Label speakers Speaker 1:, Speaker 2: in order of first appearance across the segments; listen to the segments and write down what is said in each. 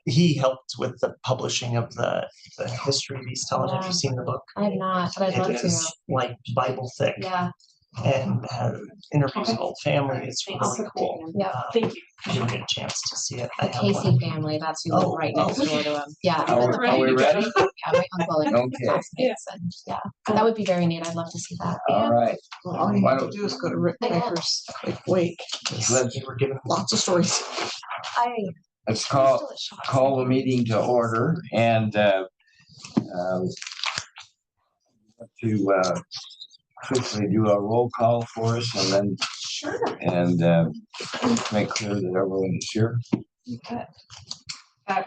Speaker 1: He helped with the publishing of the history of East Talent. Have you seen the book?
Speaker 2: I have not, but I'd love to.
Speaker 1: It is like Bible thick.
Speaker 2: Yeah.
Speaker 1: And interviews an old family. It's really cool.
Speaker 2: Yeah.
Speaker 1: Thank you. Didn't get a chance to see it.
Speaker 2: The Casey family, that's who live right next door to him. Yeah.
Speaker 3: Are we ready?
Speaker 2: Yeah, my uncle and
Speaker 3: Okay.
Speaker 2: classmates, and yeah, that would be very neat. I'd love to see that.
Speaker 3: All right.
Speaker 4: Well, all you have to do is go to Rick Baker's quick wake.
Speaker 3: Let's
Speaker 1: We're giving
Speaker 4: Lots of stories.
Speaker 3: let's call the meeting to order and to quickly do a roll call for us and then make clear that everyone is here.
Speaker 5: Okay.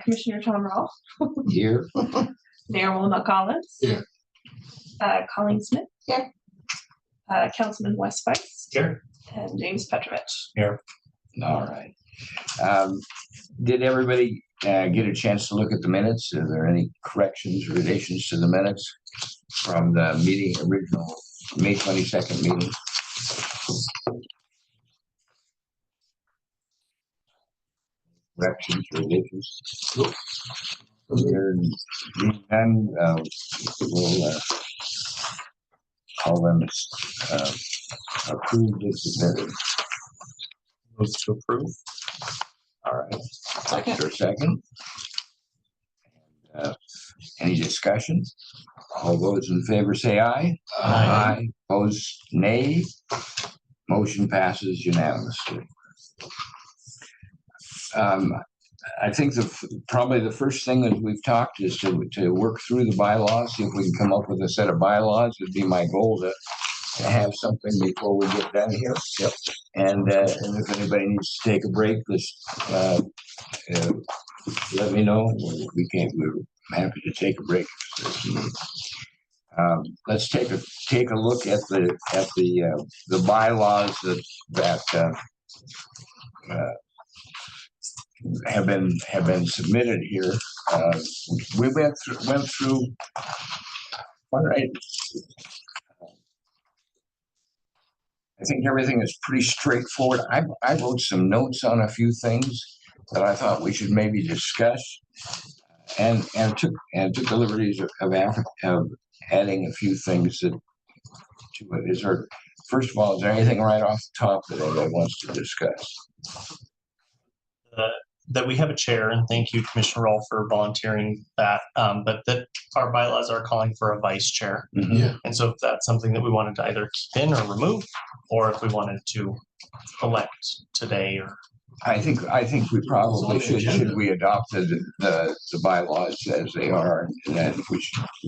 Speaker 5: Commissioner Tom Rawl,
Speaker 3: Here.
Speaker 5: Mayor Wilma Collins.
Speaker 3: Here.
Speaker 5: Colleen Smith.
Speaker 4: Here.
Speaker 5: Councilman Wes Spice.
Speaker 1: here.
Speaker 5: And James Petrovich.
Speaker 1: Here.
Speaker 3: All right. Did everybody get a chance to look at the minutes? Are there any corrections or relations to the minutes from the original May 22nd meeting? Corrections or relations? There being none, we'll call them approved as submitted.
Speaker 1: Move to approve.
Speaker 3: All right.
Speaker 4: Second.
Speaker 3: For a second. Any discussion? All those in favor say aye.
Speaker 1: Aye.
Speaker 3: Opposed, nay. Motion passes unanimously. I think probably the first thing that we've talked is to work through the bylaws. See if we can come up with a set of bylaws. Would be my goal to have something before we get done here. Yep. And if anybody needs to take a break, just let me know. We're happy to take a break. Let's take a look at the bylaws that have been submitted here. We went through. All right. I think everything is pretty straightforward. I wrote some notes on a few things that I thought we should maybe discuss, and took the liberties of adding a few things to it. First of all, is there anything right off the top that anybody wants to discuss?
Speaker 1: That we have a chair, and thank you, Commissioner Roll, for volunteering that. But that our bylaws are calling for a vice chair.
Speaker 3: Mm-hmm. Yeah.
Speaker 1: And so if that's something that we wanted to either keep in or remove, or if we wanted to elect today, or
Speaker 3: I think we probably should we adopt the bylaws as they are, and then we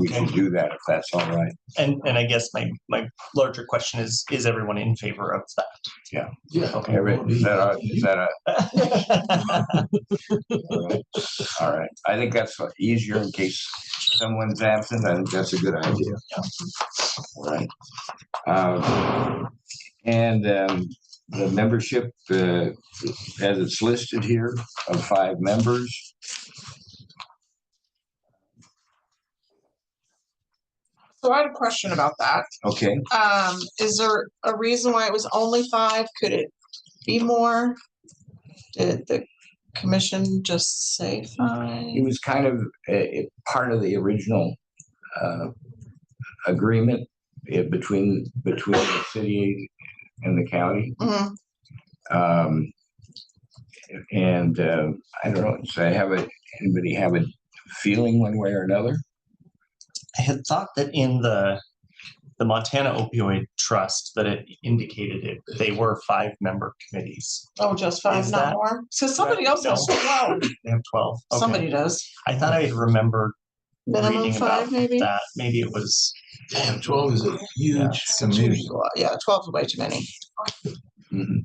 Speaker 3: should do that if that's all right.
Speaker 1: And I guess my larger question is everyone in favor of that?
Speaker 3: Yeah.
Speaker 1: Yeah. Okay.
Speaker 3: Is that all right. I think that's easier in case someone's absent. I think that's a good idea.
Speaker 1: Yeah.
Speaker 3: All right. The membership, as it's listed here, of 5 members.
Speaker 4: So I had a question about that.
Speaker 3: Okay.
Speaker 4: Is there a reason why it was only 5? Could it be more? Did the commission just say 5?
Speaker 3: It was kind of part of the original agreement between the city and the county.
Speaker 4: Mm-hmm.
Speaker 3: I don't know. So anybody have a feeling one way or another?
Speaker 1: I had thought that in the Montana Opioid Trust that it indicated they were 5-member committees.
Speaker 4: Oh, just 5,
Speaker 1: Is
Speaker 4: not
Speaker 1: that-
Speaker 4: more? So somebody else has 12.
Speaker 1: They have 12. Okay.
Speaker 4: Somebody does.
Speaker 1: I thought I remembered
Speaker 4: Minimum
Speaker 1: reading
Speaker 4: 5,
Speaker 1: about
Speaker 4: maybe?
Speaker 1: that. Maybe it was.
Speaker 6: Damn, 12 is a huge
Speaker 4: Seems
Speaker 6: committee.
Speaker 4: a lot. Yeah, 12 is way too many.
Speaker 3: Mm-hmm.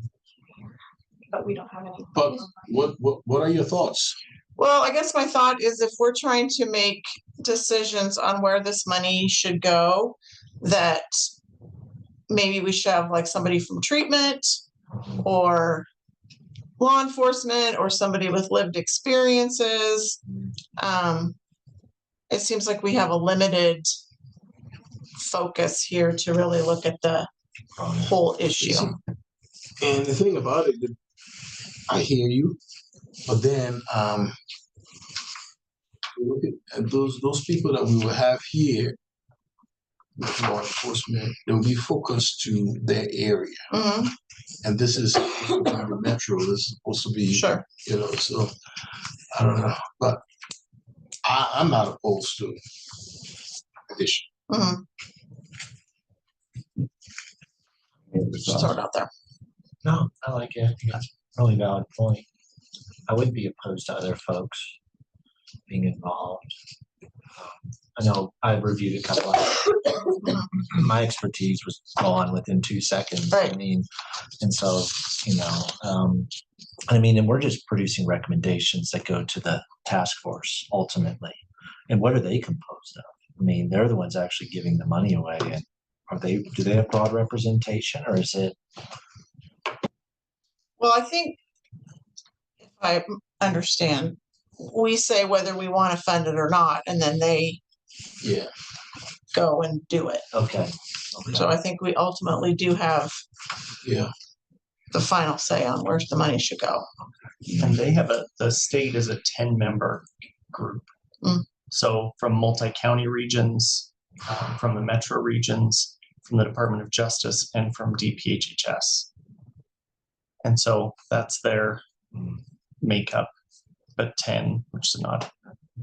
Speaker 5: But we don't have any.
Speaker 6: But what are your thoughts?
Speaker 4: Well, I guess my thought is if we're trying to make decisions on where this money should go, that maybe we should have like somebody from treatment or law enforcement or somebody with lived experiences. It seems like we have a limited focus here to really look at the whole issue.
Speaker 6: And the thing about it, I hear you, but then look at those people that we will have here with law enforcement. They'll be focused to their area,
Speaker 4: Mhm,
Speaker 6: and this is supposed to be the metro. This is supposed to be,
Speaker 4: sure.
Speaker 6: So I don't know, but I'm not opposed to addition.
Speaker 4: Mhm, just throw it out there.
Speaker 7: No, I like it. That's a really valid point. I would be opposed to other folks being involved. I know I've reviewed a couple of, my expertise was gone within 2 seconds. I
Speaker 4: Right.
Speaker 7: mean, and so, and we're just producing recommendations that go to the task force ultimately. And what are they composed of? I mean, they're the ones actually giving the money away. And do they have broad representation, or is it?
Speaker 4: Well, I think if I understand, we say whether we want to fund it or not, and then they
Speaker 6: Yeah,
Speaker 4: go and do it.
Speaker 7: Okay.
Speaker 4: So I think we ultimately do have
Speaker 6: yeah.
Speaker 4: the final say on where the money should go.
Speaker 1: And they have the state is a 10-member group.
Speaker 4: Mm.
Speaker 1: So from multi-county regions, from the metro regions, from the Department of Justice, and from DPHHS. And so that's their makeup, but 10, which is not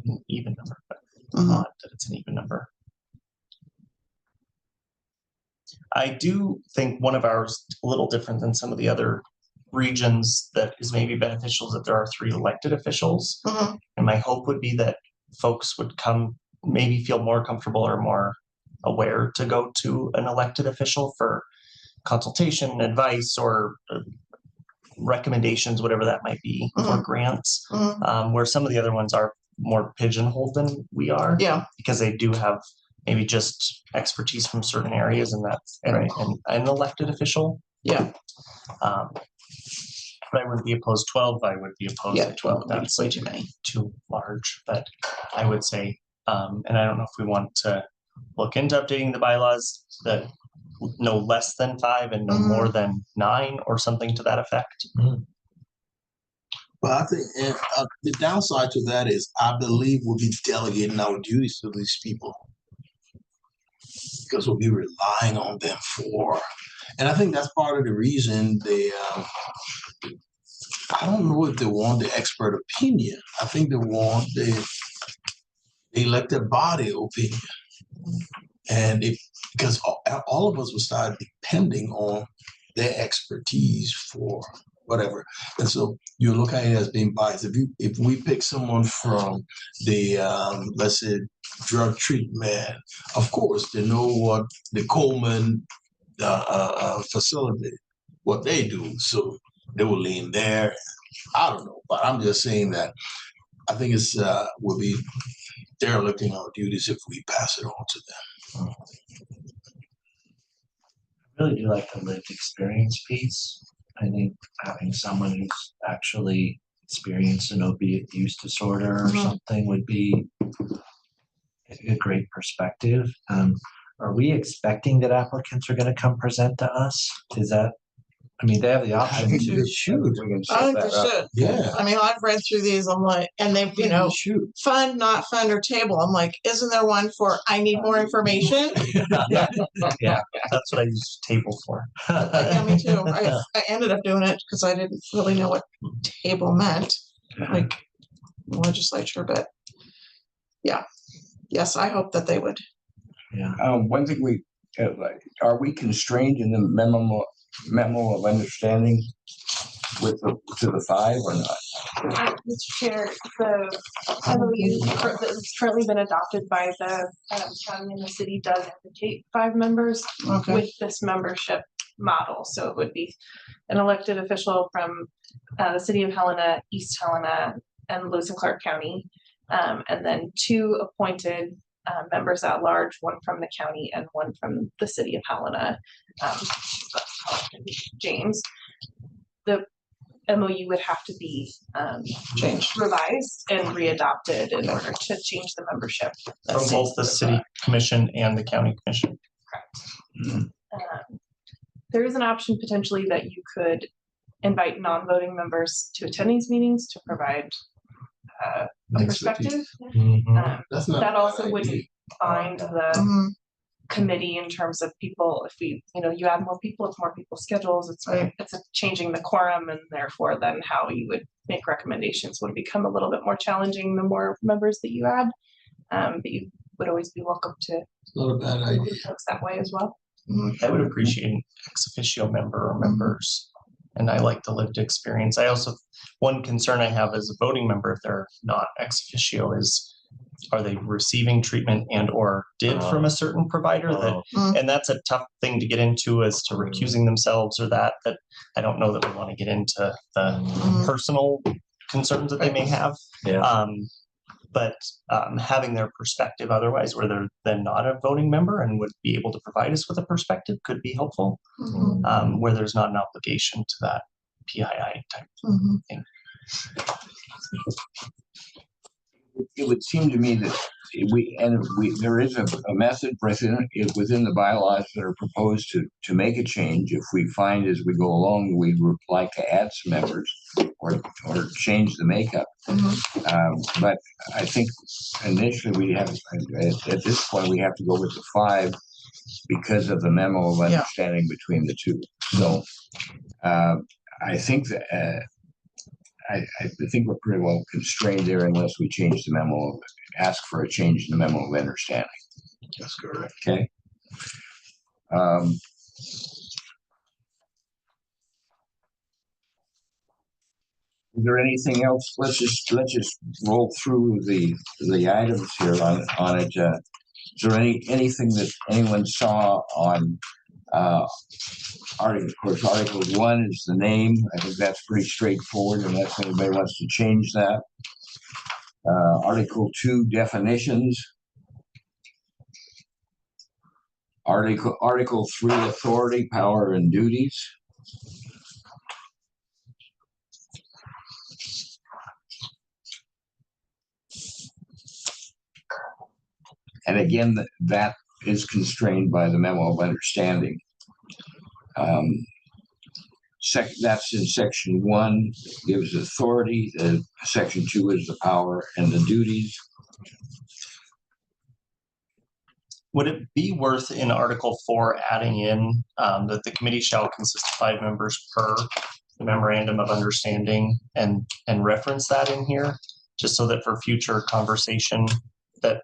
Speaker 1: an even number, but not that it's an even number. I do think one of ours a little different than some of the other regions that is maybe beneficial is that there are 3 elected officials.
Speaker 4: Mhm.
Speaker 1: And my hope would be that folks would maybe feel more comfortable or more aware to go to an elected official for consultation, advice, or recommendations, whatever that might be, for grants, where some of the other ones are more pigeonholed than we are.
Speaker 4: Yeah.
Speaker 1: Because they do have maybe just expertise from certain areas, and that's
Speaker 4: Right.
Speaker 1: and an elected official.
Speaker 4: Yeah.
Speaker 1: But I wouldn't be opposed. 12, I would be opposed.
Speaker 4: Yeah,
Speaker 1: to
Speaker 4: 12,
Speaker 1: That's
Speaker 4: way too many.
Speaker 1: too large. But I would say, and I don't know if we want to look into updating the bylaws that no less than 5 and no more than 9 or something to that effect.
Speaker 6: But I think and, the downside to that is I believe we'll be delegating our duties to these people because we'll be relying on them for. And I think that's part of the reason they. I don't know if they want the expert opinion. I think they want the elected body opinion, and because all of us will start depending on their expertise for whatever. And so you look at it as being biased. If we pick someone from the let's say drug treatment, of course they know what the Coleman facility, what they do, so they will lean there. I don't know, but I'm just saying that I think it's will be derelicting our duties if we pass it on to them.
Speaker 7: I really do like the lived experience piece. I think having someone who's actually experienced an opiate use disorder or something would be a great perspective. Are we expecting that applicants are going to come present to us? Is that, they have the
Speaker 3: I
Speaker 7: option
Speaker 3: think
Speaker 7: to.
Speaker 3: they should. We can
Speaker 4: I
Speaker 3: set
Speaker 4: think
Speaker 3: that
Speaker 4: they
Speaker 3: up.
Speaker 4: should.
Speaker 3: Yeah.
Speaker 4: I mean, I've read through these. I'm like, and they've,
Speaker 3: They should.
Speaker 4: fund, not fund, or table. I'm like, isn't there one for I need more information?
Speaker 7: Yeah, that's what I use table for.
Speaker 4: Yeah, me too. I ended up doing it because I didn't really know what table meant, like legislature, but yeah. Yes, I hope that they would.
Speaker 7: Yeah.
Speaker 3: One thing are we constrained in the memo of understanding to the 5 or not?
Speaker 5: Mr. Chair, the MOU that's currently been adopted by the county and the city does indicate 5 members with this membership model. So it would be an elected official from the city of Helena, East Helena, and Lewis and Clark County, and then 2 appointed members at large, 1 from the county and 1 from the city of Helena, James. The MOU would have to be
Speaker 4: Changed.
Speaker 5: revised and readopted in order to change the membership.
Speaker 1: From both the city commission and the county commission.
Speaker 5: Correct. There is an option potentially that you could invite non-voting members to attend these meetings to provide a perspective.
Speaker 6: That's not.
Speaker 5: That
Speaker 6: a
Speaker 5: also
Speaker 6: bad
Speaker 5: wouldn't
Speaker 6: idea.
Speaker 5: bind the
Speaker 4: Mhm.
Speaker 5: committee in terms of people. If we, you add more people, it's more people's schedules. It's
Speaker 4: Right.
Speaker 5: it's a changing the quorum, and therefore then how you would make recommendations would become a little bit more challenging the more members that you add. But you would always be welcome to
Speaker 6: It's not a bad idea.
Speaker 5: folks that way as well.
Speaker 1: I would appreciate an ex officio member or members, and I like the lived experience. I also, one concern I have as a voting member, if they're not ex officio, is are they receiving treatment and or did from a certain provider that, and that's a tough thing to get into as to recusing themselves or that I don't know that we want to get into the personal concerns that they may have.
Speaker 7: Yeah.
Speaker 1: But having their perspective otherwise, where they're then not a voting member and would be able to provide us with a perspective could be helpful, where there's not an obligation to that PII type thing.
Speaker 3: It would seem to me that there is a method within the bylaws that are proposed to make a change if we find as we go along we would like to add some members or change the makeup. But I think initially we have at this point we have to go with the 5 because of the memo of understanding between the two. So I think that. I think we're pretty well constrained there unless we change the memo, ask for a change in the memo of understanding.
Speaker 6: That's correct.
Speaker 3: Okay. Is there anything else? Let's just roll through the items here on it. Is there anything that anyone saw on Article 1 is the name. I think that's pretty straightforward unless anybody wants to change that. Article 2 definitions. Article 3 authority, power, and duties. And again, that is constrained by the memo of understanding. That's in section 1, gives authority. Section 2 is the power and the duties.
Speaker 1: Would it be worth in Article 4 adding in that the committee shall consist of 5 members per the memorandum of understanding and reference that in here, just so that for future conversation that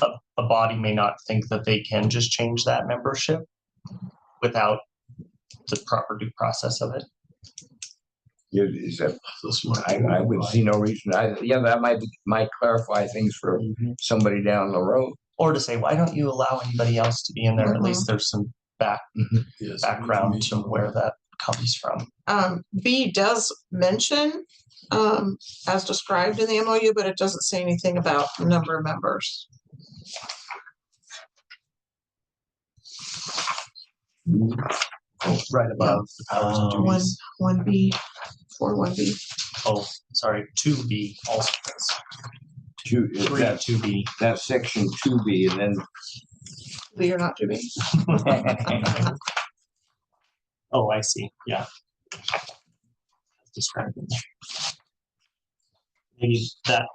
Speaker 1: a body may not think that they can just change that membership without the proper due process of it.
Speaker 3: Is that
Speaker 6: So smart.
Speaker 3: I would see no reason. That might clarify things for somebody down the road.
Speaker 1: Or to say, why don't you allow anybody else to be in there? At least there's some
Speaker 6: Yes,
Speaker 1: background to where that comes from.
Speaker 4: B does mention as described in the MOU, but it doesn't say anything about the number of members.
Speaker 1: Right above the powers and duties.
Speaker 4: 1B, 1B.
Speaker 1: Oh, sorry, 2B also does. 2B.
Speaker 3: That's section 2B, and then
Speaker 4: B or not to be.
Speaker 1: Oh, I see. Yeah. Described in there. Maybe that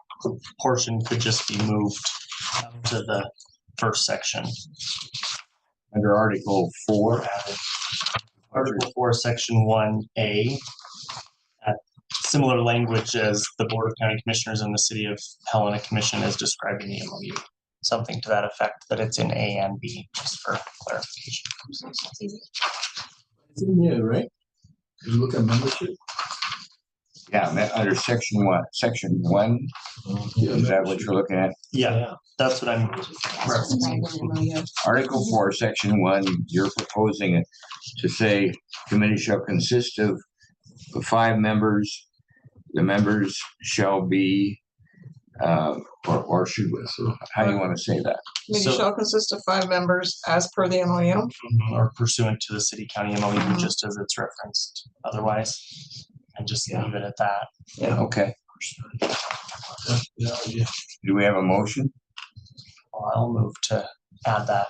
Speaker 1: portion could just be moved to the first section.
Speaker 3: under Article 4.
Speaker 1: Article 4, Section 1A. Similar language as the Board of County Commissioners and the City of Helena Commission as described in the MOU. Something to that effect, that it's in A and B, just for clarification.
Speaker 6: It's in here, right? You look at membership.
Speaker 3: Yeah, under section 1. Section 1, is that what you're looking at?
Speaker 1: Yeah, that's what I'm referencing.
Speaker 3: Article 4, Section 1, you're proposing it to say committee shall consist of 5 members. The members shall be, or should we, how do you want to say that?
Speaker 4: Committee shall consist of 5 members as per the MOU.
Speaker 1: Or pursuant to the city county MOU, just as it's referenced otherwise, and just leave it at that.
Speaker 4: Yeah.
Speaker 3: Okay.
Speaker 6: Yeah.
Speaker 3: Do we have a motion?
Speaker 1: Well, I'll move to add that.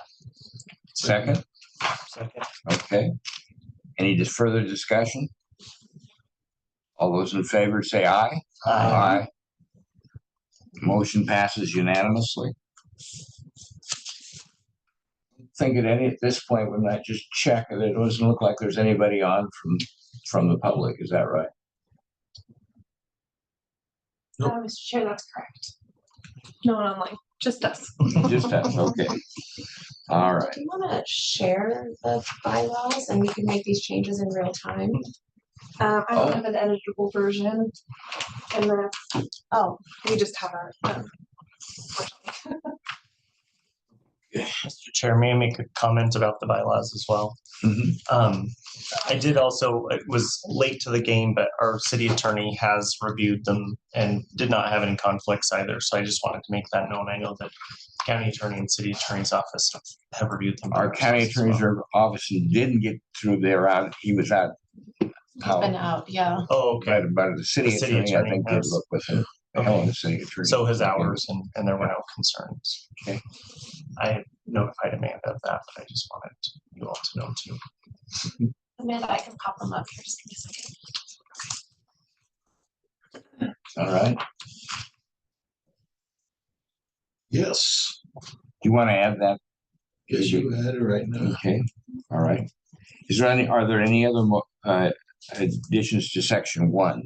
Speaker 3: Second?
Speaker 1: Second.
Speaker 3: Okay. Any further discussion? All those in favor say aye. Aye. Motion passes unanimously. Think at this point, we might just check that it doesn't look like there's anybody on from the public. Is that right?
Speaker 6: Nope.
Speaker 5: Mr. Chair, that's correct. No one online, just us.
Speaker 3: Just us, okay. All right.
Speaker 2: Do you want to share the bylaws and we can make these changes in real time?
Speaker 5: I
Speaker 3: Oh.
Speaker 5: don't have an editable version. And then,
Speaker 2: Oh,
Speaker 5: we just have our,
Speaker 1: Mr. Chair, may I make a comment about the bylaws as well?
Speaker 3: Mhm.
Speaker 1: I did also, it was late to the game, but our city attorney has reviewed them and did not have any conflicts either. So I just wanted to make that known. I know that county attorney and city attorney's office have reviewed them.
Speaker 3: Our county
Speaker 1: as well.
Speaker 3: attorney's office didn't get through there out. He was out.
Speaker 2: he's been out, yeah.
Speaker 1: Oh, okay.
Speaker 3: But the city
Speaker 1: The city
Speaker 3: attorney, I
Speaker 1: attorney
Speaker 3: think, did
Speaker 1: has-
Speaker 3: look with him.
Speaker 1: Okay.
Speaker 3: The city attorney.
Speaker 1: So his hours and there were no concerns.
Speaker 3: Okay.
Speaker 1: I had notified Amanda of that, but I just wanted you all to know too.
Speaker 2: Amanda, I can pop them up here. Just give me a second.
Speaker 3: All right.
Speaker 6: Yes.
Speaker 3: Do you want to add that?
Speaker 6: Yes, you had it right now.
Speaker 3: Okay. All right. Are there any other additions to section 1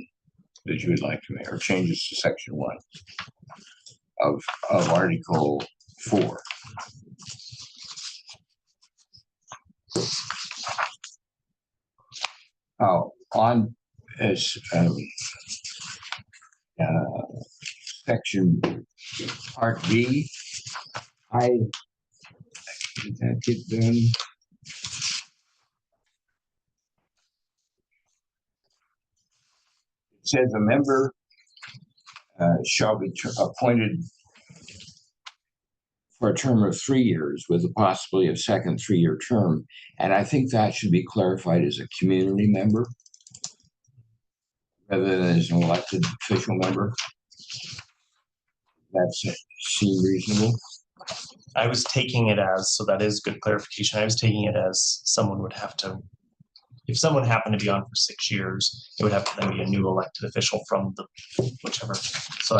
Speaker 3: that you would like to make, or changes to section 1 of Article 4? On as section Part B, did that get done? It says a member shall be appointed for a term of 3 years with the possibility of second 3-year term. And I think that should be clarified as a community member rather than as an elected official member. That's seem reasonable.
Speaker 1: I was taking it as, so that is good clarification. I was taking it as someone would have to, if someone happened to be on for 6 years, it would have to then be a new elected official from the whichever. So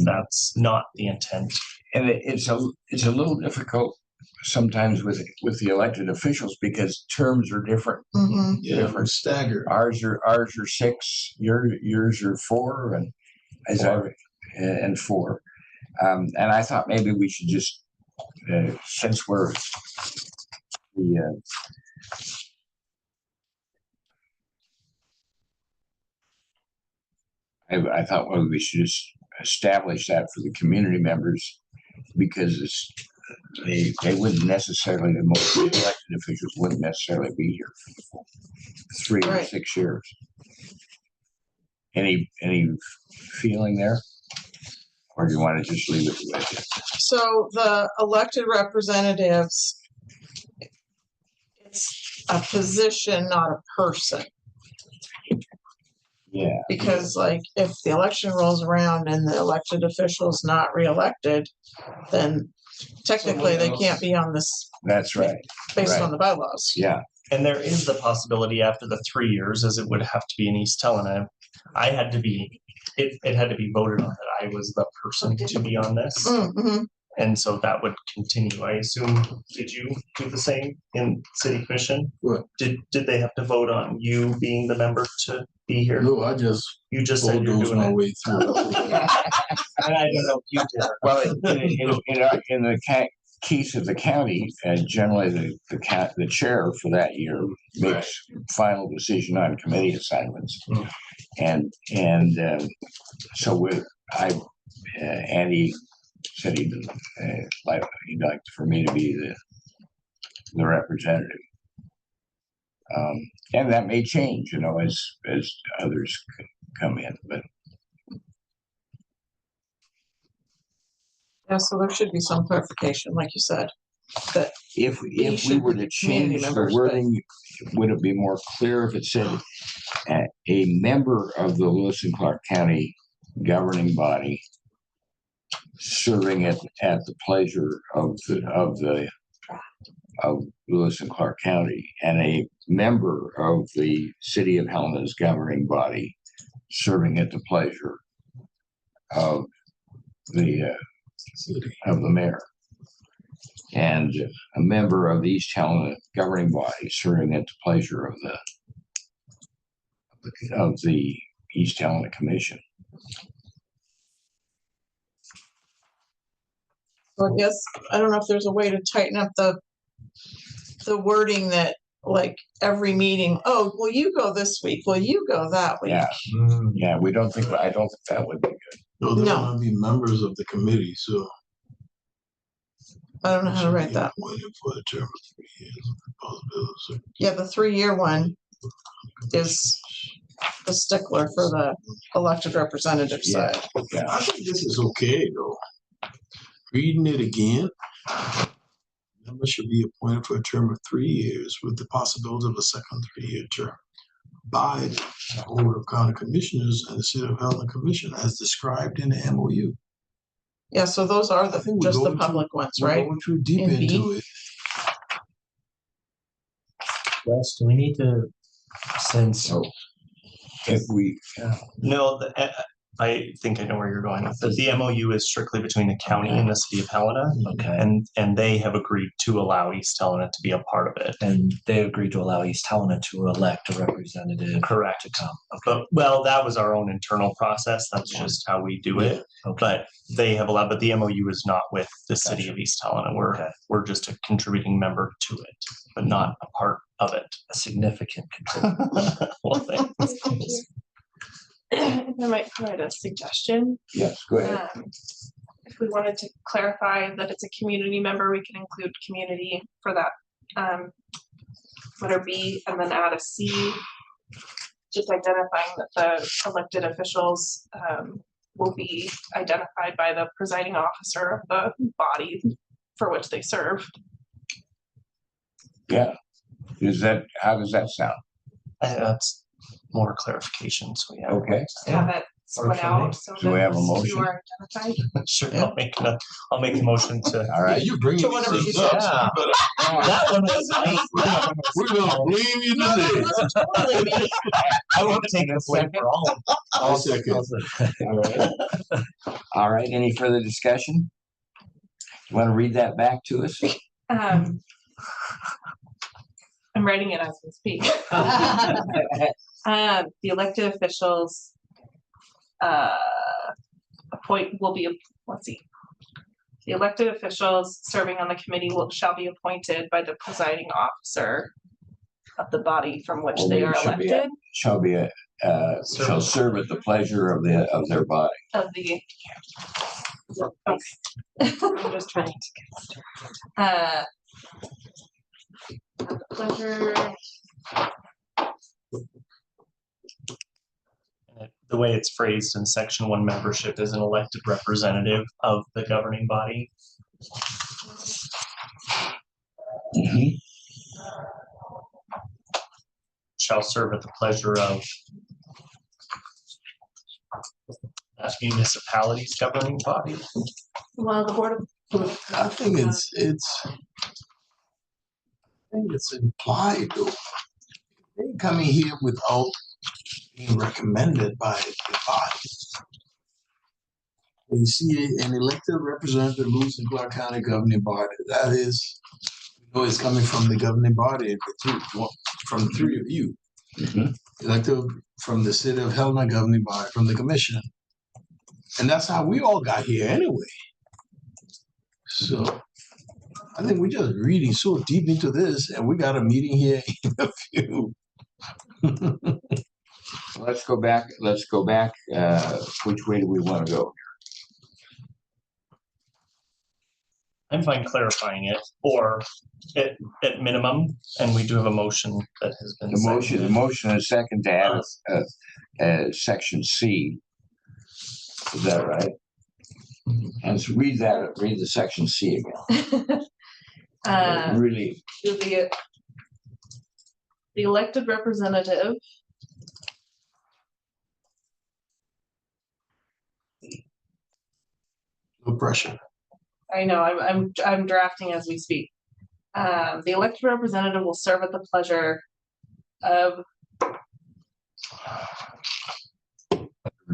Speaker 1: that's not the intent.
Speaker 3: And it's a little difficult sometimes with the elected officials because terms are different.
Speaker 4: Mhm.
Speaker 6: Yeah, we're staggered.
Speaker 3: Ours are 6, yours are 4, and 4. And I thought maybe we should just, since we're I thought well, we should just establish that for the community members because they wouldn't necessarily, the most elected officials wouldn't necessarily be here for 3 or
Speaker 4: Right.
Speaker 3: 6 years. Any feeling there? Or do you want to just leave it the way it is?
Speaker 4: So the elected representatives, it's a position, not a person.
Speaker 3: Yeah.
Speaker 4: Because like if the election rolls around and the elected official is not reelected, then technically they can't be on this
Speaker 3: That's right.
Speaker 4: based
Speaker 3: Right.
Speaker 4: on the bylaws.
Speaker 3: Yeah.
Speaker 1: And there is the possibility after the 3 years, as it would have to be in East Helena. I had to be, it had to be voted on that I was the person to be on this.
Speaker 4: Mhm.
Speaker 1: And so that would continue. I assume, did you do the same in city commission?
Speaker 6: What?
Speaker 1: Did they have to vote on you being the member to be here?
Speaker 6: No, I just
Speaker 1: You just said you're
Speaker 6: bulldoze
Speaker 1: doing
Speaker 6: my
Speaker 1: it.
Speaker 6: way through.
Speaker 1: And I don't know if you did.
Speaker 3: Well, in the case of the county, generally the chair for that year makes final decision on committee assignments.
Speaker 1: Mm.
Speaker 3: And so Andy said he'd like for me to be the representative. And that may change, as others come in, but
Speaker 4: Yeah, so there should be some clarification, like you said, that
Speaker 3: if we
Speaker 4: should
Speaker 3: were
Speaker 4: be
Speaker 3: to
Speaker 4: the community
Speaker 3: change the
Speaker 4: members, but-
Speaker 3: wording, would it be more clear if it said a member of the Lewis and Clark County governing body serving at the pleasure of Lewis and Clark County and a member of the city of Helena's governing body serving at the pleasure of the mayor, and a member of the East Helena governing body serving at the pleasure of the East Helena Commission.
Speaker 4: So I guess, I don't know if there's a way to tighten up the wording that, like, every meeting, oh, well, you go this week, well, you go that week.
Speaker 3: Yeah, yeah, I don't think that would be good.
Speaker 6: No, they're
Speaker 4: No.
Speaker 6: gonna be members of the committee, so.
Speaker 4: I don't know how to
Speaker 6: should
Speaker 4: write
Speaker 6: be
Speaker 4: that.
Speaker 6: appointed for a term of 3 years. Possibilities.
Speaker 4: Yeah, the 3-year one is the stickler for the elected representative
Speaker 3: Yeah.
Speaker 4: side.
Speaker 3: Yeah,
Speaker 6: I think this is okay, though. Reading it again. Members should be appointed for a term of 3 years with the possibility of a second 3-year term by the Board of County Commissioners and the City of Helena Commission as described in the MOU.
Speaker 4: Yeah, so those are
Speaker 6: I think we're
Speaker 4: just the
Speaker 6: going
Speaker 4: public ones,
Speaker 6: We're
Speaker 4: right?
Speaker 6: going too deep
Speaker 4: In B?
Speaker 6: into it.
Speaker 7: Wes, do we need to, since
Speaker 3: so if we,
Speaker 1: No, I think I know where you're going with it. The MOU is strictly between the county and the city of Helena,
Speaker 7: okay,
Speaker 1: and they have agreed to allow East Helena to be a part of it.
Speaker 7: and they agreed to allow East Helena to elect a representative
Speaker 1: Correct.
Speaker 7: to come.
Speaker 1: But, well, that was our own internal process. That's just how we do it.
Speaker 7: Okay,
Speaker 1: But they have allowed, but the MOU is not with the city of East Helena.
Speaker 7: Okay.
Speaker 1: We're just a contributing member to it, but not a part of it.
Speaker 7: a significant contributor.
Speaker 1: Well, thanks.
Speaker 5: If I might provide a suggestion,
Speaker 3: yes, go ahead.
Speaker 5: if we wanted to clarify that it's a community member, we can include community for that letter B and then add a C, just identifying that the elected officials will be identified by the presiding officer of the body for which they serve.
Speaker 3: Yeah. How does that sound?
Speaker 1: That's more clarification. So yeah.
Speaker 3: Okay.
Speaker 5: Just have it split out so
Speaker 3: Do we have a
Speaker 5: that
Speaker 3: motion?
Speaker 5: you are identified.
Speaker 1: Sure.
Speaker 4: Yeah.
Speaker 1: I'll make a motion to.
Speaker 3: All
Speaker 6: Yeah,
Speaker 3: right.
Speaker 6: you're bringing
Speaker 4: To
Speaker 6: these
Speaker 4: whatever
Speaker 6: things
Speaker 4: you
Speaker 6: up.
Speaker 1: said.
Speaker 6: So you better-
Speaker 1: That one was nice.
Speaker 6: We're gonna blame you
Speaker 4: No,
Speaker 6: today.
Speaker 4: it wasn't totally me.
Speaker 1: I won't take the blame for all of it.
Speaker 6: I'll second.
Speaker 3: All right. All right. Any further discussion? You want to read that back to us?
Speaker 5: I'm writing it as we speak. The elected officials let's see. The elected officials serving on the committee shall be appointed by the presiding officer of the body from which they are
Speaker 3: Should be
Speaker 5: elected.
Speaker 3: shall serve at the pleasure of their body.
Speaker 5: Of the. Okay. I'm just trying to get the pleasure.
Speaker 1: The way it's phrased in section 1, membership is an elected representative of the governing body.
Speaker 3: Mhm.
Speaker 1: Shall serve at the pleasure of that municipality's governing body.
Speaker 5: Well, the board of.
Speaker 6: I think it's implied though. They coming here without being recommended by the body. When you see an elected representative moves in Clark County governing body, that is, you know, it's coming from the governing body, from the three of you.
Speaker 3: Mhm.
Speaker 6: Elected from the city of Helena governing body, from the commission. And that's how we all got here anyway. So I think we're just reading so deep into this, and we got a meeting here in a few.
Speaker 3: Let's go back. Which way do we want to go?
Speaker 1: I'm fine clarifying it, or at minimum, and we do have a motion that has been.
Speaker 3: The motion is second to add section C. Is that right? And so read the section C again. Really,
Speaker 5: The elected representative
Speaker 6: No pressure.
Speaker 5: I know, I'm drafting as we speak. The elected representative will serve at the pleasure of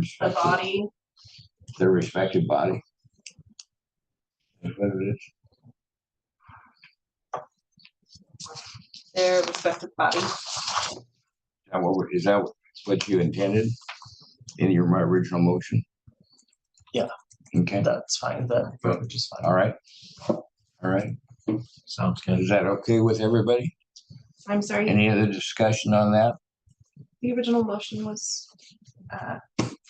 Speaker 5: the body.
Speaker 3: their respective body. That's what it is.
Speaker 5: Their respective body.
Speaker 3: Is that what you intended in your original motion?
Speaker 1: Yeah.
Speaker 3: Okay,
Speaker 1: That's fine. That verbiage is fine.
Speaker 3: all right. All right.
Speaker 7: Sounds good.
Speaker 3: Is that okay with everybody?
Speaker 5: I'm sorry,
Speaker 3: Any other discussion on that?
Speaker 5: the original motion was,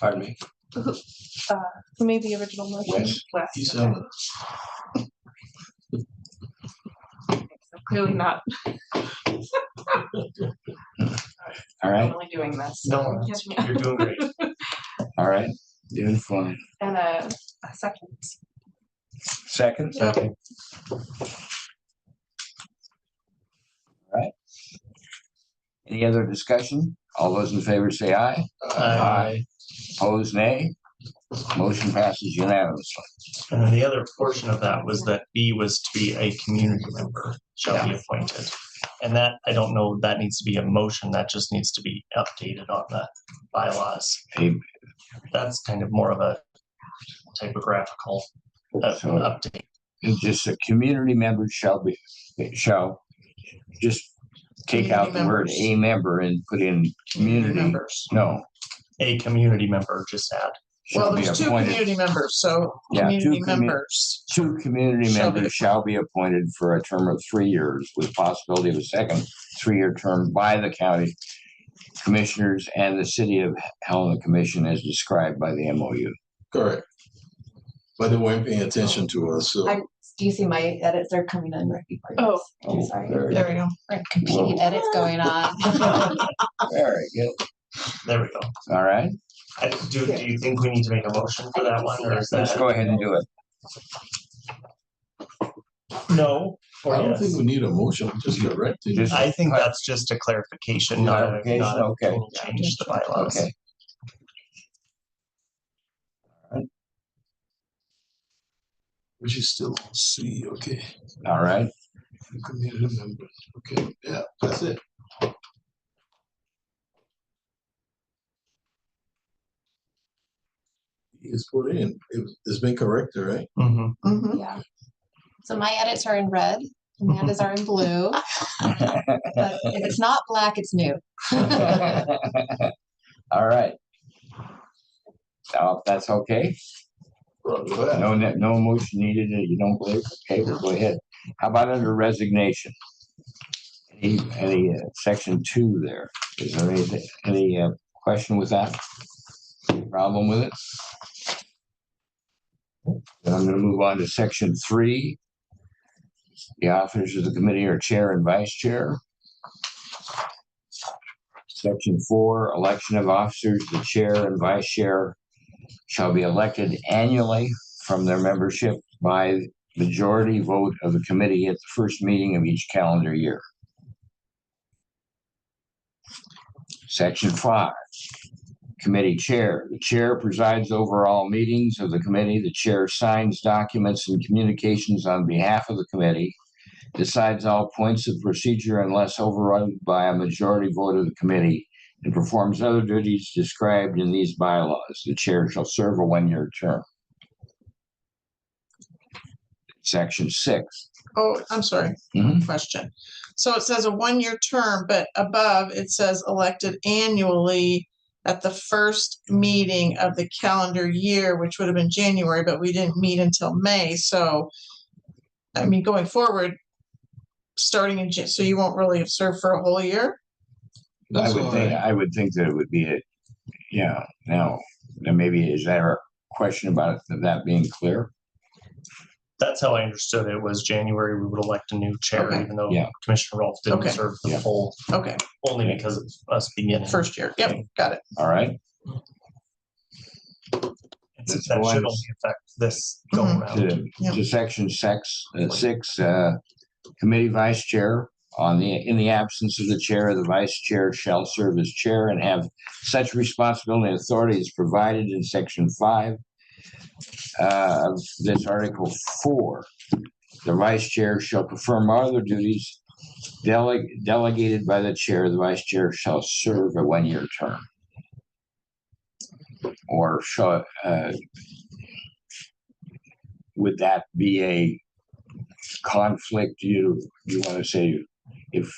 Speaker 3: Pardon me?
Speaker 5: who made the original motion?
Speaker 3: Wes.
Speaker 5: Wes.
Speaker 6: You
Speaker 5: okay.
Speaker 6: said,
Speaker 5: Clearly not
Speaker 3: All right,
Speaker 5: normally doing this.
Speaker 1: No,
Speaker 5: Catch me
Speaker 1: you're doing great.
Speaker 3: all right. Doing fine.
Speaker 5: And a second.
Speaker 3: Second?
Speaker 1: Okay.
Speaker 3: Any other discussion? All those in favor say aye.
Speaker 1: Aye.
Speaker 3: Opposed, nay. Motion passes unanimously.
Speaker 1: And then the other portion of that was that B was to be a community member shall be appointed. And that, I don't know, that needs to be a motion, that just needs to be updated on the bylaws.
Speaker 3: Hey,
Speaker 1: That's kind of more of a typographical
Speaker 3: So-
Speaker 1: update.
Speaker 3: it's just a community member shall just take out the word
Speaker 4: Community
Speaker 3: a member and put in community.
Speaker 4: members.
Speaker 3: No.
Speaker 1: A community member, just add.
Speaker 4: Well,
Speaker 3: Shall be
Speaker 4: there's two
Speaker 3: appointed.
Speaker 4: community members, so
Speaker 3: Yeah, two
Speaker 4: community
Speaker 3: commu-
Speaker 4: members.
Speaker 3: Two community
Speaker 4: Shall be
Speaker 3: members shall be appointed for a term of 3 years with possibility of a second 3-year term by the county commissioners and the city of Helena Commission as described by the MOU.
Speaker 6: correct. But they weren't paying attention to us, so.
Speaker 2: Do you see my edits are coming in right before
Speaker 5: Oh.
Speaker 2: I'm sorry.
Speaker 3: Very
Speaker 4: There we go.
Speaker 2: Like competing edits going on.
Speaker 3: Very good.
Speaker 1: There we go.
Speaker 3: All right,
Speaker 1: Do you think we need to make a motion for that one, or is
Speaker 3: let's
Speaker 1: that?
Speaker 3: go ahead and do it.
Speaker 1: No, or
Speaker 6: I don't
Speaker 1: yes?
Speaker 6: think we need a motion, just correcting.
Speaker 3: Just-
Speaker 1: I think that's just a clarification, not a
Speaker 3: Clarification, okay.
Speaker 1: total change to the bylaws.
Speaker 3: Okay.
Speaker 6: Which is still on C, okay.
Speaker 3: All right,
Speaker 6: Community members, okay, yeah, that's it. It's put in, it's been corrected, right?
Speaker 1: Mhm.
Speaker 4: Mhm.
Speaker 2: Yeah. So my edits are in red, Amanda's are in blue. But if it's not black, it's new.
Speaker 3: all right. So if that's okay.
Speaker 6: Roger that.
Speaker 3: No motion needed, you don't believe? Okay, we'll go ahead. How about under resignation? Any section 2 there? Is there any question with that? Problem with it? Then I'm gonna move on to section 3. The officers of the committee are chair and vice chair. Section 4, election of officers, the chair and vice chair shall be elected annually from their membership by majority vote of the committee at the first meeting of each calendar year. Section 5, committee chair. The chair presides over all meetings of the committee. The chair signs documents and communications on behalf of the committee, decides all points of procedure unless overrun by a majority vote of the committee, and performs other duties described in these bylaws. The chair shall serve a 1-year term. Section 6.
Speaker 4: Oh, I'm sorry.
Speaker 3: Mhm.
Speaker 4: Question. So it says a 1-year term, but above it says elected annually at the first meeting of the calendar year, which would have been January, but we didn't meet until May. So, I mean, going forward, starting in so you won't really serve for a whole year?
Speaker 6: That's all right.
Speaker 3: I would think that it would be a, yeah, now, then maybe is there a question about that being clear?
Speaker 1: That's how I understood it, was January, we would elect a new chair,
Speaker 4: Okay.
Speaker 1: even though
Speaker 3: Yeah.
Speaker 1: Commissioner Rolfe didn't
Speaker 4: Okay.
Speaker 1: serve the
Speaker 3: Yeah.
Speaker 1: full,
Speaker 4: Okay,
Speaker 1: only
Speaker 3: Yeah.
Speaker 1: because of us beginning.
Speaker 4: first year. Yep, got it.
Speaker 3: All right,
Speaker 1: That should only affect this go
Speaker 4: Mhm.
Speaker 1: around.
Speaker 4: Yeah.
Speaker 3: to section 6, committee vice chair. In the absence of the chair, the vice chair shall serve as chair and have such responsibility and authority as provided in section 5 of this article 4. The vice chair shall perform other duties delegated by the chair. The vice chair shall serve a 1-year term. Or would that be a conflict? You want to say if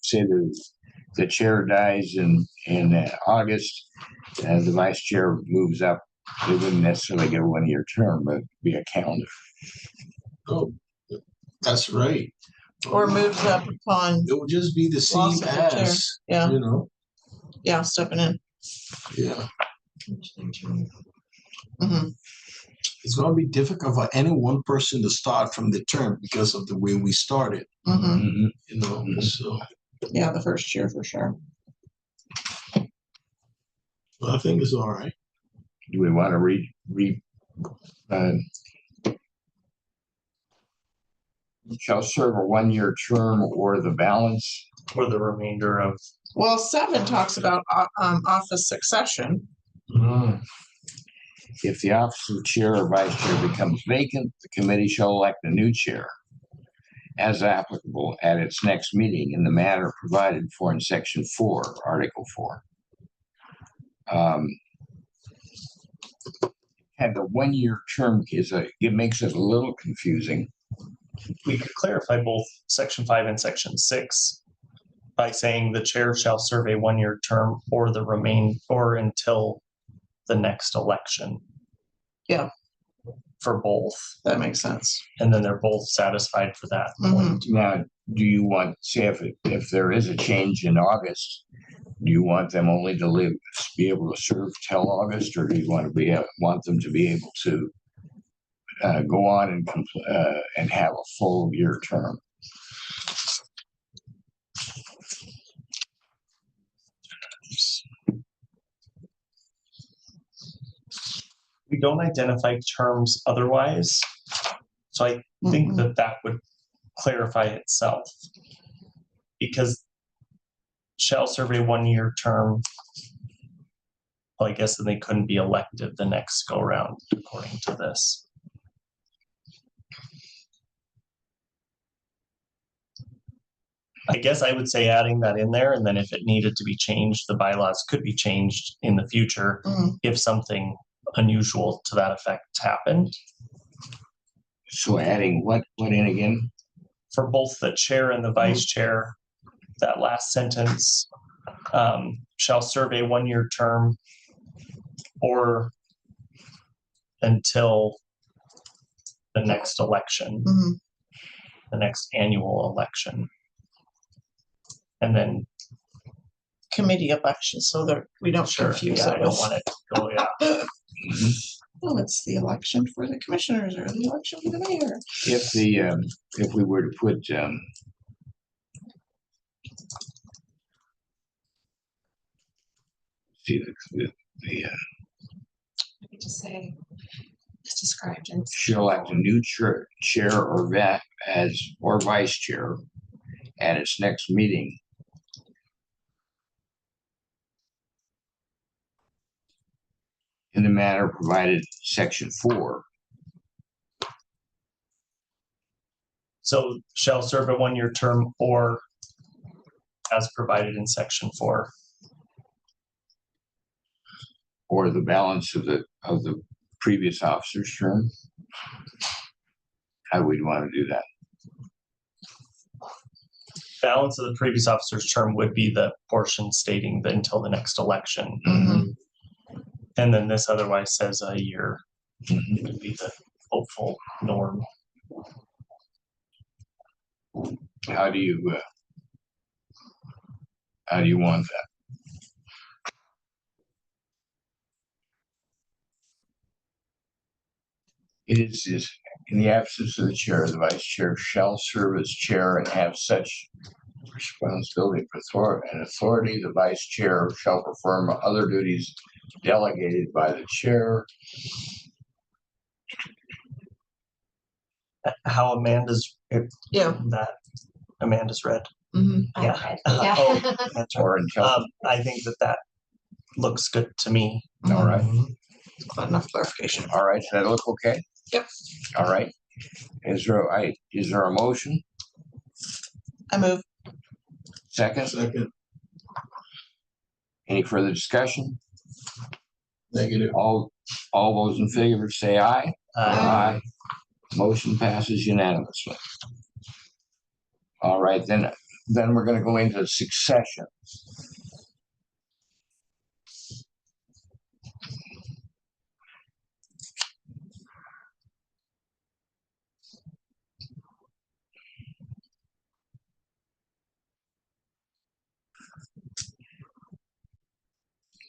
Speaker 3: say the chair dies in August and the vice chair moves up, they wouldn't necessarily get a 1-year term, but be a calendar.
Speaker 6: Oh, that's right.
Speaker 4: Or moves up upon,
Speaker 6: It would just be the
Speaker 4: Loss
Speaker 6: same
Speaker 4: of the chair.
Speaker 6: as,
Speaker 4: Yeah.
Speaker 6: you know,
Speaker 4: yeah, stepping in.
Speaker 6: yeah.
Speaker 4: Mhm.
Speaker 6: It's going to be difficult for any one person to start from the term because of the way we started,
Speaker 4: Mhm.
Speaker 6: you know. So
Speaker 4: Yeah, the first year for sure.
Speaker 6: I think it's all right.
Speaker 3: Do we want to shall serve a 1-year term or the balance?
Speaker 1: or the remainder of,
Speaker 4: Well, 7 talks about office succession.
Speaker 3: If the office of chair or vice chair becomes vacant, the committee shall elect a new chair as applicable at its next meeting in the manner provided for in section 4, article 4. And the 1-year term it makes it a little confusing.
Speaker 1: we could clarify both section 5 and section 6 by saying the chair shall serve a 1-year term or until the next election.
Speaker 4: Yeah.
Speaker 1: For both,
Speaker 4: That makes sense.
Speaker 1: and then they're both satisfied for that
Speaker 4: Mhm.
Speaker 1: point.
Speaker 3: Now, do you want, say if there is a change in August, do you want them only to be able to serve till August, or do you want them to be able to go on and have a full year term?
Speaker 1: We don't identify terms otherwise, so I think that would clarify itself, because shall serve a 1-year term. Well, I guess then they couldn't be elected the next go round according to this. I guess I would say adding that in there, and then if it needed to be changed, the bylaws could be changed in the future if something unusual to that effect happened.
Speaker 3: So adding what in again?
Speaker 1: For both the chair and the vice chair, that last sentence, shall serve a 1-year term or until the next election, the next annual election. And then
Speaker 4: Committee elections, so that we don't confuse
Speaker 1: I
Speaker 4: it
Speaker 1: don't
Speaker 4: with.
Speaker 1: want it to go,
Speaker 4: Well, it's the election for the commissioners or the election for the mayor.
Speaker 3: If we were to put see the
Speaker 2: Just say it's described in.
Speaker 3: shall elect a new chair or vice chair at its next meeting. In the manner provided section 4.
Speaker 1: So shall serve a 1-year term or as provided in section 4.
Speaker 3: Or the balance of the previous officer's term. How would we want to do that?
Speaker 1: Balance of the previous officer's term would be the portion stating that until the next election. And then this otherwise says a year would be the hopeful norm.
Speaker 3: How do you want that? It is in the absence of the chair, the vice chair shall serve as chair and have such responsibility and authority. The vice chair shall perform other duties delegated by the chair.
Speaker 1: How Amanda's that Amanda's read. Yeah.
Speaker 2: Yeah.
Speaker 1: That's right.
Speaker 3: Or until
Speaker 1: I think that
Speaker 3: looks
Speaker 1: good to me.
Speaker 3: all right.
Speaker 4: Enough clarification.
Speaker 3: All right. Does that look okay?
Speaker 4: Yep.
Speaker 3: All right. Is there a motion?
Speaker 4: I move.
Speaker 3: Second?
Speaker 6: Second.
Speaker 3: Any further discussion?
Speaker 6: Negative.
Speaker 3: All those in favor say aye. Aye. Motion passes unanimously. All right, then we're gonna go into succession.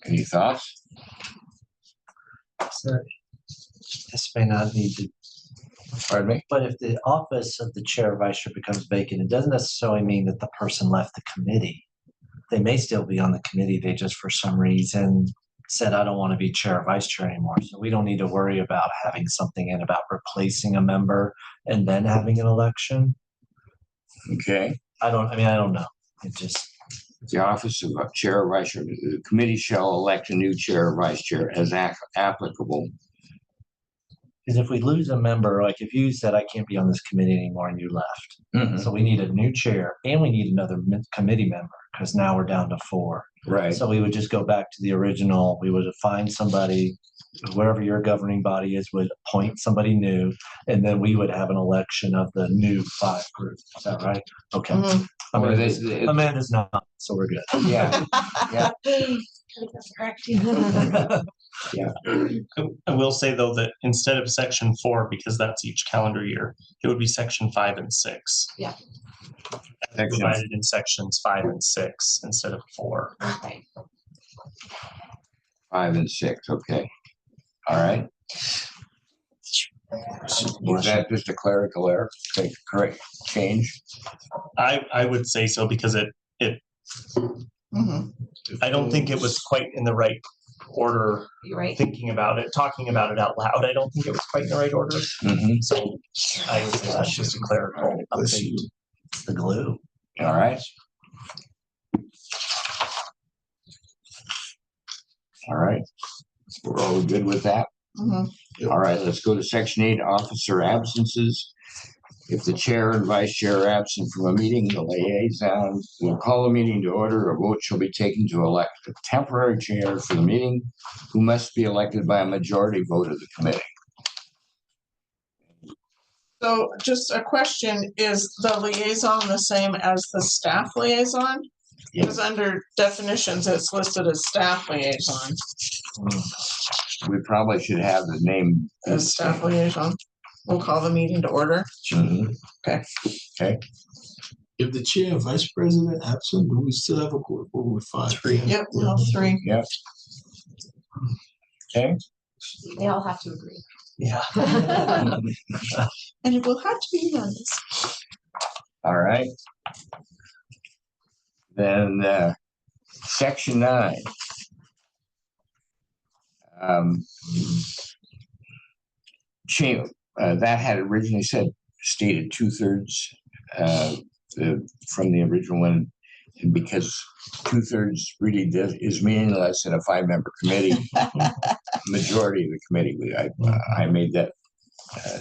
Speaker 3: Any thoughts?
Speaker 7: So this may not need to,
Speaker 3: Pardon me?
Speaker 7: but if the office of the chair or vice chair becomes vacant, it doesn't necessarily mean that the person left the committee. They may still be on the committee. They just for some reason said, I don't want to be chair or vice chair anymore. So we don't need to worry about having something in about replacing a member and then having an election.
Speaker 3: Okay.
Speaker 7: I don't know. It just,
Speaker 3: The office of chair or vice chair, the committee shall elect a new chair or vice chair as applicable.
Speaker 7: because if we lose a member, like if you said I can't be on this committee anymore and you left,
Speaker 3: Mhm.
Speaker 7: so we need a new chair and we need another committee member because now we're down to 4.
Speaker 3: Right.
Speaker 7: So we would just go back to the original. We would find somebody, wherever your governing body is, would appoint somebody new, and then we would have an election of the new 5 group. Is that right? Okay.
Speaker 4: Mhm.
Speaker 3: Or
Speaker 7: Amanda's not, so we're good.
Speaker 3: Yeah. Yeah.
Speaker 1: I will say though that instead of section 4, because that's each calendar year, it would be section 5 and 6.
Speaker 3: Section
Speaker 1: Divided in sections 5 and 6 instead of 4.
Speaker 2: Okay.
Speaker 3: 5 and 6. Okay. All right. Was that just a clerical error? Okay, correct change.
Speaker 1: I would say so because
Speaker 4: Mhm.
Speaker 1: I don't think it was quite in the right order.
Speaker 2: You're right.
Speaker 1: Thinking about it, talking about it out loud, I don't think it was quite in the right order.
Speaker 3: Mhm.
Speaker 1: So I would say that's just a clerical update.
Speaker 7: It's the glue.
Speaker 3: All right. All right. We're all good with that.
Speaker 4: Mhm.
Speaker 3: All right, let's go to section 8, officer absences. If the chair and vice chair are absent from a meeting, the liaison will call the meeting to order. A vote shall be taken to elect a temporary chair for the meeting, who must be elected by a majority vote of the committee.
Speaker 4: So just a question, is the liaison the same as the staff liaison? Because under definitions, it's listed as staff liaison,
Speaker 3: We probably should have the name.
Speaker 4: as staff liaison. We'll call the meeting to order.
Speaker 3: Mhm.
Speaker 6: If the chair and vice president absent, do we still have a quorum with 5?
Speaker 1: 3.
Speaker 4: Yep, no, 3.
Speaker 3: Yep. Okay.
Speaker 2: They all have to agree.
Speaker 1: Yeah.
Speaker 4: And it will have to be unanimous.
Speaker 3: All right. Then section 9. That had originally stated 2/3 from the original one, and because 2/3 really is meaningless in a 5-member committee, majority of the committee, I made that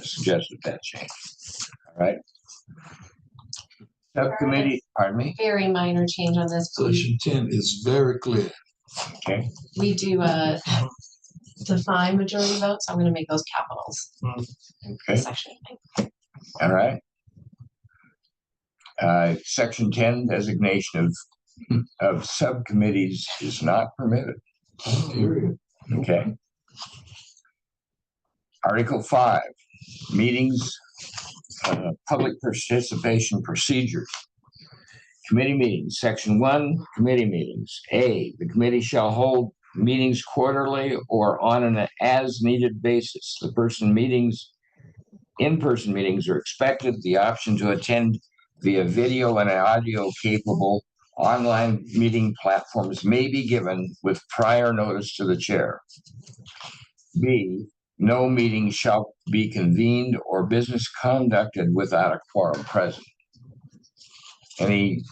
Speaker 3: suggested that change. All right. Subcommittee, pardon me.
Speaker 2: Very minor change on this.
Speaker 6: Section 10 is very clear.
Speaker 3: Okay.
Speaker 2: We do define majority vote, so I'm gonna make those capitals.
Speaker 3: Okay.
Speaker 2: Section.
Speaker 3: All right. Section 10, designation of subcommittees is not permitted.
Speaker 6: Period.
Speaker 3: Okay. Article 5, meetings, public participation procedures. Committee meetings, section 1, committee meetings. A, the committee shall hold meetings quarterly or on an as-needed basis. In-person meetings are expected. The option to attend via video and audio capable online meeting platforms may be given with prior notice to the chair. B, no meeting shall be convened or business conducted without a quorum present. Any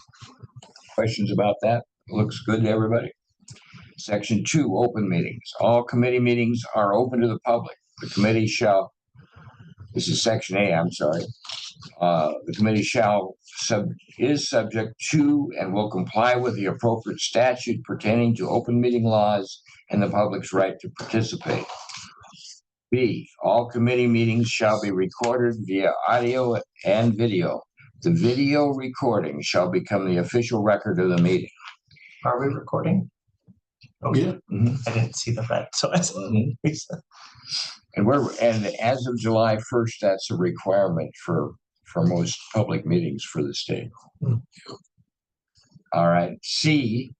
Speaker 3: questions about that? Looks good to everybody? Section 2, open meetings. All committee meetings are open to the public. The committee shall, this is section A, I'm sorry. The committee is subject to and will comply with the appropriate statute pertaining to open meeting laws and the public's right to participate. B, all committee meetings shall be recorded via audio and video. The video recording shall become the official record of the meeting.
Speaker 1: Are we recording?
Speaker 6: Oh, yeah.
Speaker 1: I didn't see the red, so I said.
Speaker 3: And as of July 1st, that's a requirement for most public meetings for the state. All right. C,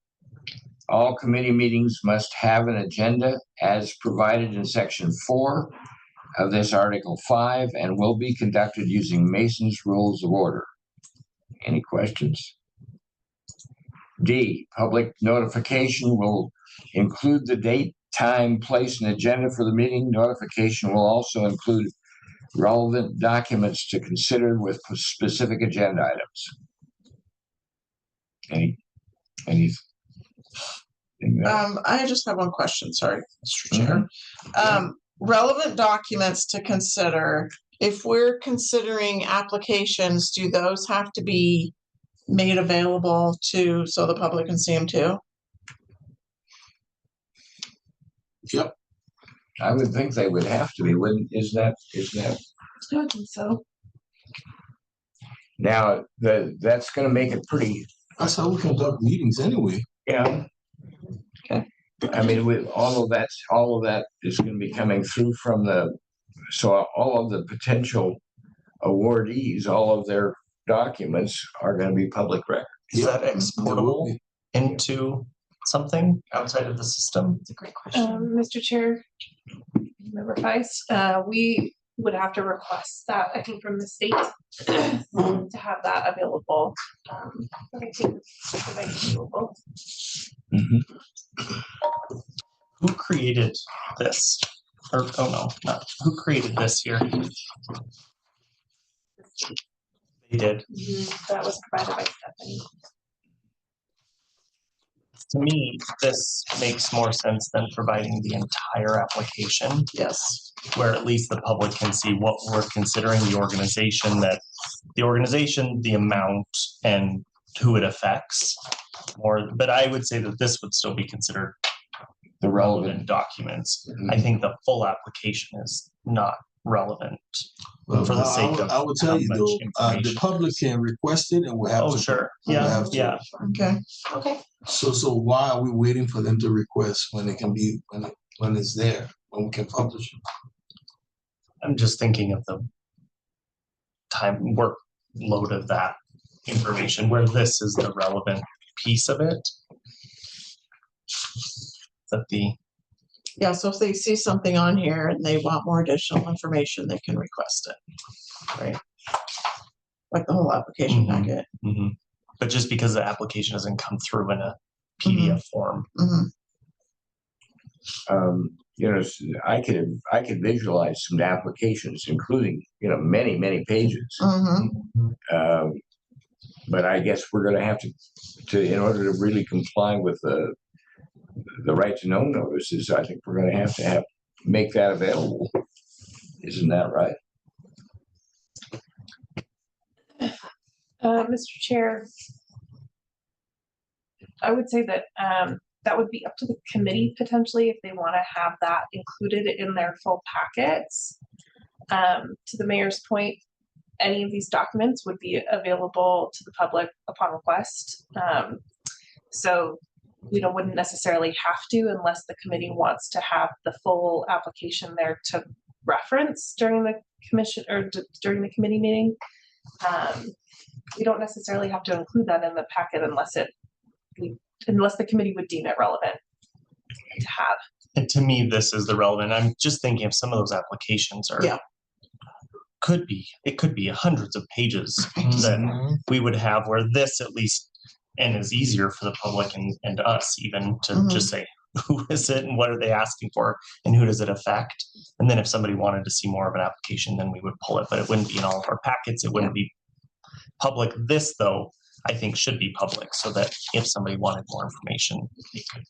Speaker 3: all committee meetings must have an agenda as provided in section 4 of this Article 5 and will be conducted using Mason's Rules of Order. Any questions? D, public notification will include the date, time, place, and agenda for the meeting. Notification will also include relevant documents to consider with specific agenda items. Any?
Speaker 4: I just have one question, sorry, Mr. Chair. Relevant documents to consider. If we're considering applications, do those have to be made available so the public can see them too?
Speaker 6: Yep.
Speaker 3: I would think they would have to be, wouldn't, isn't that?
Speaker 5: I would think so.
Speaker 3: Now, that's gonna make it pretty,
Speaker 6: That's how we conduct meetings anyway.
Speaker 3: yeah.
Speaker 4: Okay.
Speaker 3: I mean, with all of that is gonna be coming through so all of the potential awardees, all of their documents are gonna be public record.
Speaker 1: Is that
Speaker 6: It will
Speaker 1: exportable
Speaker 6: be.
Speaker 1: into something outside of the system?
Speaker 2: It's a great question.
Speaker 5: Mr. Chair, Member Vice, we would have to request that, I think, from the state to have that available. But I think it's available.
Speaker 1: Who created this? Or, oh no, not, who created this here? They did.
Speaker 5: That was provided by Stephanie.
Speaker 1: To me, this makes more sense than providing the entire application,
Speaker 4: Yes.
Speaker 1: where at least the public can see what we're considering, the organization, the amount, and who it affects more. But I would say that this would still be considered
Speaker 3: The relevant
Speaker 1: relevant documents. I think the full application is not relevant.
Speaker 6: Well,
Speaker 1: For the sake of
Speaker 6: I would tell
Speaker 1: how
Speaker 6: you
Speaker 1: much
Speaker 6: though, the
Speaker 1: information.
Speaker 6: public can request it and we'll have
Speaker 1: Oh,
Speaker 6: to.
Speaker 1: sure.
Speaker 6: we'll
Speaker 1: Yeah,
Speaker 6: have to.
Speaker 1: yeah.
Speaker 4: Okay.
Speaker 2: Okay.
Speaker 6: So why are we waiting for them to request when it can be, when it's there, when we can publish it?
Speaker 1: I'm just thinking of the time workload of that information, where this is the relevant piece of it. That
Speaker 4: Yeah, so if they see something on here and they want more additional information, they can request it. Right. Like the whole application
Speaker 1: Mhm.
Speaker 4: packet.
Speaker 1: But just because the application doesn't come through in a PDF form.
Speaker 3: I could visualize some applications, including, many, many pages. But I guess we're gonna have to, in order to really comply with the right to know notices, I think we're gonna have to make that available. Isn't that right?
Speaker 5: Mr. Chair, I would say that that would be up to the committee potentially if they want to have that included in their full packets. To the mayor's point, any of these documents would be available to the public upon request. So we wouldn't necessarily have to unless the committee wants to have the full application there to reference during the commission or during the committee meeting. We don't necessarily have to include that in the packet unless the committee would deem it relevant to have.
Speaker 1: And to me, this is the relevant. I'm just thinking of some of those applications are.
Speaker 4: Yeah.
Speaker 1: It could be hundreds of pages that we would have, where this at least, and is easier for the public and us even to just say, who is it and what are they asking for and who does it affect? And then if somebody wanted to see more of an application, then we would pull it, but it wouldn't be in all of our packets. It wouldn't be public. This though, I think should be public so that if somebody wanted more information, they could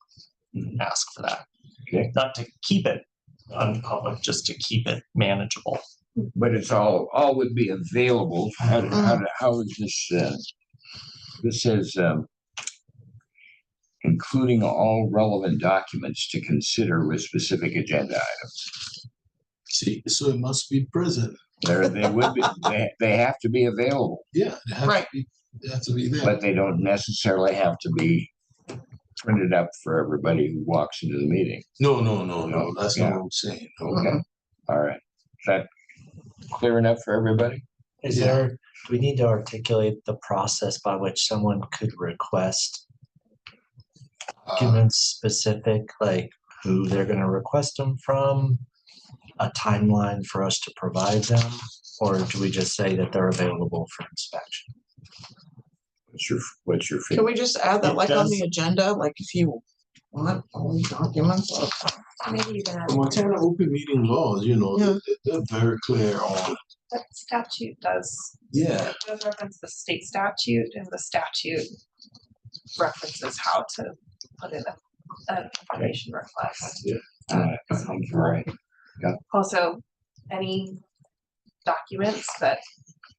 Speaker 1: ask for that.
Speaker 3: Okay.
Speaker 1: Not to keep it unpublic, just to keep it manageable.
Speaker 3: But it's all would be available. How is this? This says including all relevant documents to consider with specific agenda items.
Speaker 6: See, so it must be present.
Speaker 3: They would be, they have to be available,
Speaker 6: Yeah, it has
Speaker 4: Right.
Speaker 6: to be, it has to be there.
Speaker 3: but they don't necessarily have to be printed up for everybody who walks into the meeting.
Speaker 6: No, that's
Speaker 3: Yeah.
Speaker 6: not what I'm saying. No.
Speaker 3: Okay, all right. Is that clear enough for everybody?
Speaker 7: Is
Speaker 6: Yeah.
Speaker 7: there, do we need to articulate the process by which someone could request documents specific, like who they're gonna request them from, a timeline for us to provide them, or do we just say that they're available for inspection?
Speaker 3: What's your
Speaker 4: Can
Speaker 3: feeling?
Speaker 4: we just add that
Speaker 1: It
Speaker 4: like on
Speaker 1: does-
Speaker 4: the agenda, like if you want all these documents?
Speaker 5: Maybe you can add.
Speaker 6: The Montana open meeting laws, you know,
Speaker 4: Yeah.
Speaker 6: they're very clear on,
Speaker 5: That statute does.
Speaker 6: yeah,
Speaker 5: It does reference the state statute, and the statute references how to put in an information request.
Speaker 3: I think you're right.
Speaker 5: Also, any documents that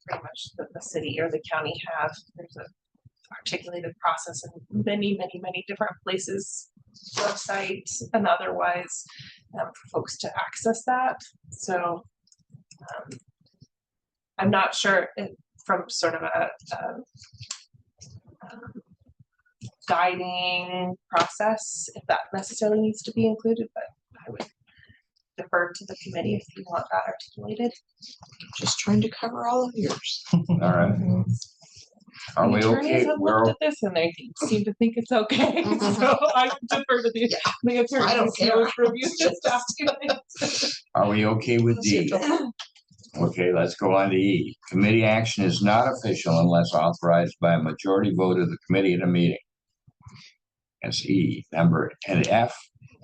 Speaker 5: pretty much the city or the county have, there's a articulated process in many different places, websites and otherwise, for folks to access that. So I'm not sure from sort of a guiding process if that necessarily needs to be included, but I would defer to the committee if you want that articulated.
Speaker 4: Just trying to cover all of yours.
Speaker 3: All right. Are
Speaker 5: The
Speaker 3: we
Speaker 5: attorneys
Speaker 3: okay?
Speaker 5: have
Speaker 3: We're,
Speaker 5: looked at this and they seem to think it's okay, so I would defer to the attorneys.
Speaker 4: I don't
Speaker 5: who
Speaker 4: care.
Speaker 5: review this document.
Speaker 3: are we okay with D? Okay, let's go on to E. Committee action is not official unless authorized by a majority vote of the committee at a meeting. That's E. And F,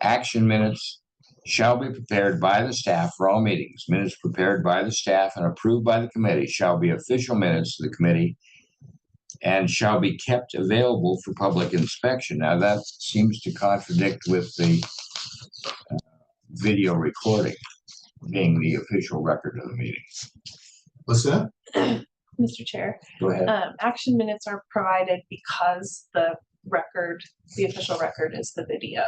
Speaker 3: action minutes shall be prepared by the staff for all meetings. Minutes prepared by the staff and approved by the committee shall be official minutes to the committee and shall be kept available for public inspection. Now that seems to contradict with the video recording being the official record of the meeting.
Speaker 6: what's that?
Speaker 5: Mr. Chair,
Speaker 3: Go ahead.
Speaker 5: action minutes are provided because the record, the official record is the video.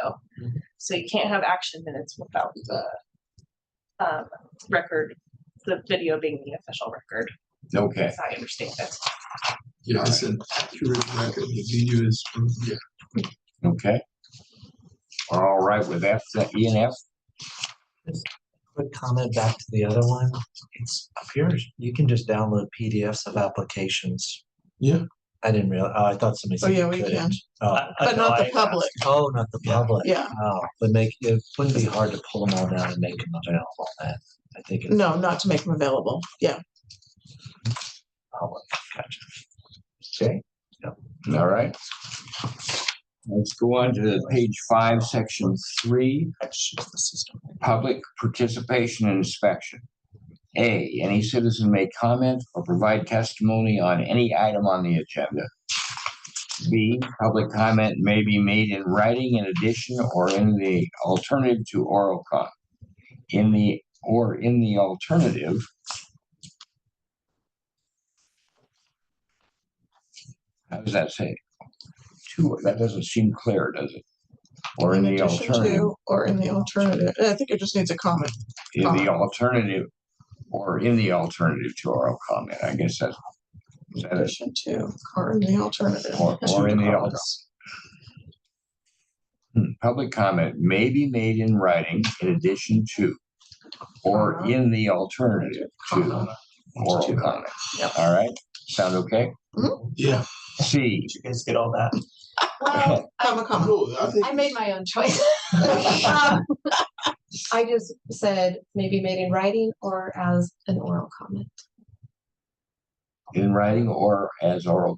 Speaker 5: So you can't have action minutes without the record, the video being the official record,
Speaker 3: Okay,
Speaker 5: as I understand it.
Speaker 6: Yeah, it's an accurate record. The video is, yeah.
Speaker 3: okay. We're all right with F, E and F?
Speaker 7: Quick comment back to the other one. It's appears you can just download PDFs of applications.
Speaker 6: Yeah.
Speaker 7: I didn't realize. Oh, I thought somebody said
Speaker 4: yeah,
Speaker 7: you
Speaker 4: we
Speaker 7: couldn't.
Speaker 4: can.
Speaker 7: Oh,
Speaker 4: But not the public.
Speaker 7: oh, not the
Speaker 1: Yeah.
Speaker 7: public.
Speaker 4: Yeah.
Speaker 7: Oh, but it wouldn't be hard to pull them all down and make them available. Then I think it's
Speaker 4: No, not to make them available. Yeah.
Speaker 7: public. Gotcha.
Speaker 3: Okay. All right. Let's go on to page 5, section 3,
Speaker 1: That's just the system.
Speaker 3: public participation and inspection. A, any citizen may comment or provide testimony on any item on the agenda. B, public comment may be made in writing in addition or in the alternative to oral comment. In the alternative, how does that say? That doesn't seem clear, does it? Or in the
Speaker 4: addition
Speaker 3: alternative,
Speaker 4: to, or in the alternative. I think it just needs a comment.
Speaker 3: in the alternative, or in the alternative to oral comment. I guess that's, is that it?
Speaker 4: Addition to, or in the alternative.
Speaker 3: Or in the alternative. Public comment may be made in writing in addition to, or in the alternative to oral comment.
Speaker 4: Yep.
Speaker 3: All right, sound okay?
Speaker 6: Yeah.
Speaker 3: C,
Speaker 1: Did you guys get all that?
Speaker 2: Well,
Speaker 4: Comma.
Speaker 6: No, I think.
Speaker 2: I made my own choice. I just said maybe made in writing or as an oral comment.
Speaker 3: in writing or as oral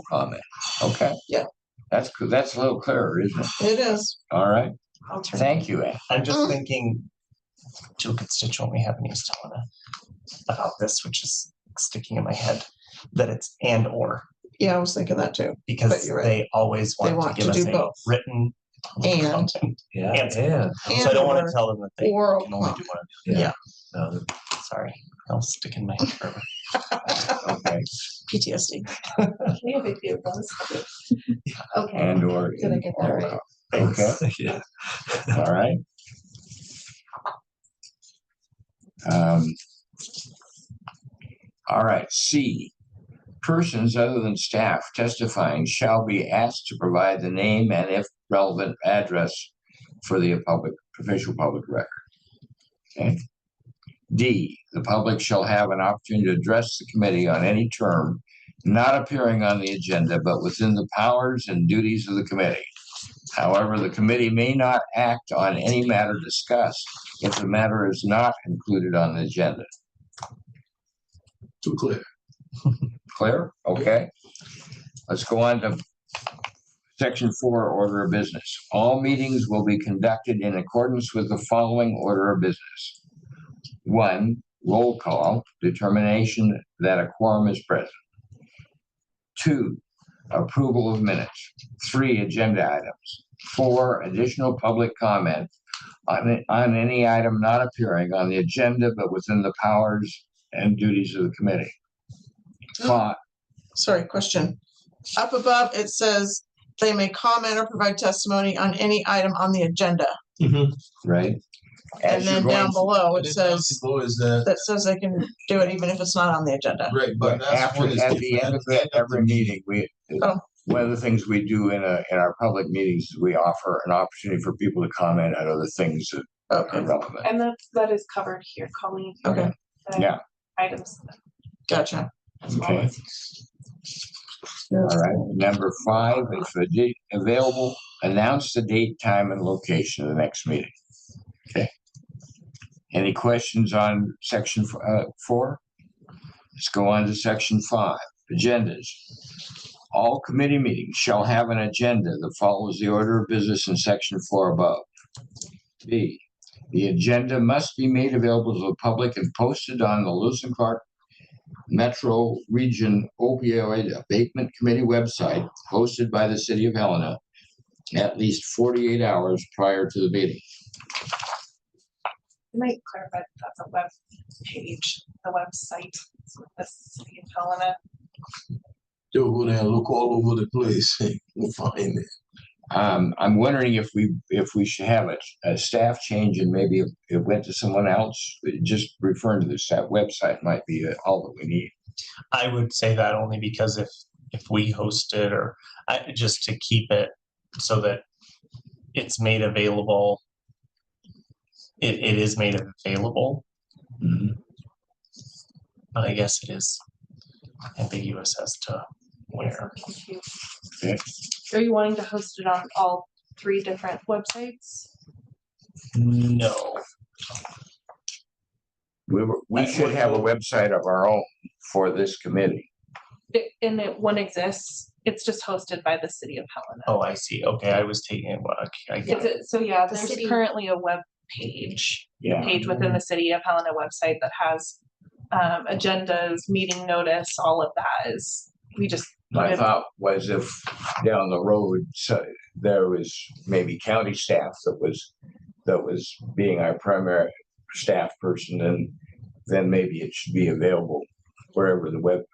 Speaker 3: comment. Okay.
Speaker 4: Yeah.
Speaker 3: That's good. That's a little clearer, isn't it?
Speaker 4: It is.
Speaker 3: All right.
Speaker 2: Alternative.
Speaker 3: Thank you, Ann.
Speaker 1: I'm just thinking to a constituent we have in East Helena about this, which is sticking in my head, that it's and or,
Speaker 4: Yeah, I was thinking that too. But
Speaker 1: because
Speaker 4: you're right.
Speaker 1: they always
Speaker 4: They
Speaker 1: want
Speaker 4: want
Speaker 1: to
Speaker 4: to
Speaker 1: give us
Speaker 4: do
Speaker 1: a
Speaker 4: both.
Speaker 1: written
Speaker 4: And.
Speaker 1: content.
Speaker 7: Yeah.
Speaker 1: Answer.
Speaker 7: Yeah.
Speaker 1: So I don't want
Speaker 4: and
Speaker 1: to tell them that they
Speaker 4: oral
Speaker 1: can only do
Speaker 4: comment.
Speaker 1: one.
Speaker 4: Yeah.
Speaker 7: No,
Speaker 1: Sorry, I'll stick in my head forever.
Speaker 3: Okay,
Speaker 2: PTSD.
Speaker 5: We have a few of those. Okay.
Speaker 3: and or.
Speaker 2: Did I get that right?
Speaker 3: Okay,
Speaker 6: Yeah.
Speaker 3: all right. All right, C. Persons other than staff testifying shall be asked to provide the name and, if relevant, address for the official public record. Okay. D. The public shall have an opportunity to address the committee on any term not appearing on the agenda, but within the powers and duties of the committee. However, the committee may not act on any matter discussed if the matter is not included on the agenda.
Speaker 6: Too clear.
Speaker 3: Clear? Okay. Let's go on to Section 4, order of business. All meetings will be conducted in accordance with the following order of business. 1, roll call, determination that a quorum is present. 2, approval of minutes. 3, agenda items. 4, additional public comment on any item not appearing on the agenda but within the powers and duties of the committee. 5,
Speaker 4: Sorry, question. Up above, it says they may comment or provide testimony on any item on the agenda.
Speaker 3: right?
Speaker 4: And then down below, it says,
Speaker 6: Below is that,
Speaker 4: that says they can do it even if it's not on the agenda.
Speaker 6: right, but that's
Speaker 3: After,
Speaker 6: when it's
Speaker 3: at the end of every meeting,
Speaker 4: Oh.
Speaker 3: one of the things we do in our public meetings is we offer an opportunity for people to comment on other things that
Speaker 4: Okay,
Speaker 3: are relevant.
Speaker 5: And that is covered here, Colleen.
Speaker 4: okay,
Speaker 5: The
Speaker 3: Yeah.
Speaker 5: Items.
Speaker 4: gotcha.
Speaker 3: Okay. All right. Number 5, if a date available, announce the date, time, and location of the next meeting. Okay. Any questions on section 4? Let's go on to section 5, agendas. All committee meetings shall have an agenda that follows the order of business in section 4 above. B, the agenda must be made available to the public and posted on the Lewis and Clark Metro Region Opioid Abatement Committee website, hosted by the City of Helena, at least 48 hours prior to the meeting.
Speaker 5: You might clarify that that's a web page, the website, so the City of Helena.
Speaker 6: you'll go there and look all over the place, and you'll find it.
Speaker 3: I'm wondering if we should have a staff change and maybe it went to someone else. Just referring to the staff website might be all that we need.
Speaker 1: I would say that only because if we host it or just to keep it so that it's made available, it is made available. But I guess it is ambiguous as to where.
Speaker 3: Okay.
Speaker 5: Are you wanting to host it on all 3 different websites?
Speaker 1: No.
Speaker 3: We should have a website of our own for this committee.
Speaker 5: One exists. It's just hosted by the City of Helena.
Speaker 1: Oh, I see. Okay, I was taking it. I get it.
Speaker 5: So yeah,
Speaker 2: The
Speaker 5: there's
Speaker 2: city-
Speaker 5: currently a web page.
Speaker 3: Yeah.
Speaker 5: Page within the City of Helena website that has agendas, meeting notice, all of that is, we just.
Speaker 3: My thought was if down the road, so there was maybe county staff that was being our primary staff person, and then maybe it should be available wherever the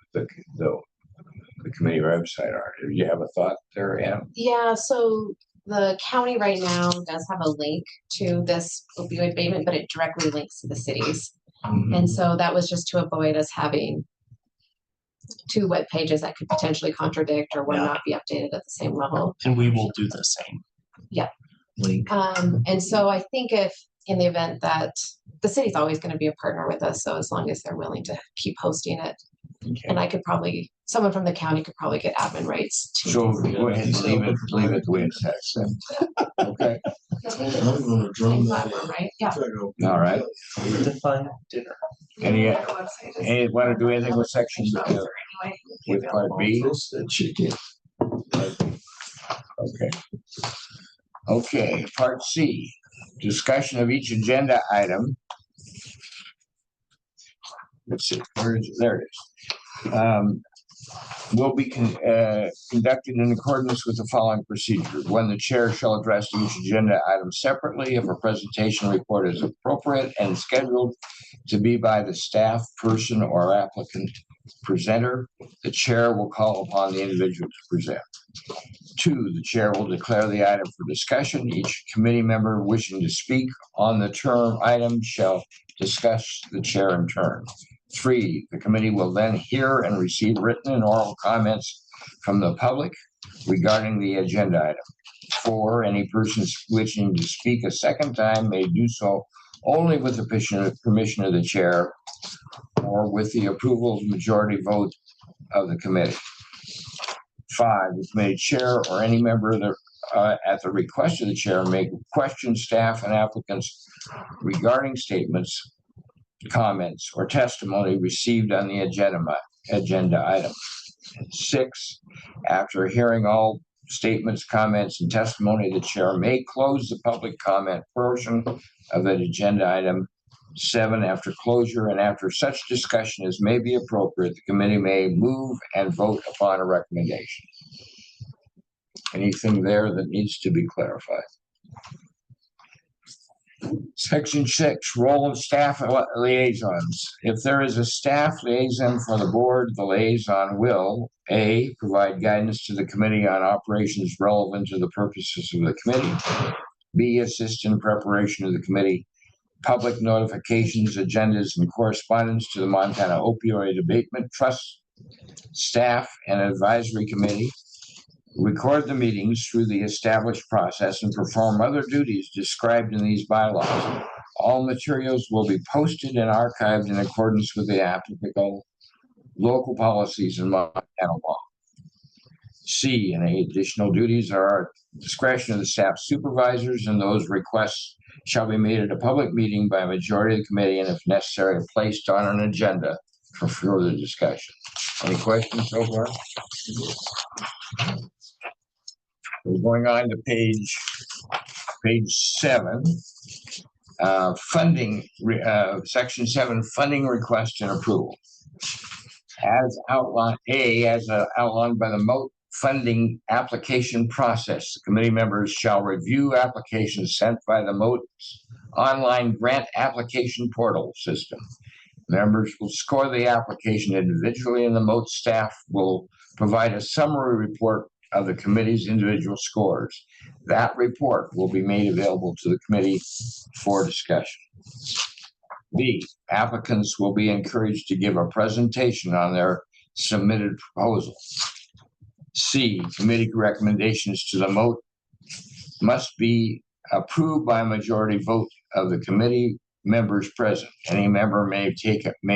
Speaker 3: committee website are. Do you have a thought there, Ann?
Speaker 2: Yeah, so the county right now does have a link to this opioid abatement, but it directly links to the cities. And so that was just to avoid us having 2 web pages that could potentially contradict or would
Speaker 1: Yeah.
Speaker 2: not be updated at the same level.
Speaker 1: And we will do the same.
Speaker 7: Link.
Speaker 2: And so I think if in the event that the city's always going to be a partner with us, so as long as they're willing to keep hosting it,
Speaker 3: Okay.
Speaker 2: and I could probably, someone from the county could probably get admin rights to.
Speaker 3: So go ahead and leave it the way it says. Okay.
Speaker 2: I think
Speaker 6: I'm gonna
Speaker 2: it's
Speaker 6: drum
Speaker 2: same
Speaker 6: that
Speaker 2: platform,
Speaker 6: in.
Speaker 2: right? Yeah.
Speaker 3: All right.
Speaker 1: Define dinner.
Speaker 3: Any
Speaker 5: Website is-
Speaker 3: want to do anything with section
Speaker 5: Anyway,
Speaker 3: with part B?
Speaker 6: Roast that chicken.
Speaker 3: Okay. Okay, part C, discussion of each agenda item. Let's see, there it is. will be conducted in accordance with the following procedure. One, the chair shall address each agenda item separately if a presentation report is appropriate and scheduled to be by the staff person or applicant presenter. The chair will call upon the individual to present. Two, the chair will declare the item for discussion. Each committee member wishing to speak on the term item shall discuss the chair in turn. Three, the committee will then hear and receive written and oral comments from the public regarding the agenda item. Four, any persons wishing to speak a second time may do so only with the permission of the chair or with the approval of the majority vote of the committee. Five, the committee chair or any member of the, at the request of the chair may question staff and applicants regarding statements, comments, or testimony received on the agenda item. Six, after hearing all statements, comments, and testimony, the chair may close the public comment portion of that agenda item. Seven, after closure and after such discussion as may be appropriate, the committee may move and vote upon a recommendation. Anything there that needs to be clarified? Section 6, role of staff liaisons. If there is a staff liaison for the board, the liaison will A, provide guidance to the committee on operations relevant to the purposes of the committee. B, assist in preparation of the committee public notifications, agendas, and correspondence to the Montana Opioid Abatement Trust staff and advisory committee. Record the meetings through the established process and perform other duties described in these bylaws. All materials will be posted and archived in accordance with the applicable local policies and Montana law. C, any additional duties are at the discretion of the staff supervisors, and those requests shall be made at a public meeting by a majority of the committee and if necessary placed on an agenda for further discussion. Any questions so far? We're going on to page 7, funding, section 7, funding request and approval. As outlined, outlined by the MOAT funding application process, the committee members shall review applications sent by the MOAT's online grant application portal system. Members will score the application individually, and the MOAT staff will provide a summary report of the committee's individual scores. That report will be made available to the committee for discussion. B, applicants will be encouraged to give a presentation on their submitted proposal. C, committee recommendations to the MOAT must be approved by a majority vote of the committee members present. Any member may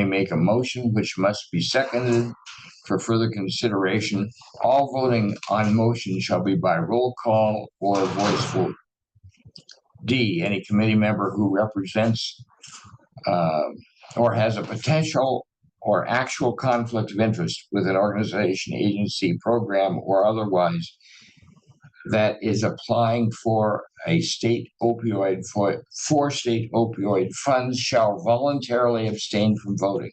Speaker 3: make a motion which must be seconded for further consideration. All voting on motion shall be by roll call or voice vote. D, any committee member who represents or has a potential or actual conflict of interest with an organization, agency, program, or otherwise that is applying for a state opioid for state opioid funds shall voluntarily abstain from voting.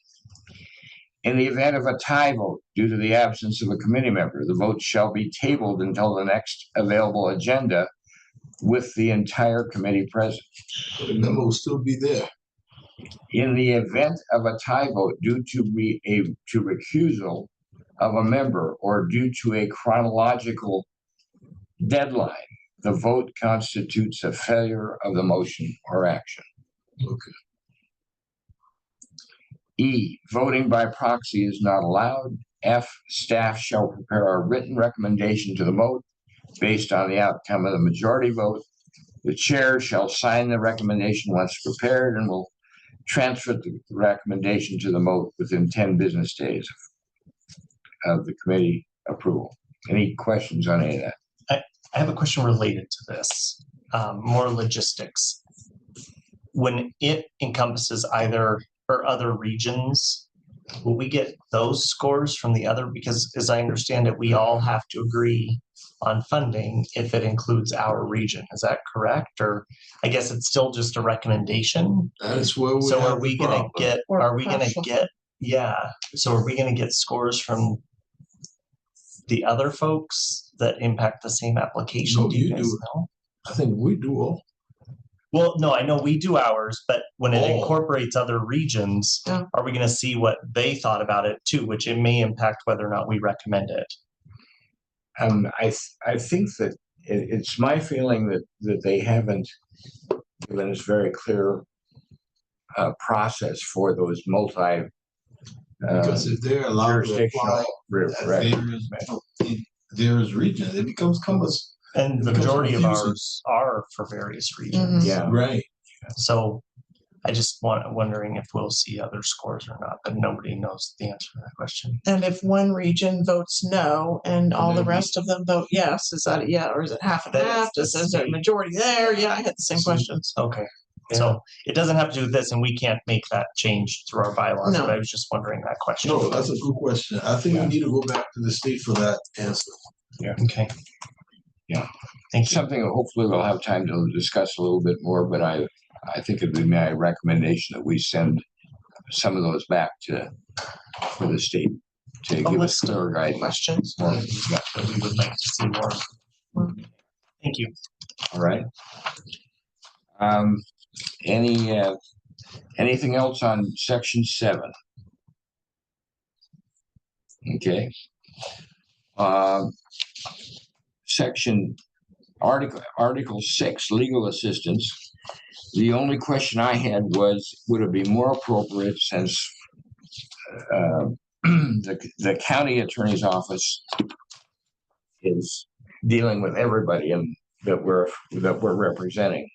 Speaker 3: In the event of a tie vote due to the absence of a committee member, the vote shall be tabled until the next available agenda with the entire committee present.
Speaker 6: The member will still be there.
Speaker 3: In the event of a tie vote due to recusal of a member or due to a chronological deadline, the vote constitutes a failure of the motion or action.
Speaker 6: Okay.
Speaker 3: E, voting by proxy is not allowed. F, staff shall prepare a written recommendation to the MOAT based on the outcome of the majority vote. The chair shall sign the recommendation once prepared and will transfer the recommendation to the MOAT within 10 business days of the committee approval. Any questions on any of that?
Speaker 1: I have a question related to this, more logistics. When it encompasses either or other regions, will we get those scores from the other? Because as I understand it, we all have to agree on funding if it includes our region. Is that correct? Or I guess it's still just a recommendation.
Speaker 6: That is where we
Speaker 1: So
Speaker 6: have
Speaker 1: are we
Speaker 6: the
Speaker 1: gonna
Speaker 6: problem.
Speaker 1: get,
Speaker 2: Or
Speaker 1: are we gonna
Speaker 2: partial.
Speaker 1: get, yeah, so are we gonna get scores from the other folks that impact the same application?
Speaker 6: No,
Speaker 1: Do you
Speaker 6: you
Speaker 1: guys
Speaker 6: do.
Speaker 1: know?
Speaker 6: I think we do all.
Speaker 1: Well, no, I know we do ours, but when it
Speaker 6: Oh.
Speaker 1: incorporates other regions,
Speaker 4: Yeah.
Speaker 1: are we gonna see what they thought about it too, which it may impact whether or not we recommend it?
Speaker 3: I think that it's my feeling that they haven't given us very clear process for those
Speaker 6: Because if they're allowed to
Speaker 3: jurisdictional
Speaker 6: apply, there's region, it becomes cumbersome.
Speaker 1: And the
Speaker 6: Because
Speaker 1: majority of
Speaker 6: confusing.
Speaker 1: ours are for various regions.
Speaker 3: Yeah.
Speaker 6: Right.
Speaker 1: So I just wondering if we'll see other scores or not, but nobody knows the answer to that question.
Speaker 4: And if one region votes no and all the
Speaker 6: then
Speaker 4: rest of them vote yes, is that, yeah, or is it half and
Speaker 1: Then
Speaker 4: half?
Speaker 1: it's the
Speaker 4: Is there a
Speaker 1: state.
Speaker 4: majority there? Yeah, I had the same questions.
Speaker 1: Okay, so it doesn't have to do with this, and we can't make that change through our bylaws,
Speaker 4: No.
Speaker 1: but I was just wondering that question.
Speaker 6: No, that's a good question. I think
Speaker 3: Yeah.
Speaker 6: we need to go back to the state for that answer.
Speaker 1: Okay.
Speaker 3: Yeah.
Speaker 1: Thank you.
Speaker 3: Something that hopefully we'll have time to discuss a little bit more, but I think it'd be my recommendation that we send some of those back for the state to give us
Speaker 1: list of
Speaker 3: clear guidance.
Speaker 4: Questions.
Speaker 3: More.
Speaker 1: That we would like to see more. Thank you.
Speaker 3: All right. Anything else on section 7? Okay. Article 6, legal assistance. The only question I had was, would it be more appropriate since the county attorney's office is dealing with everybody that we're representing,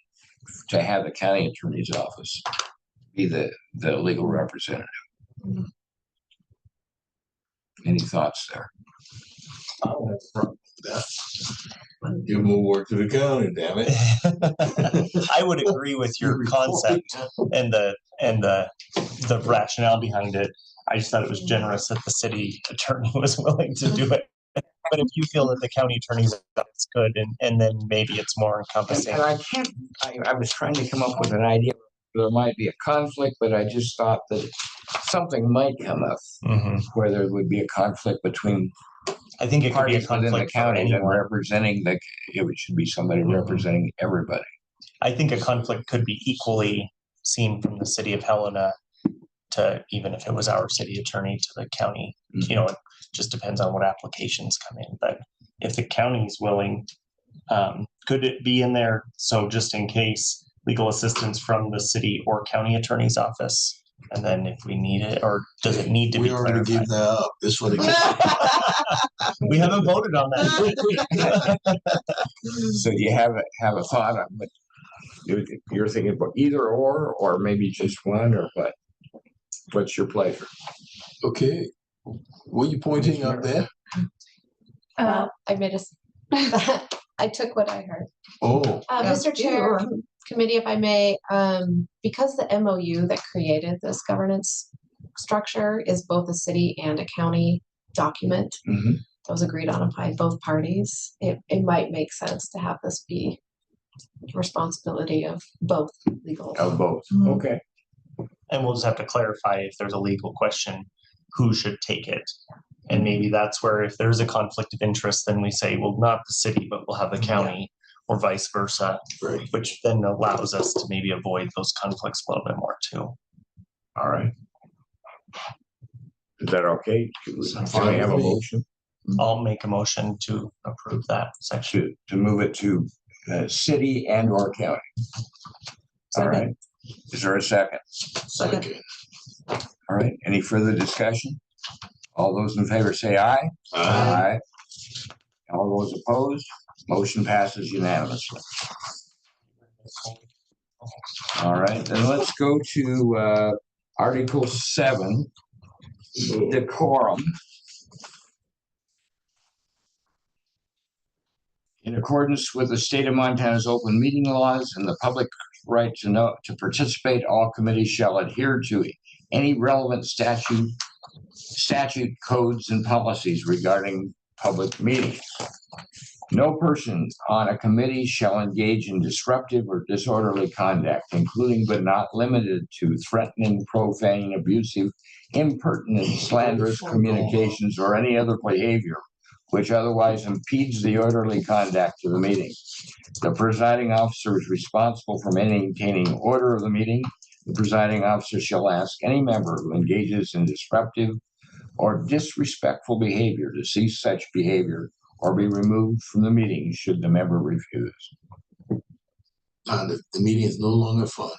Speaker 3: to have the county attorney's office be the legal representative? Any thoughts there?
Speaker 6: Give more work to the county, damn it.
Speaker 1: I would agree with your concept and the rationale behind it. I just thought it was generous that the city attorney was willing to do it. But if you feel that the county attorney's office could, and then maybe it's more encompassing.
Speaker 3: And I was trying to come up with an idea. There might be a conflict, but I just thought that something might come up where there would be a conflict between
Speaker 1: I think it could be a
Speaker 3: parties within the
Speaker 1: conflict for
Speaker 3: county and
Speaker 1: anyone.
Speaker 3: representing it should be somebody representing everybody.
Speaker 1: I think a conflict could be equally seen from the city of Helena to, even if it was our city attorney, to the county. You know, it just depends on what applications come in. But if the county's willing, could it be in there? So just in case, legal assistance from the city or county attorney's office. And then if we need it, or does it need to be
Speaker 6: We already
Speaker 1: clarified?
Speaker 6: gave that up. This for the kids.
Speaker 1: We haven't voted on that.
Speaker 3: So do you have a thought on what you're thinking about, either or maybe just one, or what? What's your pleasure?
Speaker 6: Okay. What are you pointing up there?
Speaker 2: Well, I made I took what I heard.
Speaker 6: Oh,
Speaker 4: Yeah.
Speaker 2: Mr. Chair, committee, if I may, because the MOU that created this governance structure is both a city and a county document
Speaker 3: Mhm.
Speaker 2: that was agreed on by both parties, it might make sense to have this be responsibility of both legal.
Speaker 3: Of both.
Speaker 4: Mhm.
Speaker 3: Okay.
Speaker 1: And we'll just have to clarify if there's a legal question, who should take it? And maybe that's where, if there's a conflict of interest, then we say, well, not the city, but we'll have the county, or vice versa,
Speaker 6: right.
Speaker 1: which then allows us to maybe avoid those conflicts a little bit more too.
Speaker 3: All right. Is that okay? Can we have a motion
Speaker 1: I'll make a motion to approve that section.
Speaker 3: to move it to city and or county? All right. Is there a second?
Speaker 6: Second.
Speaker 3: All right. Any further discussion? All those in favor say aye. Aye. All those opposed? Motion passes unanimously. All right, then let's go to Article 7, decorum. In accordance with the state of Montana's open meeting laws and the public right to participate, all committees shall adhere to any relevant statute, codes, and policies regarding public meetings. No person on a committee shall engage in disruptive or disorderly conduct, including but not limited to threatening, profaning, abusive, impertinent, slanderous communications, or any other behavior which otherwise impedes the orderly conduct of the meeting. The presiding officer is responsible for maintaining order of the meeting. The presiding officer shall ask any member who engages in disruptive or disrespectful behavior to cease such behavior or be removed from the meeting should the member refuse.
Speaker 6: The meeting is no longer fun.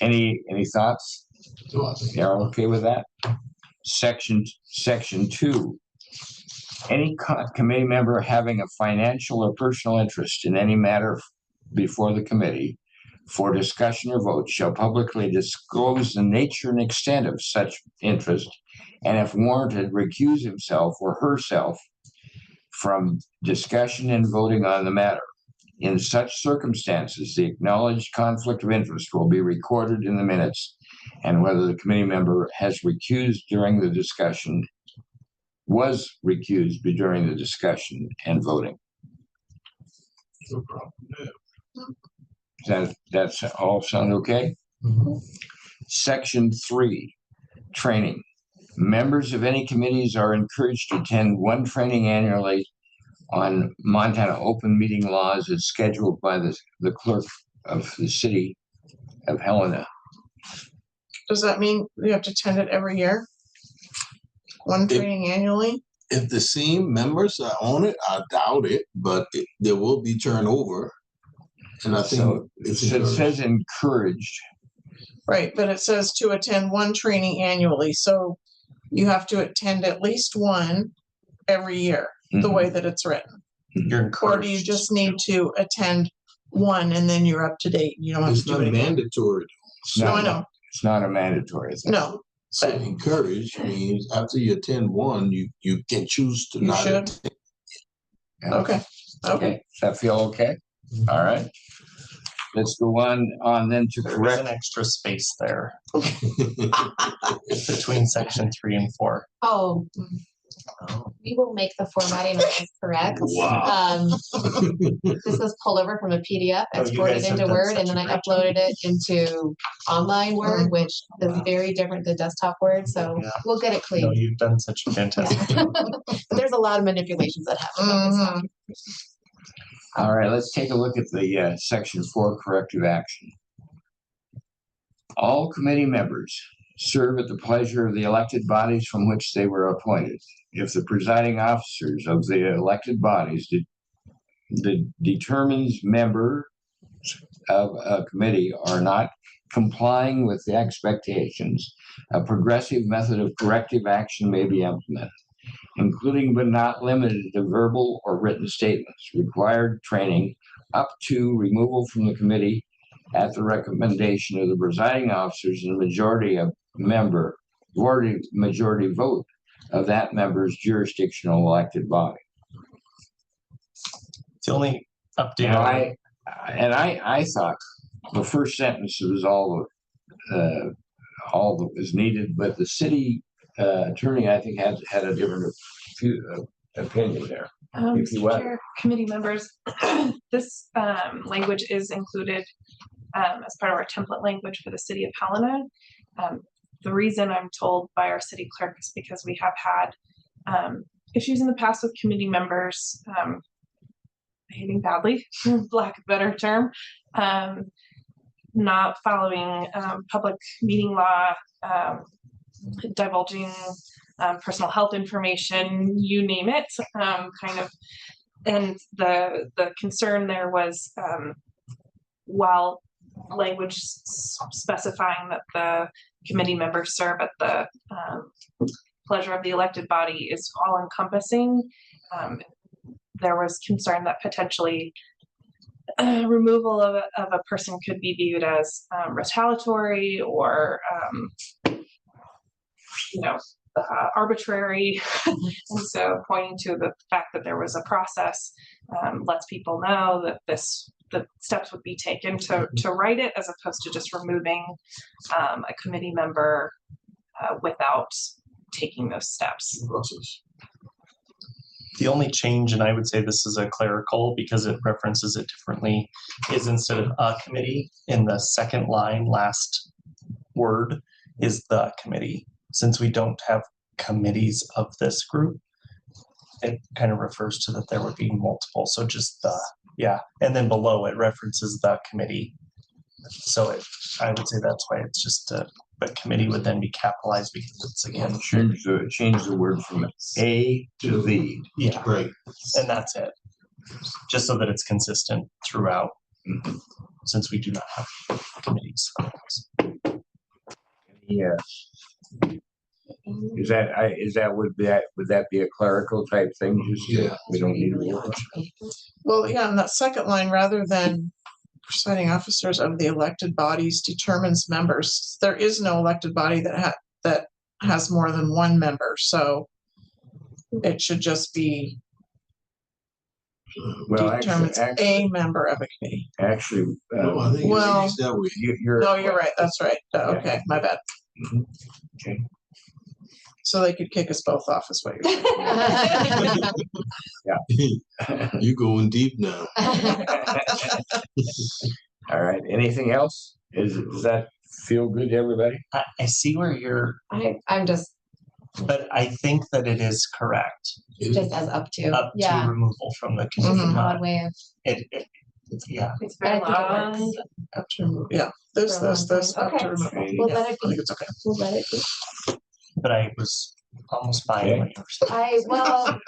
Speaker 3: Any thoughts?
Speaker 6: So I think
Speaker 3: You're okay with that? Section 2. Any committee member having a financial or personal interest in any matter before the committee for discussion or vote shall publicly disclose the nature and extent of such interest, and if warranted, recuse himself or herself from discussion and voting on the matter. In such circumstances, the acknowledged conflict of interest will be recorded in the minutes, and whether the committee member was recused during the discussion and voting.
Speaker 6: no problem.
Speaker 3: That's all sound okay? Section 3, training. Members of any committees are encouraged to attend one training annually on Montana open meeting laws as scheduled by the clerk of the city of Helena.
Speaker 4: Does that mean we have to attend it every year? One training annually?
Speaker 6: If the same members are on it, I doubt it, but there will be turnover. And I think
Speaker 3: So
Speaker 6: it's
Speaker 3: it says encouraged.
Speaker 4: Right, but it says to attend one training annually, so you have to attend at least one every year, the way that it's written.
Speaker 1: You're
Speaker 4: Or do you
Speaker 1: encouraged.
Speaker 4: just need to attend one and then you're up to date? You don't have
Speaker 6: it's
Speaker 4: to do
Speaker 6: not
Speaker 4: it again?
Speaker 6: mandatory.
Speaker 4: No, I know.
Speaker 3: It's not a mandatory thing.
Speaker 4: No,
Speaker 6: So encourage means after you attend one, you can choose to
Speaker 4: you
Speaker 6: not.
Speaker 4: should.
Speaker 3: Yeah.
Speaker 4: Okay, okay.
Speaker 3: Okay, does that feel okay? All right. Let's go on then to
Speaker 1: There is
Speaker 3: correct.
Speaker 1: an extra space there between section 3 and 4.
Speaker 2: Oh, we will make the formatting of this correct.
Speaker 6: Wow.
Speaker 2: This was pulled over from a PDF,
Speaker 1: Oh, you
Speaker 2: exported
Speaker 1: guys have
Speaker 2: into
Speaker 1: done
Speaker 2: Word, and
Speaker 1: such
Speaker 2: then
Speaker 1: a
Speaker 2: I
Speaker 1: great job.
Speaker 2: uploaded it into online Word, which is
Speaker 1: Wow.
Speaker 2: very different than desktop Word, so
Speaker 1: Yeah.
Speaker 2: we'll get it
Speaker 1: No,
Speaker 2: clean.
Speaker 1: you've done such a fantastic job.
Speaker 2: But there's a lot of manipulations that happen on this document.
Speaker 3: All right, let's take a look at the section 4 corrective action. All committee members serve at the pleasure of the elected bodies from which they were appointed. If the presiding officers of the elected bodies determines members of a committee are not complying with the expectations, a progressive method of corrective action may be implemented, including but not limited to verbal or written statements, required training, up to removal from the committee at the recommendation of the presiding officers and majority vote of that member's jurisdictional elected body.
Speaker 1: The only update
Speaker 3: I thought the first sentence was all that was needed, but the city attorney, I think, had a different opinion there. If you
Speaker 5: Mr. Chair, committee members, this language is included as part of our template language for the city of Helena. The reason I'm told by our city clerk is because we have had issues in the past with committee members behaving badly, for lack of a better term, not following public meeting law, divulging personal health information, you name it, and the concern there was while language specifying that the committee members serve at the pleasure of the elected body is all encompassing, there was concern that potentially removal of a person could be viewed as retaliatory or arbitrary. And so pointing to the fact that there was a process lets people know that the steps would be taken to write it, as opposed to just removing a committee member without taking those steps.
Speaker 1: The only change, and I would say this is a clerical because it references it differently, is instead of a committee, in the second line, last word is the committee. Since we don't have committees of this group, it kind of refers to that there would be multiple, so just the, yeah, and then below it references the committee. So I would say that's why it's just but committee would then be capitalized because it's again,
Speaker 3: Change the word from A to the.
Speaker 1: yeah,
Speaker 6: Right.
Speaker 1: and that's it. Just so that it's consistent throughout, since we do not have committees.
Speaker 3: Yeah. Would that be a clerical type thing? Just,
Speaker 6: Yeah.
Speaker 3: we don't need to.
Speaker 4: Well, yeah, on that second line, rather than presiding officers of the elected bodies determines members, there is no elected body that has more than one member, so it should just be
Speaker 3: Well,
Speaker 4: determines a member of a committee.
Speaker 3: actually,
Speaker 6: No, I think
Speaker 4: Well-
Speaker 6: it's that way.
Speaker 3: you're.
Speaker 4: No, you're right, that's right. Okay, my bad.
Speaker 3: Mhm. Okay.
Speaker 4: So they could kick us both off is what you're saying.
Speaker 6: You going deep now.
Speaker 3: All right, anything else? Does that feel good to everybody?
Speaker 1: I see where you're,
Speaker 2: I'm just
Speaker 1: but I think that it is correct,
Speaker 2: just as up to,
Speaker 1: up to
Speaker 2: yeah.
Speaker 1: removal from the
Speaker 2: It's
Speaker 1: committee.
Speaker 2: just an
Speaker 1: not-
Speaker 2: odd way of,
Speaker 1: Yeah,
Speaker 5: It's
Speaker 2: but I
Speaker 5: very
Speaker 2: think it
Speaker 5: long.
Speaker 2: works.
Speaker 4: Up to remove, yeah, this,
Speaker 2: For a long
Speaker 4: this,
Speaker 2: time.
Speaker 4: up to
Speaker 2: Okay.
Speaker 4: remove.
Speaker 2: We'll
Speaker 4: Yeah,
Speaker 2: let
Speaker 4: I
Speaker 2: it
Speaker 4: think
Speaker 2: be.
Speaker 4: it's okay.
Speaker 2: We'll let it be.
Speaker 1: but I was almost buying what you were saying.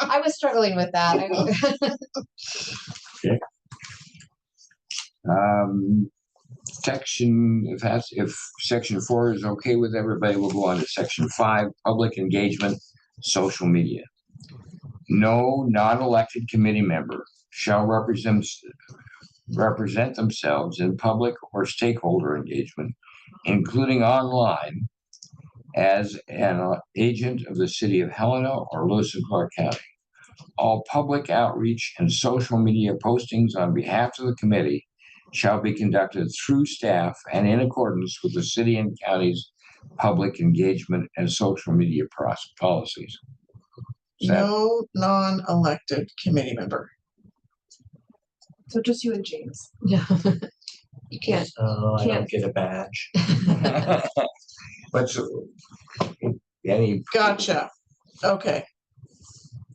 Speaker 2: I was struggling with that.
Speaker 3: If section 4 is okay with everybody, we'll go on to section 5, public engagement, social media. No non-elected committee member shall represent themselves in public or stakeholder engagement, including online, as an agent of the city of Helena or Lewis and Clark County. All public outreach and social media postings on behalf of the committee shall be conducted through staff and in accordance with the city and county's public engagement and social media policies. Is that-
Speaker 4: No non-elected committee member.
Speaker 5: So just you and James.
Speaker 2: Yeah. You can't.
Speaker 1: So I don't
Speaker 5: Can't-
Speaker 1: get a badge.
Speaker 3: What's any?
Speaker 4: Gotcha. Okay.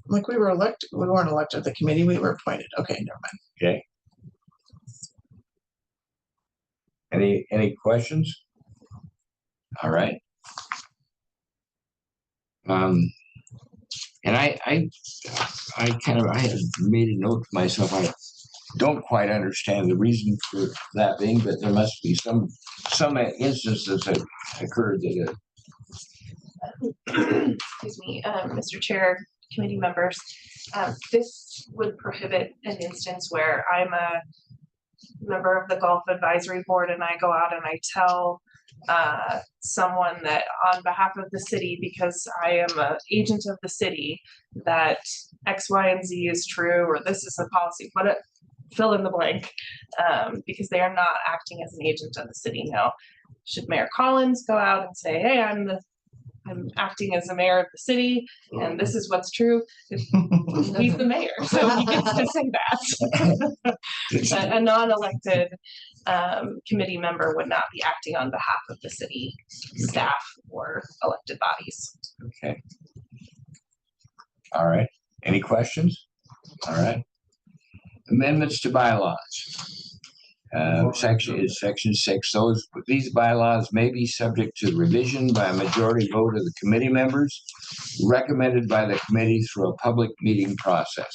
Speaker 4: Like we weren't elected to the committee, we were appointed. Okay, never mind.
Speaker 3: Okay. Any questions? All right. And I had made a note to myself. I don't quite understand the reason for that being, but there must be some instances that occurred that
Speaker 5: Excuse me, Mr. Chair, committee members. This would prohibit an instance where I'm a member of the Golf Advisory Board and I go out and I tell someone that on behalf of the city, because I am an agent of the city, that X, Y, and Z is true, or this is a policy, fill in the blank, because they are not acting as an agent of the city. Now, should Mayor Collins go out and say, hey, I'm acting as the mayor of the city, and this is what's true? He's the mayor, so he gets to say that. A non-elected committee member would not be acting on behalf of the city staff or elected bodies.
Speaker 3: okay. All right. Any questions? All right. Amendments to bylaws. Section 6. These bylaws may be subject to revision by a majority vote of the committee members, recommended by the committee through a public meeting process.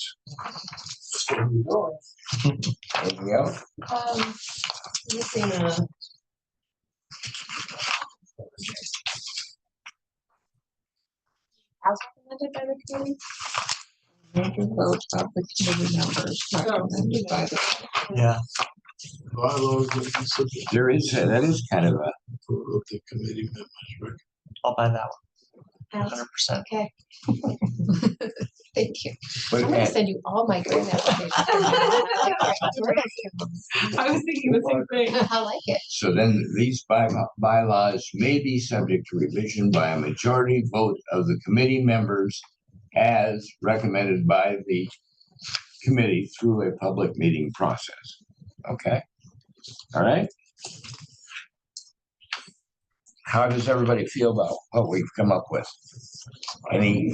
Speaker 3: Anything else?
Speaker 2: Missing as recommended by the committee.
Speaker 4: Major vote of the committee members recommended by the.
Speaker 1: Yeah,
Speaker 6: Bylaws that be subject
Speaker 3: That is kind of a,
Speaker 6: of the committee members, right?
Speaker 1: I'll buy that one,
Speaker 2: As-
Speaker 1: 100%.
Speaker 2: Okay. Thank you.
Speaker 3: but
Speaker 2: I'm gonna send you all my grant applications.
Speaker 5: I was thinking the same thing.
Speaker 2: I like it.
Speaker 3: so then these bylaws may be subject to revision by a majority vote of the committee members as recommended by the committee through a public meeting process. Okay. All right. How does everybody feel about what we've come up with? Any?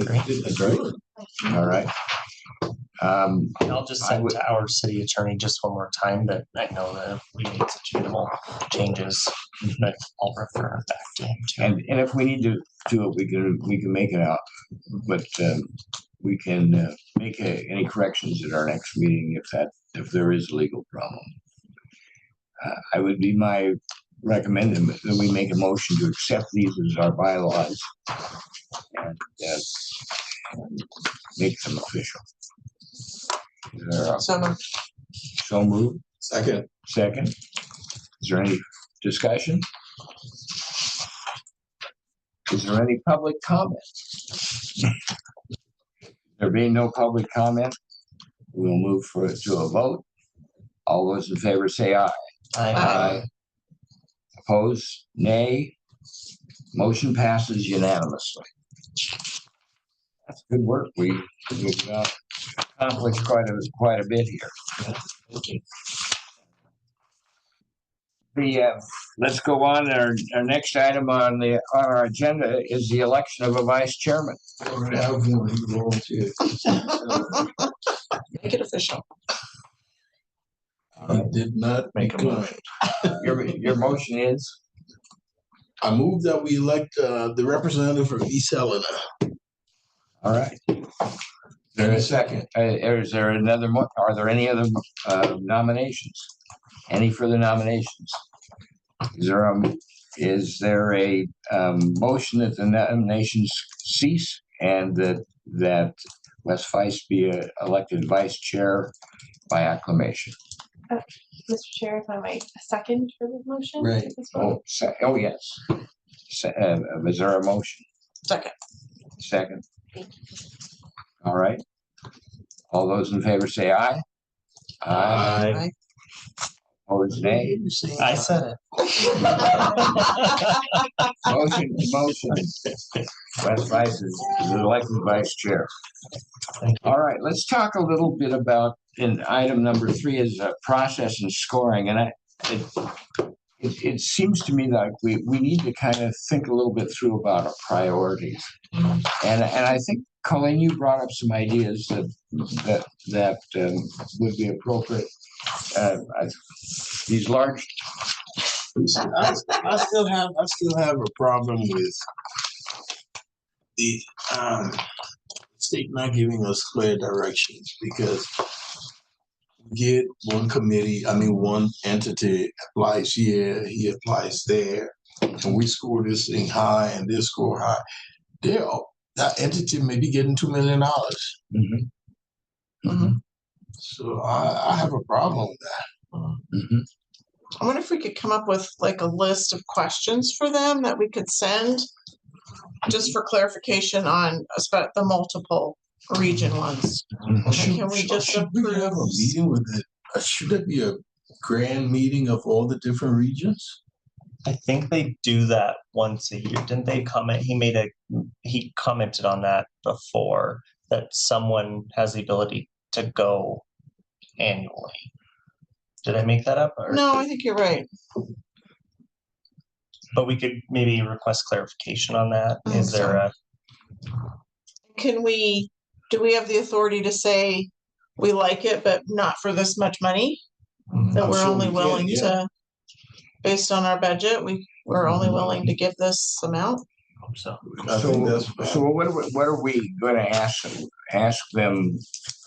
Speaker 3: All right.
Speaker 1: I'll just
Speaker 3: I
Speaker 1: send
Speaker 3: would-
Speaker 1: to our city attorney just one more time that I know that we made such minimal changes, but I'll refer back to him too.
Speaker 3: And if we need to do it, we can make it out. But we can make any corrections at our next meeting if there is a legal problem. I would be my recommending that we make a motion to accept these as our bylaws and make them official. Is there a-
Speaker 4: So
Speaker 3: So moved.
Speaker 6: Second.
Speaker 3: Second. Is there any discussion? Is there any public comment? There being no public comment, we'll move to a vote. All those in favor say aye.
Speaker 1: Aye.
Speaker 3: Opposed, nay. Motion passes unanimously. That's good work. We've accomplished quite a bit here. Let's go on. Our next item on our agenda is the election of a vice chairman.
Speaker 6: Already have one, he volunteered.
Speaker 4: make it official.
Speaker 6: He did not
Speaker 1: Make a
Speaker 6: decline.
Speaker 3: Your motion is?
Speaker 6: I move that we elect the representative from East Helena.
Speaker 3: All right. Is there a second? Is there another? Are there any other nominations? Any further nominations? Is there a motion that the nominations cease and that Wes Feist be elected vice chair by acclamation?
Speaker 5: Mr. Chair, if I might, a second for the motion?
Speaker 6: Right.
Speaker 5: as well?
Speaker 3: Yes. Is there a motion?
Speaker 4: Second.
Speaker 3: Second. All right. All those in favor say aye.
Speaker 1: Aye.
Speaker 3: Opposed, nay.
Speaker 1: I said
Speaker 3: Motion. Wes Feist is elected vice chair.
Speaker 1: Thank you.
Speaker 3: All right, let's talk a little bit about, in item number 3 is process and scoring. And it seems to me like we need to kind of think a little bit through about our priorities. And I think, Colleen, you brought up some ideas that would be appropriate. These large.
Speaker 6: I still have a problem with the state not giving us clear directions, because we get one entity applies here, he applies there, and we score this thing high and they score high. That entity may be getting $2 million. So I have a problem with that.
Speaker 4: I wonder if we could come up with like a list of questions for them that we could send just for clarification on the multiple region ones. Can we just
Speaker 6: should we have a
Speaker 4: approve?
Speaker 6: meeting with it? Should there be a grand meeting of all the different regions?
Speaker 1: I think they do that once a year. Didn't they comment? He commented on that before, that someone has the ability to go annually. Did I make that up? Or?
Speaker 4: No, I think you're right.
Speaker 1: But we could maybe request clarification on that. Is there a?
Speaker 4: Do we have the authority to say we like it, but not for this much money? That
Speaker 6: I'm
Speaker 4: we're
Speaker 6: sure
Speaker 4: only
Speaker 6: we can,
Speaker 4: willing
Speaker 6: yeah.
Speaker 4: to, based on our budget, we're only willing to give this amount?
Speaker 1: So
Speaker 6: I think that's fine.
Speaker 3: So what are we going to ask them?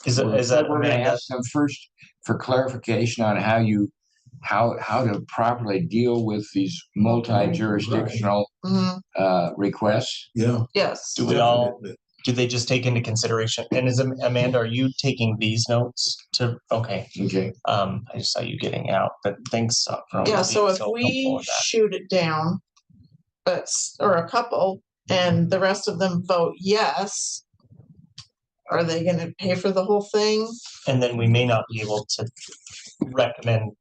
Speaker 1: is that
Speaker 3: We're going to
Speaker 1: Amanda?
Speaker 3: ask them first for clarification on how to properly deal with these multi-jurisdictional requests.
Speaker 6: Yeah.
Speaker 4: Yes.
Speaker 1: Do we all? Do they just take into consideration? And is Amanda, are you taking these notes to? Okay.
Speaker 3: Okay.
Speaker 1: I just saw you getting out, but thanks. For
Speaker 4: Yeah, so
Speaker 1: being
Speaker 4: if
Speaker 1: helpful
Speaker 4: we
Speaker 1: with that.
Speaker 4: shoot it down, or a couple, and the rest of them vote yes, are they gonna pay for the whole thing?
Speaker 1: And then we may not be able to recommend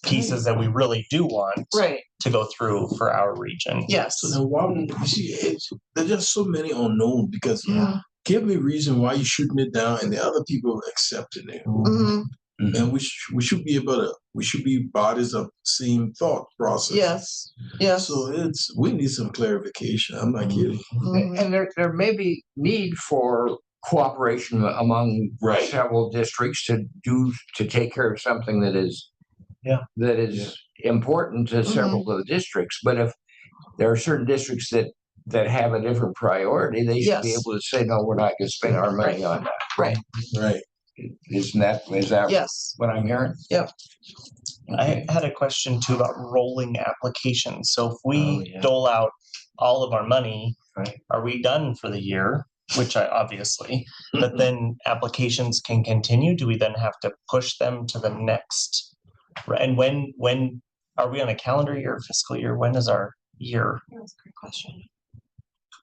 Speaker 1: pieces that we really do want
Speaker 4: Right,
Speaker 1: to go through for our region.
Speaker 4: yes.
Speaker 6: So then why would you see there's just so many unknown, because
Speaker 4: Yeah.
Speaker 6: give me a reason why you're shooting it down and the other people accepting it.
Speaker 4: Mhm.
Speaker 6: And we should be bodies of same thought process.
Speaker 4: Yes, yes.
Speaker 6: So we need some clarification. I'm not kidding.
Speaker 4: Mhm.
Speaker 3: And there may be need for cooperation among
Speaker 6: Right.
Speaker 3: several districts to take care of something that is
Speaker 1: Yeah.
Speaker 3: important to several of the districts. But if there are certain districts that have a different priority, they should be
Speaker 4: Yes.
Speaker 3: able to say, no, we're not going to spend our money on that.
Speaker 4: Right.
Speaker 6: Right.
Speaker 3: Is that
Speaker 4: Yes.
Speaker 3: what I'm hearing?
Speaker 4: Yep.
Speaker 1: I had a question too about rolling applications. So if we
Speaker 7: Oh, yeah.
Speaker 1: dole out all of our money,
Speaker 7: Right.
Speaker 1: are we done for the year? Which I obviously, but then applications can continue. Do we then have to push them to the next? And when are we on a calendar year, or fiscal year? When is our year?
Speaker 2: That's a great question.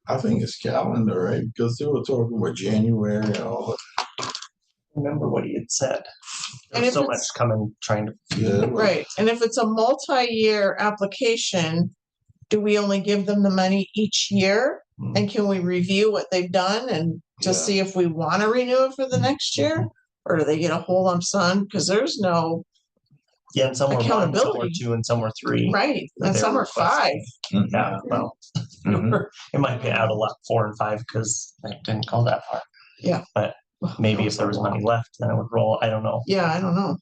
Speaker 6: I think it's calendar, right? Because they were talking about January and all that.
Speaker 1: Remember what he had said.
Speaker 4: And
Speaker 1: There's
Speaker 4: if
Speaker 1: so much
Speaker 4: it's-
Speaker 1: coming trying to.
Speaker 6: Yeah.
Speaker 4: Right. And if it's a multi-year application, do we only give them the money each year? And can we review what they've done and to
Speaker 6: Yeah.
Speaker 4: see if we want to renew it for the next year? Or do they get a whole lump sum? Because there's no,
Speaker 1: Yeah, and some were 1, some were
Speaker 4: Accountability.
Speaker 1: 2, and some were 3.
Speaker 4: right,
Speaker 1: That
Speaker 4: and
Speaker 1: they
Speaker 4: some
Speaker 1: were
Speaker 4: are 5.
Speaker 1: Yeah, well,
Speaker 3: Mhm.
Speaker 1: it might be out a lot 4 and 5 because it didn't go that far.
Speaker 4: Yeah.
Speaker 1: But maybe if there was money left, then it would roll. I don't know.
Speaker 4: Yeah, I don't know.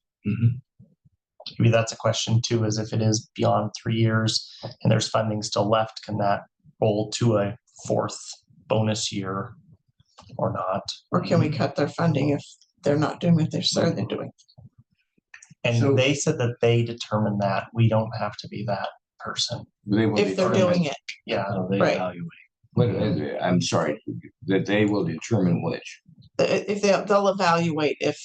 Speaker 1: Maybe that's a question too, is if it is beyond 3 years and there's funding still left, can that roll to a 4th bonus year or not?
Speaker 4: Or can we cut their funding if they're not doing what they said they're doing?
Speaker 1: And
Speaker 3: So-
Speaker 1: they said that they determine that. We don't have to be that person.
Speaker 3: They will
Speaker 4: If they're
Speaker 3: determine-
Speaker 4: doing it.
Speaker 1: Yeah.
Speaker 7: So they
Speaker 4: Right.
Speaker 7: evaluate.
Speaker 3: But, I'm sorry, that they will determine which.
Speaker 4: If they'll evaluate if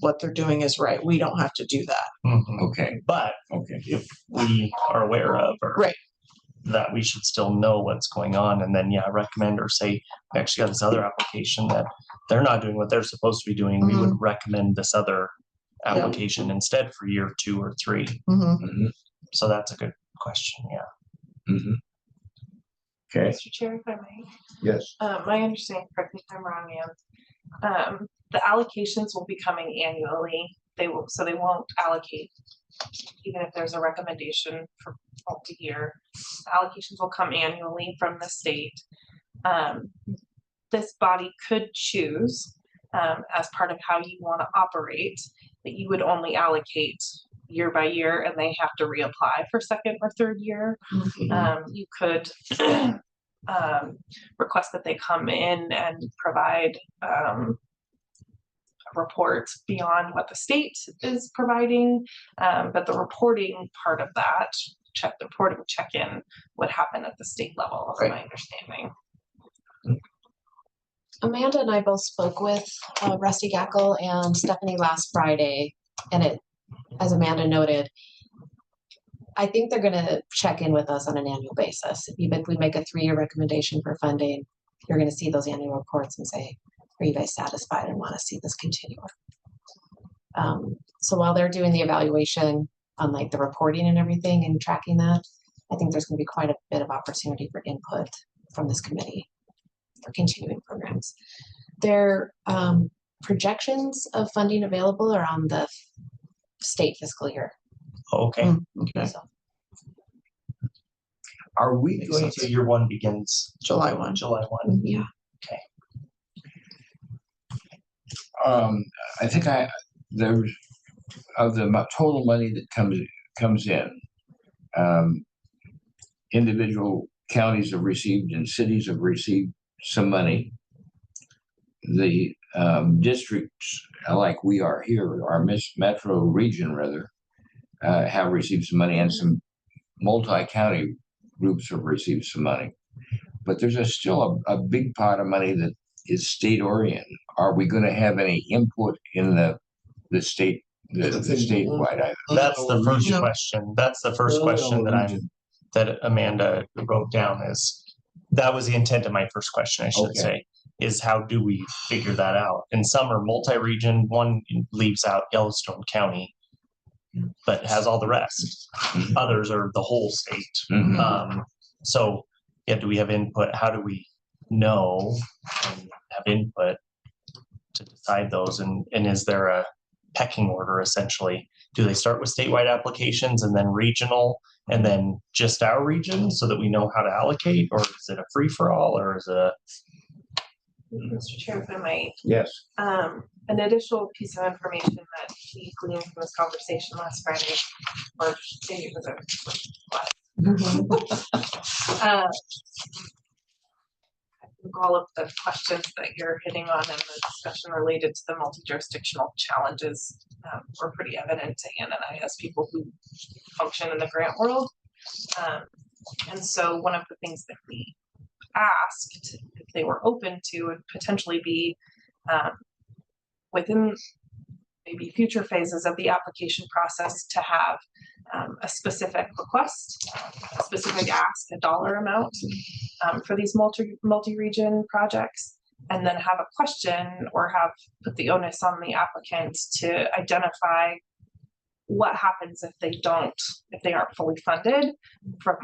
Speaker 4: what they're doing is right. We don't have to do that.
Speaker 1: Mhm.
Speaker 3: Okay,
Speaker 1: But
Speaker 3: okay.
Speaker 1: if we are aware of or
Speaker 4: Right.
Speaker 1: that we should still know what's going on and then recommend or say, we actually got this other application that they're not doing what they're supposed to be doing. We would recommend this other
Speaker 4: Yeah.
Speaker 1: application instead for year 2 or 3.
Speaker 4: Mhm.
Speaker 3: Mhm,
Speaker 1: So that's a good question. Yeah.
Speaker 3: mhm. Okay,
Speaker 5: Mr. Chair, if I may.
Speaker 3: yes.
Speaker 5: My understanding, correct me if I'm wrong, ma'am, the allocations will be coming annually. They won't allocate even if there's a recommendation for multi-year. The allocations will come annually from the state. This body could choose, as part of how you want to operate, that you would only allocate year by year and they have to reapply for second or third year. You could request that they come in and provide reports beyond what the state is providing, but the reporting part of that, the reporting check-in would happen at the state level, is my understanding.
Speaker 2: Amanda and I both spoke with Rusty Gackle and Stephanie last Friday, and it, as Amanda noted, I think they're gonna check in with us on an annual basis. Even if we make a 3-year recommendation for funding, you're gonna see those annual reports and say, are you guys satisfied and wanna see this continue? So while they're doing the evaluation on like the reporting and everything and tracking that, I think there's gonna be quite a bit of opportunity for input from this committee for continuing programs. Their projections of funding available are on the state fiscal year.
Speaker 1: Okay.
Speaker 4: Okay.
Speaker 2: So
Speaker 3: Are we
Speaker 1: Makes
Speaker 3: going
Speaker 1: sense. So
Speaker 3: to,
Speaker 1: year 1 begins
Speaker 4: July 1.
Speaker 1: July 1.
Speaker 2: yeah,
Speaker 3: I think there's, of the total money that comes in, individual counties have received and cities have received some money. The districts, like we are here, our metro region rather, have received some money, and some multi-county groups have received some money. But there's still a big pot of money that is state oriented. Are we going to have any input in the state, the statewide item?
Speaker 1: That's the first
Speaker 4: No.
Speaker 1: question. That's the first question that Amanda wrote down that was the intent of my first question, I should
Speaker 3: Okay.
Speaker 1: say, is how do we figure that out? And some are multi-region, one leaves out Yellowstone County, but has all the rest.
Speaker 3: Mhm.
Speaker 1: Others are the whole state.
Speaker 3: Mhm.
Speaker 1: So do we have input? How do we know and have input to decide those? And is there a pecking order essentially? Do they start with statewide applications and then regional and then just our region so that we know how to allocate? Or is it a free for all, or is it
Speaker 5: Mr. Chair, if I might,
Speaker 3: Yes.
Speaker 5: an additional piece of information that we gleaned from this conversation last Friday, or maybe it was uh, I think all of the questions that you're hitting on in the discussion related to the multi-jurisdictional challenges were pretty evident to Ann and I as people who function in the grant world. And so one of the things that we asked if they were open to would potentially be within maybe future phases of the application process to have a specific request, a specific ask, a dollar amount for these multi-region projects, and then have a question or have put the onus on the applicant to identify what happens if they aren't fully funded from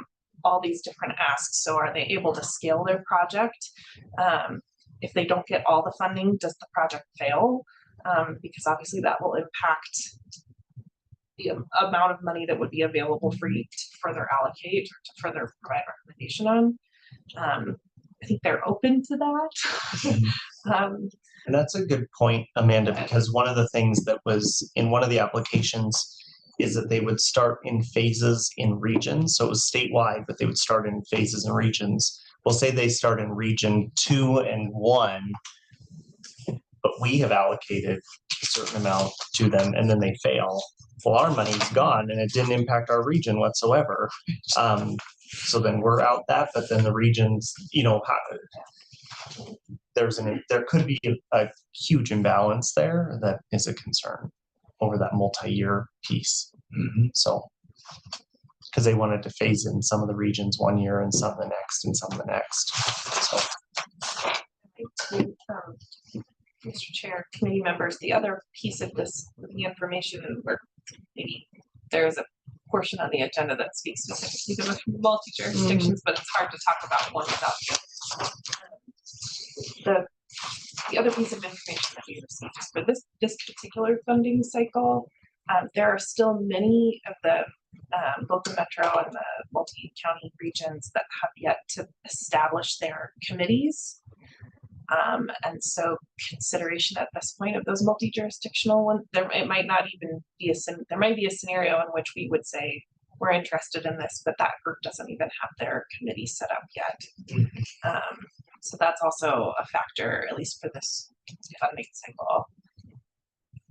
Speaker 5: all these different asks. So are they able to scale their project? If they don't get all the funding, does the project fail? Because obviously that will impact the amount of money that would be available for you to further allocate or to further provide recommendation on. I think they're open to that.
Speaker 1: And that's a good point, Amanda, because one of the things that was in one of the applications is that they would start in phases in regions. So it was statewide, but they would start in phases and regions. We'll say they start in region 2 and 1, but we have allocated a certain amount to them and then they fail. Well, our money's gone and it didn't impact our region whatsoever. So then we're out that, but then the regions, there could be a huge imbalance there that is a concern over that multi-year piece. So, because they wanted to phase in some of the regions one year and some the next and some the next. So,
Speaker 5: Mr. Chair, committee members, the other piece of this, the information where maybe there's a portion on the agenda that speaks specifically to multi-jurisdictions, but it's hard to talk about one without the other. The other piece of information that we received is for this particular funding cycle, there are still many of the both the metro and the multi-county regions that have yet to establish their committees. And so consideration at this point of those multi-jurisdictional ones, it might not even be there might be a scenario in which we would say we're interested in this, but that group doesn't even have their committee set up yet. So that's also a factor, at least for this funding cycle.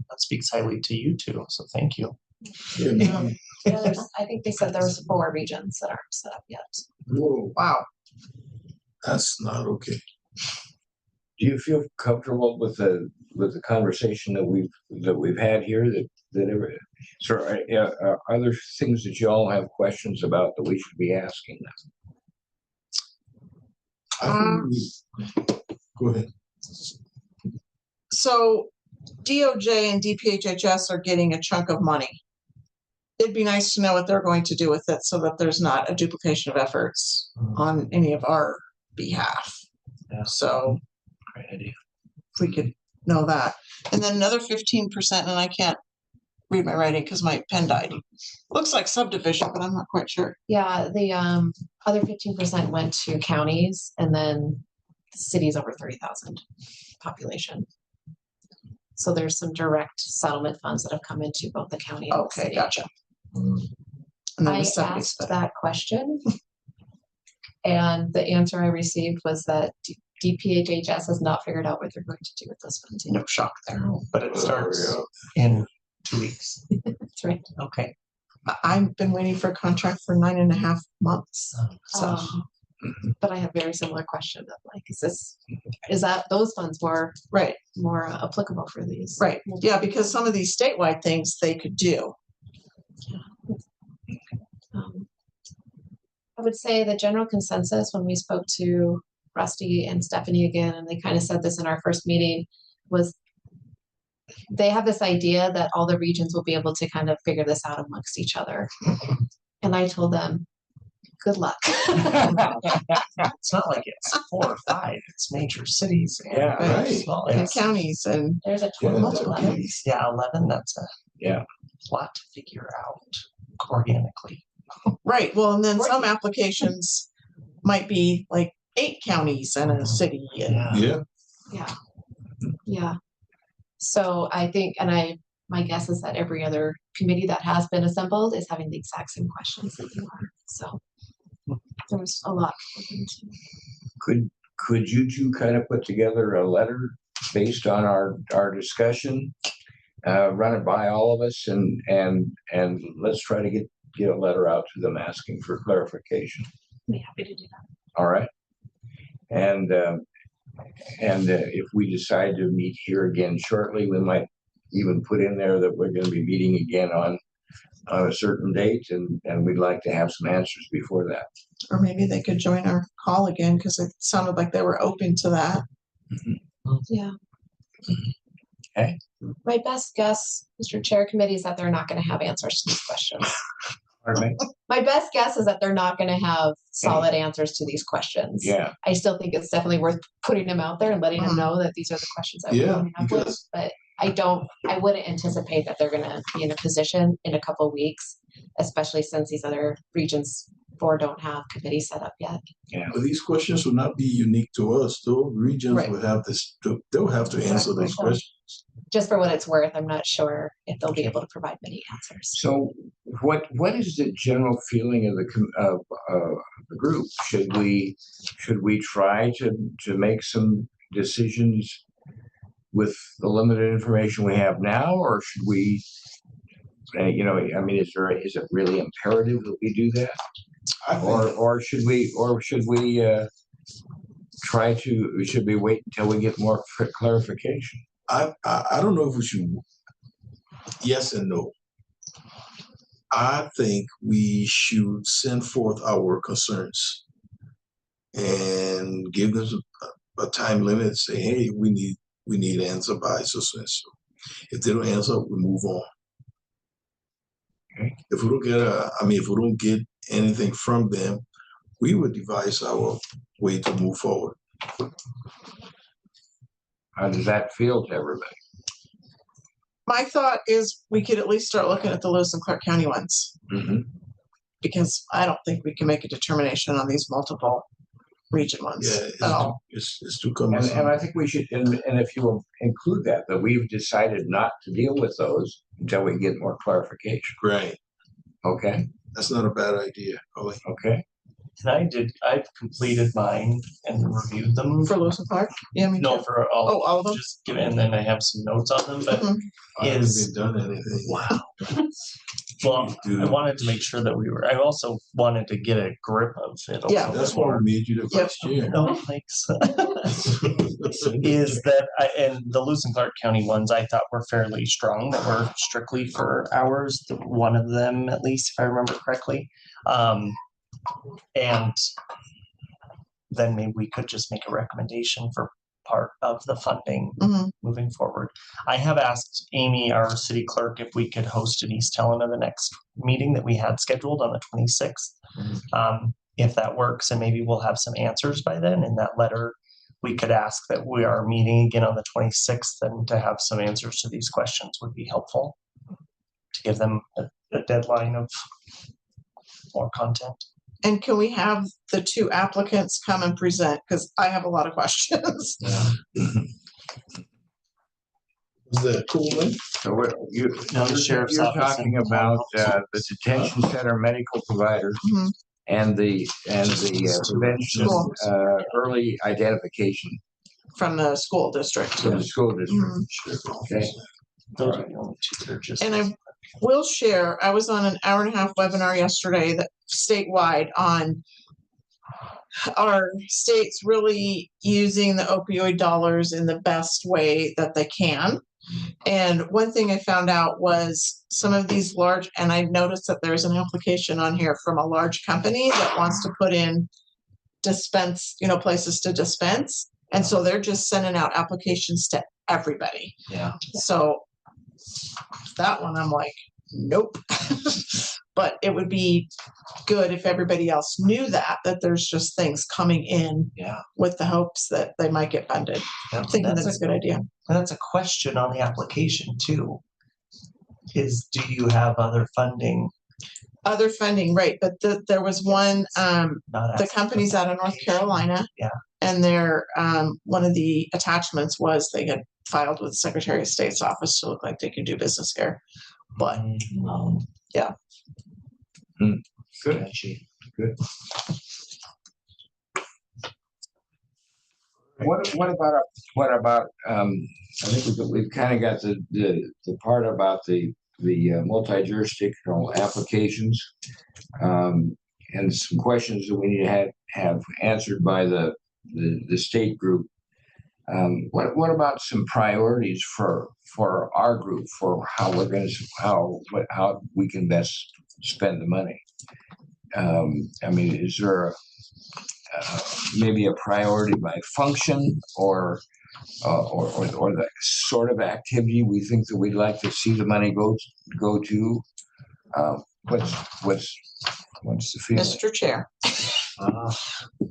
Speaker 1: that speaks highly to you too. So thank you.
Speaker 2: I think they said there was 4 regions that aren't set up yet.
Speaker 6: Whoa,
Speaker 4: Wow.
Speaker 6: that's not okay.
Speaker 3: Do you feel comfortable with the conversation that we've had here? Are there things that you all have questions about that we should be asking them?
Speaker 6: Go ahead.
Speaker 4: So DOJ and DPHHS are getting a chunk of money. It'd be nice to know what they're going to do with it so that there's not a duplication of efforts on any of our behalf.
Speaker 7: Yeah.
Speaker 4: So
Speaker 7: Great idea.
Speaker 4: if we could know that. And then another 15%, and I can't read my writing because my pen died. Looks like subdivision, but I'm not quite sure.
Speaker 2: Yeah, the other 15% went to counties and then cities over 30,000 population. So there's some direct settlement funds that have come into both the county and the
Speaker 4: Okay,
Speaker 2: city.
Speaker 4: gotcha. And then
Speaker 2: I
Speaker 4: the 70
Speaker 2: asked
Speaker 4: stuff.
Speaker 2: that question and the answer I received was that DPHHS has not figured out what they're going to do with those funds.
Speaker 1: No shock there, but it
Speaker 6: Oh,
Speaker 1: starts in 2 weeks.
Speaker 2: That's right.
Speaker 1: Okay.
Speaker 4: I've been waiting for a contract for 9.5 months. So
Speaker 2: But I have very similar question of like, is that those funds were
Speaker 4: right,
Speaker 2: more applicable for these?
Speaker 4: right. Yeah, because some of these statewide things they could do.
Speaker 2: I would say the general consensus when we spoke to Rusty and Stephanie again, and they kind of said this in our first meeting, was they have this idea that all the regions will be able to kind of figure this out amongst each other. And I told them, good luck.
Speaker 1: It's not like it's 4 or 5, it's major cities. And
Speaker 3: Yeah,
Speaker 6: right.
Speaker 1: small,
Speaker 4: And
Speaker 1: it's
Speaker 4: counties and
Speaker 2: There's a
Speaker 6: Yeah,
Speaker 2: total of
Speaker 6: that's
Speaker 2: 11.
Speaker 6: okay.
Speaker 1: yeah, 11, that's a
Speaker 3: Yeah.
Speaker 1: lot to figure out organically.
Speaker 4: right. Well, and then some applications might be like 8 counties and a city. And
Speaker 1: Yeah.
Speaker 6: Yeah,
Speaker 2: Yeah. Yeah. So I think, my guess is that every other committee that has been assembled is having the exact same questions that you are. So there's a lot.
Speaker 3: Could you two kind of put together a letter based on our discussion? Run it by all of us and let's try to get a letter out to them asking for clarification.
Speaker 5: Be happy to do that.
Speaker 3: All right. And if we decide to meet here again shortly, we might even put in there that we're going to be meeting again on a certain date, and we'd like to have some answers before that.
Speaker 4: Or maybe they could join our call again, because it sounded like they were open to that.
Speaker 2: Yeah.
Speaker 3: Okay.
Speaker 2: My best guess, Mr. Chair Committee, is that they're not going to have answers to these questions.
Speaker 3: Pardon me?
Speaker 2: My best guess is that they're not going to have solid answers to these questions.
Speaker 3: Yeah.
Speaker 2: I still think it's definitely worth putting them out there and letting them know that these are the questions that we're
Speaker 6: Yeah,
Speaker 2: coming up with.
Speaker 6: because
Speaker 2: But I wouldn't anticipate that they're going to be in a position in a couple of weeks, especially since these other regions 4 don't have committees set up yet.
Speaker 3: Yeah.
Speaker 6: but these questions will not be unique to us. Those regions
Speaker 2: Right.
Speaker 6: will have this. They'll have to answer those
Speaker 2: Exactly.
Speaker 6: questions.
Speaker 2: Just for what it's worth, I'm not sure if they'll be able to provide many answers.
Speaker 3: So what is the general feeling of the group? Should we try to make some decisions with the limited information we have now, or should we, I mean, is it really imperative that we do that?
Speaker 6: I think
Speaker 3: Or should we should we wait until we get more clarification?
Speaker 6: I don't know if we should. Yes and no. I think we should send forth our concerns and give them a time limit and say, hey, we need an answer by so and so. If they don't answer, we move on.
Speaker 3: Okay.
Speaker 6: If we don't get anything from them, we would devise our way to move forward.
Speaker 3: How does that feel to everybody?
Speaker 4: My thought is we could at least start looking at the Lewis and Clark County ones,
Speaker 3: Mm-hmm.
Speaker 4: because I don't think we can make a determination on these multiple region ones
Speaker 6: Yeah,
Speaker 4: at all.
Speaker 6: it's too cumbersome.
Speaker 3: And I think we should, and if you will include that we've decided not to deal with those until we get more clarification.
Speaker 6: Right.
Speaker 3: Okay.
Speaker 6: That's not a bad idea, Ollie.
Speaker 3: Okay.
Speaker 1: And I've completed mine and reviewed them.
Speaker 4: For Lewis and Clark? Yeah, me
Speaker 1: No,
Speaker 4: too.
Speaker 1: for all.
Speaker 4: Oh, all of them?
Speaker 1: Just give it, and then I have some notes on them, but
Speaker 4: Mhm.
Speaker 6: I haven't
Speaker 1: is-
Speaker 6: even done anything.
Speaker 1: wow. Well, I wanted to make sure that I also wanted to get a grip of it.
Speaker 4: Yeah.
Speaker 6: That's why we made you the
Speaker 4: Yep.
Speaker 6: vice chair.
Speaker 1: No, thanks. Is that and the Lewis and Clark County ones I thought were fairly strong, that were strictly for hours, one of them at least, if I remember correctly. And then maybe we could just make a recommendation for part of the funding
Speaker 4: Mhm.
Speaker 1: moving forward. I have asked Amy, our city clerk, if we could host in East Helena the next meeting that we had scheduled on the 26th. If that works, and maybe we'll have some answers by then. In that letter, we could ask that we are meeting again on the 26th, and to have some answers to these questions would be helpful to give them a deadline of more content.
Speaker 4: And can we have the 2 applicants come and present? Because I have a lot of questions.
Speaker 6: Is that cool, man?
Speaker 3: So what
Speaker 1: Now the sheriff's
Speaker 3: you're
Speaker 1: office
Speaker 3: talking
Speaker 1: and-
Speaker 3: about the detention center medical providers
Speaker 4: Mhm.
Speaker 3: and the prevention
Speaker 4: School.
Speaker 3: early identification
Speaker 4: From the school district.
Speaker 3: from the school district.
Speaker 4: Mhm.
Speaker 3: Okay.
Speaker 1: Those are the only 2 that are just.
Speaker 4: And I will share, I was on an hour-and-a-half webinar yesterday that statewide on our states really using the opioid dollars in the best way that they can. And one thing I found out was some of these large, and I noticed that there's an application on here from a large company that wants to put in dispense, places to dispense. And so they're just sending out applications to everybody.
Speaker 7: Yeah.
Speaker 4: So that one, I'm like, nope. But it would be good if everybody else knew that there's just things coming in
Speaker 7: Yeah.
Speaker 4: with the hopes that they might get funded. I'm thinking that's a good idea.
Speaker 1: And that's a question on the application too. Is, do you have other funding?
Speaker 4: Other funding, right, but there was one,
Speaker 1: Not
Speaker 4: the
Speaker 1: asking for
Speaker 4: company's out of North
Speaker 1: application.
Speaker 4: Carolina.
Speaker 1: Yeah.
Speaker 4: and their, one of the attachments was they had filed with the Secretary of State's office to look like they could do business here. But yeah.
Speaker 3: Good.
Speaker 7: Sketchy. Good.
Speaker 3: What about I think we've kind of got the part about the multi-jurisdictional applications, and some questions that we need to have answered by the state group. What about some priorities for our group for how we're going to how we can best spend the money? I mean, is there maybe a priority by function or the sort of activity we think that we'd like to see the money go to? What's the feeling?
Speaker 4: Mr. Chair,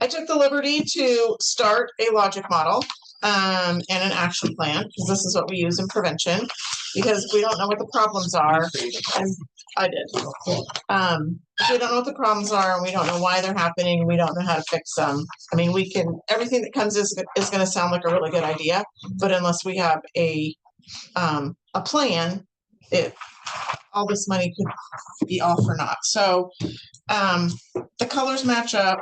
Speaker 4: I took the liberty to start a logic model and an action plan, because this is what we use in prevention, because we don't know what the problems are. And I did. If we don't know what the problems are and we don't know why they're happening, we don't know how to fix them. I mean, everything that comes is going to sound like a really good idea, but unless we have a plan, all this money could be all for naught. So the colors match up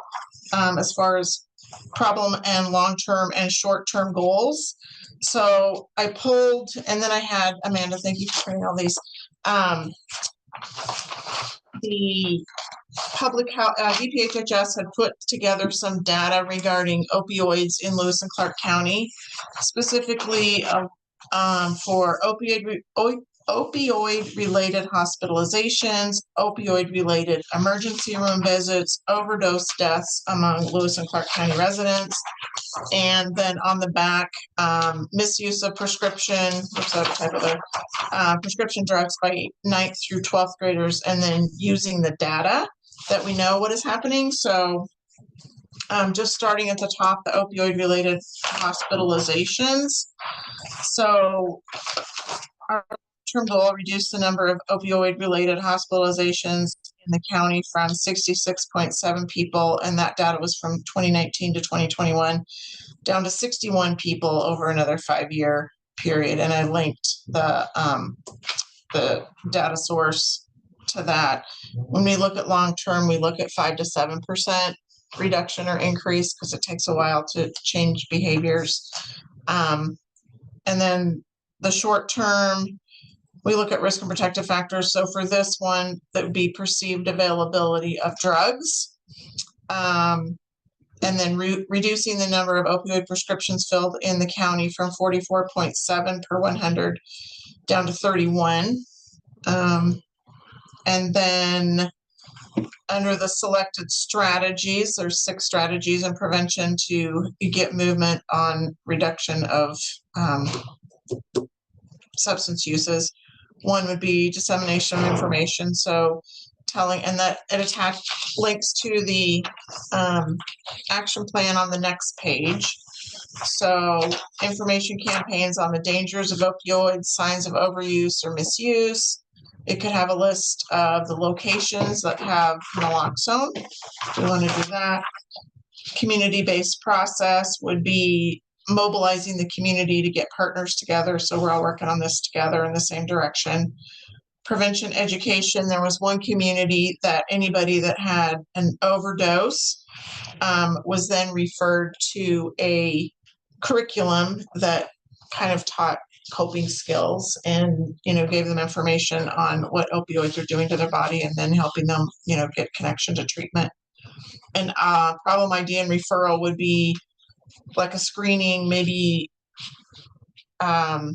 Speaker 4: as far as problem and long-term and short-term goals. So I pulled, and then I had Amanda, thank you for printing all these. The public health, DPHHS had put together some data regarding opioids in Lewis and Clark County, specifically for opioid-related hospitalizations, opioid-related emergency room visits, overdose deaths among Lewis and Clark County residents, and then on the back, misuse of prescription drugs by 9th through 12th graders, and then using the data that we know what is happening. So just starting at the top, the opioid-related hospitalizations. So our term goal, reduce the number of opioid-related hospitalizations in the county from 66.7 people, and that data was from 2019 to 2021, down to 61 people over another 5-year period. And I linked the data source to that. When we look at long-term, we look at 5 to 7% reduction or increase, because it takes a while to change behaviors. And then the short-term, we look at risk and protective factors. So for this one, that would be perceived availability of drugs. And then reducing the number of opioid prescriptions filled in the county from 44.7 per 100 down to 31. And then under the selected strategies, there's 6 strategies in prevention to get movement on reduction of substance uses. One would be dissemination of information. So telling, and that it attached links to the action plan on the next page. So information campaigns on the dangers of opioids, signs of overuse or misuse. It could have a list of the locations that have naloxone. We want to do that. Community-based process would be mobilizing the community to get partners together. So we're all working on this together in the same direction. Prevention education, there was one community that anybody that had an overdose was then referred to a curriculum that kind of taught coping skills and, gave them information on what opioids are doing to their body, and then helping them, get connection to treatment. And problem ID and referral would be like a screening, maybe at a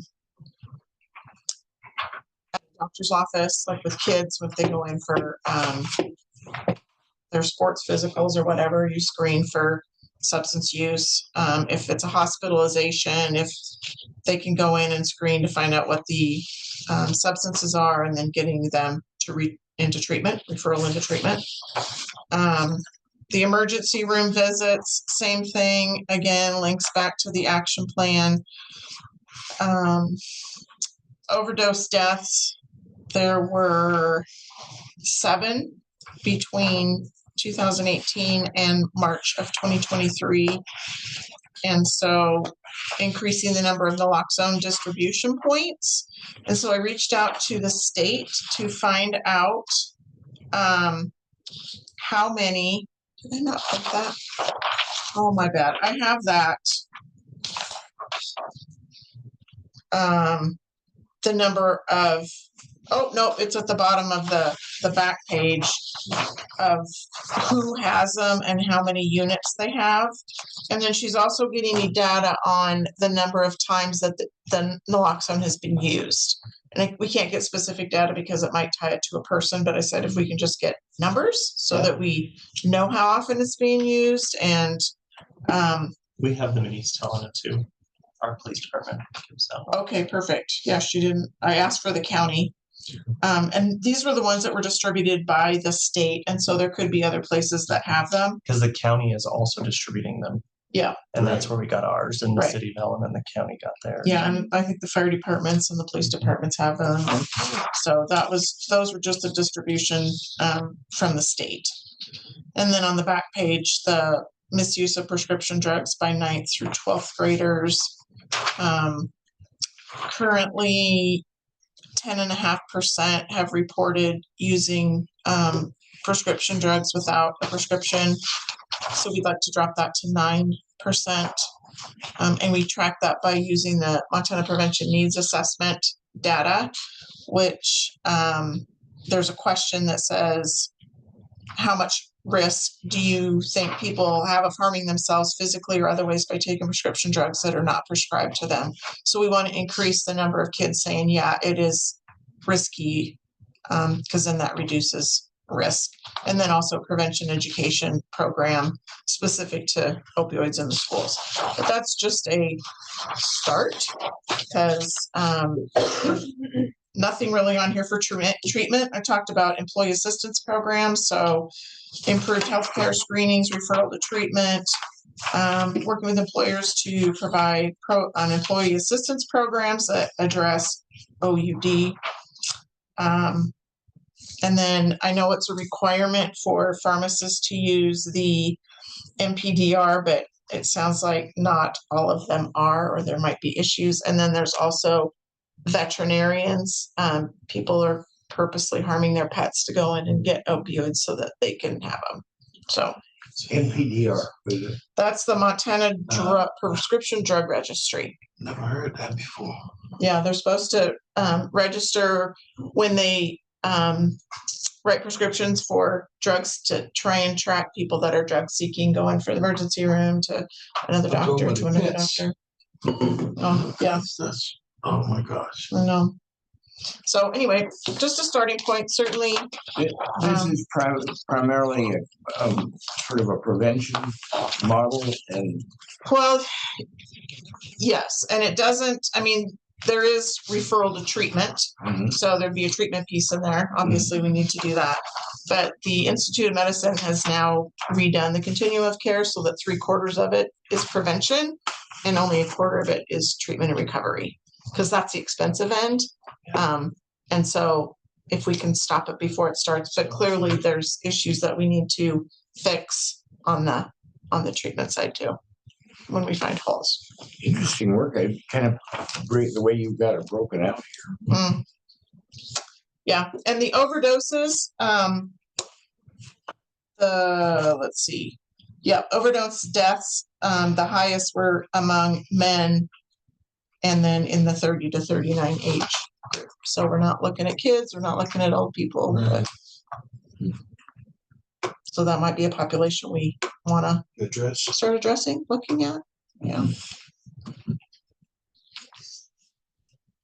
Speaker 4: doctor's office, like with kids, if they go in for their sports physicals or whatever, you screen for substance use. If it's a hospitalization, if they can go in and screen to find out what the substances are, and then getting them to into treatment, referral into treatment. The emergency room visits, same thing, again, links back to the action plan. Overdose deaths, there were 7 between 2018 and March of 2023. And so increasing the number of naloxone distribution points. And so I reached out to the state to find out how many, did I not put that? Oh, my bad. I have that. The number of, oh, no, it's at the bottom of the back page of who has them and how many units they have. And then she's also getting me data on the number of times that the naloxone has been used. And we can't get specific data because it might tie it to a person, but I said if we can just get numbers so that we know how often it's being used. And
Speaker 1: We have the minis telling it too. Our police department gives out.
Speaker 4: okay, perfect. Yeah, she didn't, I asked for the county. And these were the ones that were distributed by the state. And so there could be other places that have them.
Speaker 1: Because the county is also distributing them.
Speaker 4: Yeah.
Speaker 1: And that's where we got ours in the
Speaker 4: Right.
Speaker 1: city of Ellen, and the county got theirs.
Speaker 4: Yeah, and I think the fire departments and the police departments have them. So those were just the distribution from the state. And then on the back page, the misuse of prescription drugs by 9th through 12th graders. Currently, 10.5% have reported using prescription drugs without a prescription. So we'd like to drop that to 9%. And we track that by using the Montana Prevention Needs Assessment data, which there's a question that says, how much risk do you think people have of harming themselves physically or other ways by taking prescription drugs that are not prescribed to them? So we want to increase the number of kids saying, yeah, it is risky, because then that reduces risk. And then also prevention education program specific to opioids in the schools. But that's just a start, because nothing really on here for treatment. I talked about employee assistance programs, so improved healthcare screenings, referral to treatment, working with employers to provide employee assistance programs that address OUD. And then I know it's a requirement for pharmacists to use the MPDR, but it sounds like not all of them are, or there might be issues. And then there's also veterinarians. People are purposely harming their pets to go in and get opioids so that they can have them. So
Speaker 6: NPDR.
Speaker 4: that's the Montana Prescription Drug Registry.
Speaker 6: Never heard that before.
Speaker 4: Yeah, they're supposed to register when they write prescriptions for drugs to try and track people that are drug seeking, going for the emergency room to another
Speaker 6: I'll go
Speaker 4: doctor
Speaker 6: with
Speaker 4: to
Speaker 6: the
Speaker 4: another
Speaker 6: pets.
Speaker 4: doctor. Oh, yeah,
Speaker 6: That's, oh my gosh.
Speaker 4: I know. So anyway, just a starting point, certainly.
Speaker 3: This is primarily a sort of a prevention model, and
Speaker 4: Well, yes, and it doesn't, I mean, there is referral to treatment. So there'd be a treatment piece in there. Obviously, we need to do that. But the Institute of Medicine has now redone the continuum of care so that 3/4 of it is prevention and only 1/4 of it is treatment and recovery, because that's the expensive end. And so if we can stop it before it starts, but clearly there's issues that we need to fix on the treatment side too, when we find holes.
Speaker 3: interesting work. I kind of break the way you've got it broken out here.
Speaker 4: Yeah, and the overdoses, let's see. Yeah, overdose deaths, the highest were among men, and then in the 30 to 39 age group. So we're not looking at kids, we're not looking at old people. But, so that might be a population we want to
Speaker 6: Address.
Speaker 4: start addressing, looking at. Yeah.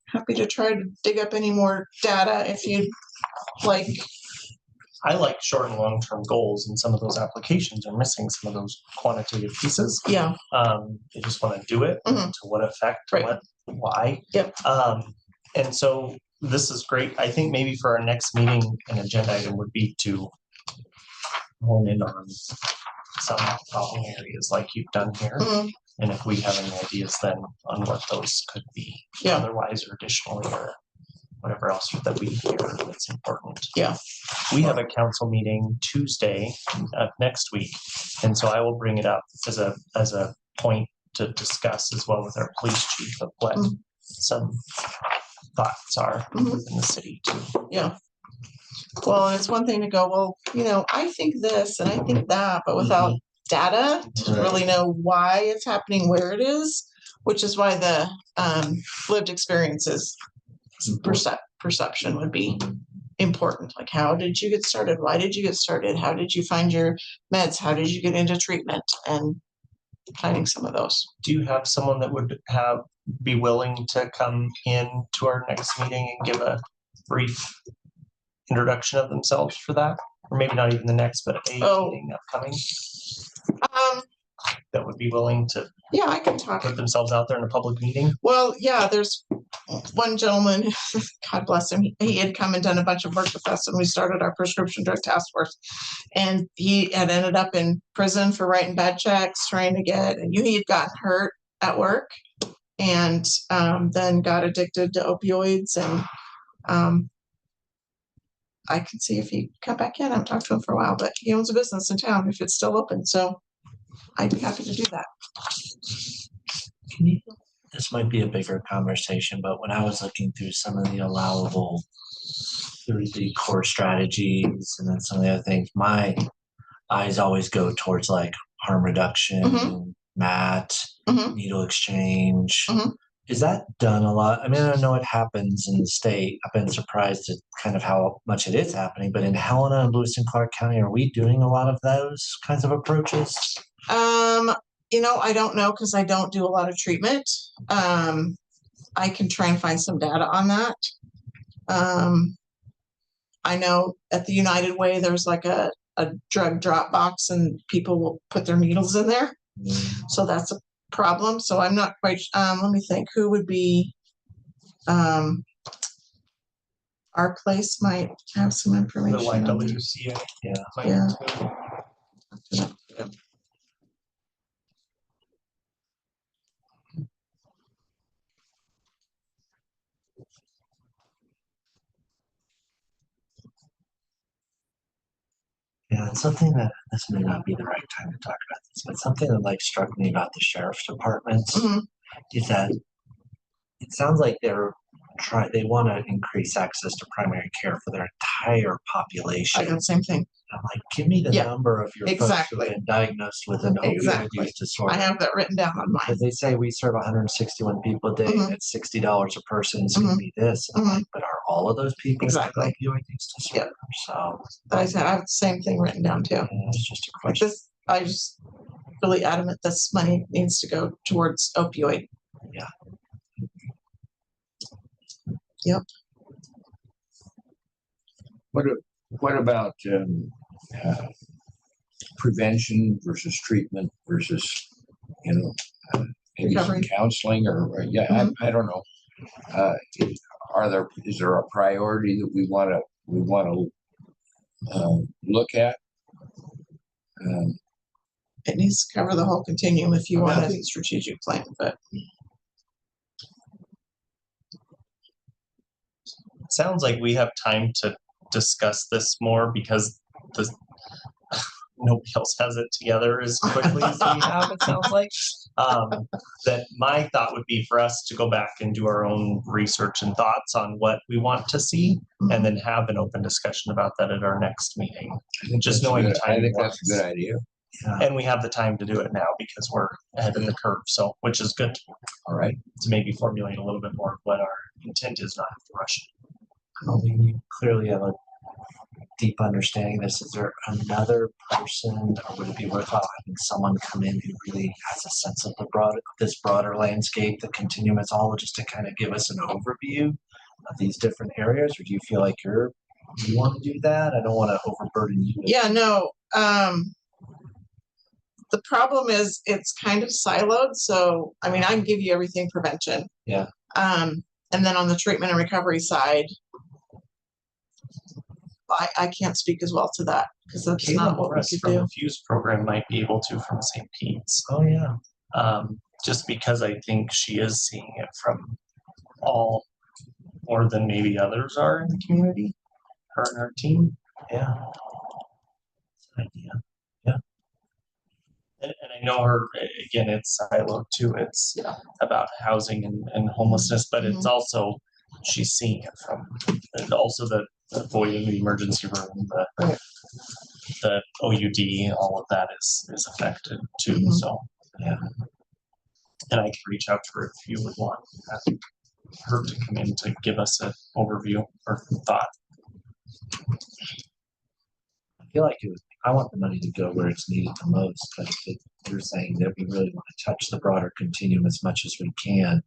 Speaker 4: Happy to try to dig up any more data if you'd like.
Speaker 1: I like short and long-term goals, and some of those applications are missing some of those quantitative pieces.
Speaker 4: Yeah.
Speaker 1: They just want to do it,
Speaker 4: Mhm.
Speaker 1: to what effect,
Speaker 4: Right.
Speaker 1: why.
Speaker 4: Yep.
Speaker 1: And so this is great. I think maybe for our next meeting, an agenda item would be to hone in on some problem areas like you've done here.
Speaker 4: Mhm.
Speaker 1: And if we have any ideas then on what those could be,
Speaker 4: Yeah.
Speaker 1: otherwise or additionally, or whatever else that we hear that's important.
Speaker 4: Yeah.
Speaker 1: We have a council meeting Tuesday next week, and so I will bring it up as a point to discuss as well with our police chief of what some thoughts are within the city too.
Speaker 4: Yeah. Well, and it's one thing to go, well, I think this and I think that, but without data to really know why it's happening, where it is, which is why the lived experiences perception would be important. Like, how did you get started? Why did you get started? How did you find your meds? How did you get into treatment? And finding some of those.
Speaker 1: Do you have someone that would be willing to come in to our next meeting and give a brief introduction of themselves for that? Or maybe not even the next, but a meeting upcoming that would be willing to
Speaker 4: I can talk.
Speaker 1: put themselves out there in a public meeting?
Speaker 4: Well, yeah, there's one gentleman, God bless him, he had come and done a bunch of work with us, and we started our prescription drug task force. And he had ended up in prison for writing bad checks, trying to get, and he had gotten hurt at work, and then got addicted to opioids. And I can see if he'd come back in. I've talked to him for a while, but he owns a business in town if it's still open. So I'd be happy to do that.
Speaker 7: This might be a bigger conversation, but when I was looking through some of the allowable through the core strategies and then some of the other things, my eyes always go towards like harm reduction, MAT, needle exchange. Is that done a lot? I mean, I know it happens in the state. I've been surprised at kind of how much it is happening, but in Helena and Lewis and Clark County, are we doing a lot of those kinds of approaches?
Speaker 4: I don't know, because I don't do a lot of treatment. I can try and find some data on that. I know at the United Way, there's like a drug drop box, and people will put their needles in there. So that's a problem. So I'm not quite, let me think, who would be, our place might have some information.
Speaker 1: The YWCA.
Speaker 4: Yeah.
Speaker 7: Yeah, it's something that this may not be the right time to talk about this, but something that like struck me about the sheriff's departments is that it sounds like they want to increase access to primary care for their entire population.
Speaker 4: I got the same thing.
Speaker 7: I'm like, give me the number of your folks who have been diagnosed with an opioid use disorder.
Speaker 4: I have that written down on mine.
Speaker 7: Because they say we serve 161 people a day, and it's $60 a person. It's going to be this. And I'm like, but are all of those people with opioid use disorder? So
Speaker 4: I have the same thing written down too.
Speaker 7: It's just a question.
Speaker 4: I just really adamant this money needs to go towards opioid.
Speaker 7: Yeah.
Speaker 4: Yep.
Speaker 3: What about prevention versus treatment versus maybe some counseling or I don't know. Is there a priority that we want to look at?
Speaker 4: It needs to cover the whole continuum if you want a strategic plan, but
Speaker 1: Sounds like we have time to discuss this more because nobody else has it together as quickly as we have, it sounds like. That my thought would be for us to go back and do our own research and thoughts on what we want to see, and then have an open discussion about that at our next meeting. Just knowing the time.
Speaker 3: I think that's a good idea.
Speaker 1: Yeah. And we have the time to do it now because we're ahead of the curve, so which is good.
Speaker 3: All right.
Speaker 1: To maybe formulate a little bit more of what our intent is, not have to rush it.
Speaker 7: We clearly have a deep understanding of this. Is there another person, or would it be worthwhile having someone come in who really has a sense of this broader landscape, the continuum as all, just to kind of give us an overview of these different areas? Or do you feel like you want to do that? I don't want to overburden you.
Speaker 4: Yeah, no. The problem is it's kind of siloed. So, I mean, I can give you everything prevention.
Speaker 7: Yeah.
Speaker 4: And then on the treatment and recovery side, I can't speak as well to that because that's not what we could do.
Speaker 1: The Fuse program might be able to from St. Pete's.
Speaker 7: Oh yeah.
Speaker 1: Just because I think she is seeing it from all more than maybe others are in the community, her and her team. Yeah. That's an idea. Yeah. And I know her, again, it's siloed too. It's about housing and homelessness, but it's also, she's seeing it from, and also the avoiding the emergency room, the OUD, all of that is affected too. So, yeah. And I can reach out to her if you would want her to come in to give us an overview or thought.
Speaker 7: I feel like I want the money to go where it's needed the most, but if you're saying that we really want to touch the broader continuum as much as we can,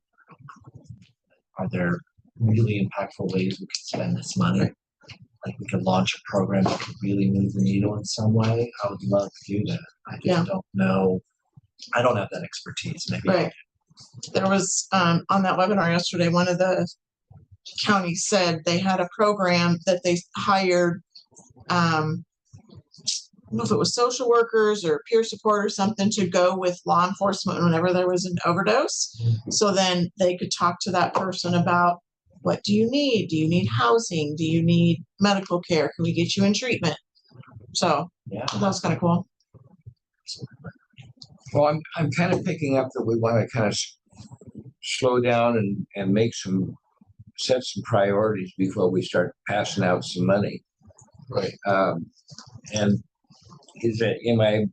Speaker 7: are there really impactful ways we could spend this money? Like we could launch a program that could really move the needle in some way. I would love to do that. I just don't know. I don't have that expertise. Maybe
Speaker 4: Right. There was on that webinar yesterday, one of the counties said they had a program that they hired, I don't know if it was social workers or peer support or something, to go with law enforcement whenever there was an overdose. So then they could talk to that person about, what do you need? Do you need housing? Do you need medical care? Can we get you in treatment? So
Speaker 7: yeah.
Speaker 4: that was kind of cool.
Speaker 3: Well, I'm kind of picking up that we want to kind of slow down and set some priorities before we start passing out some money.
Speaker 6: Right.
Speaker 3: And am I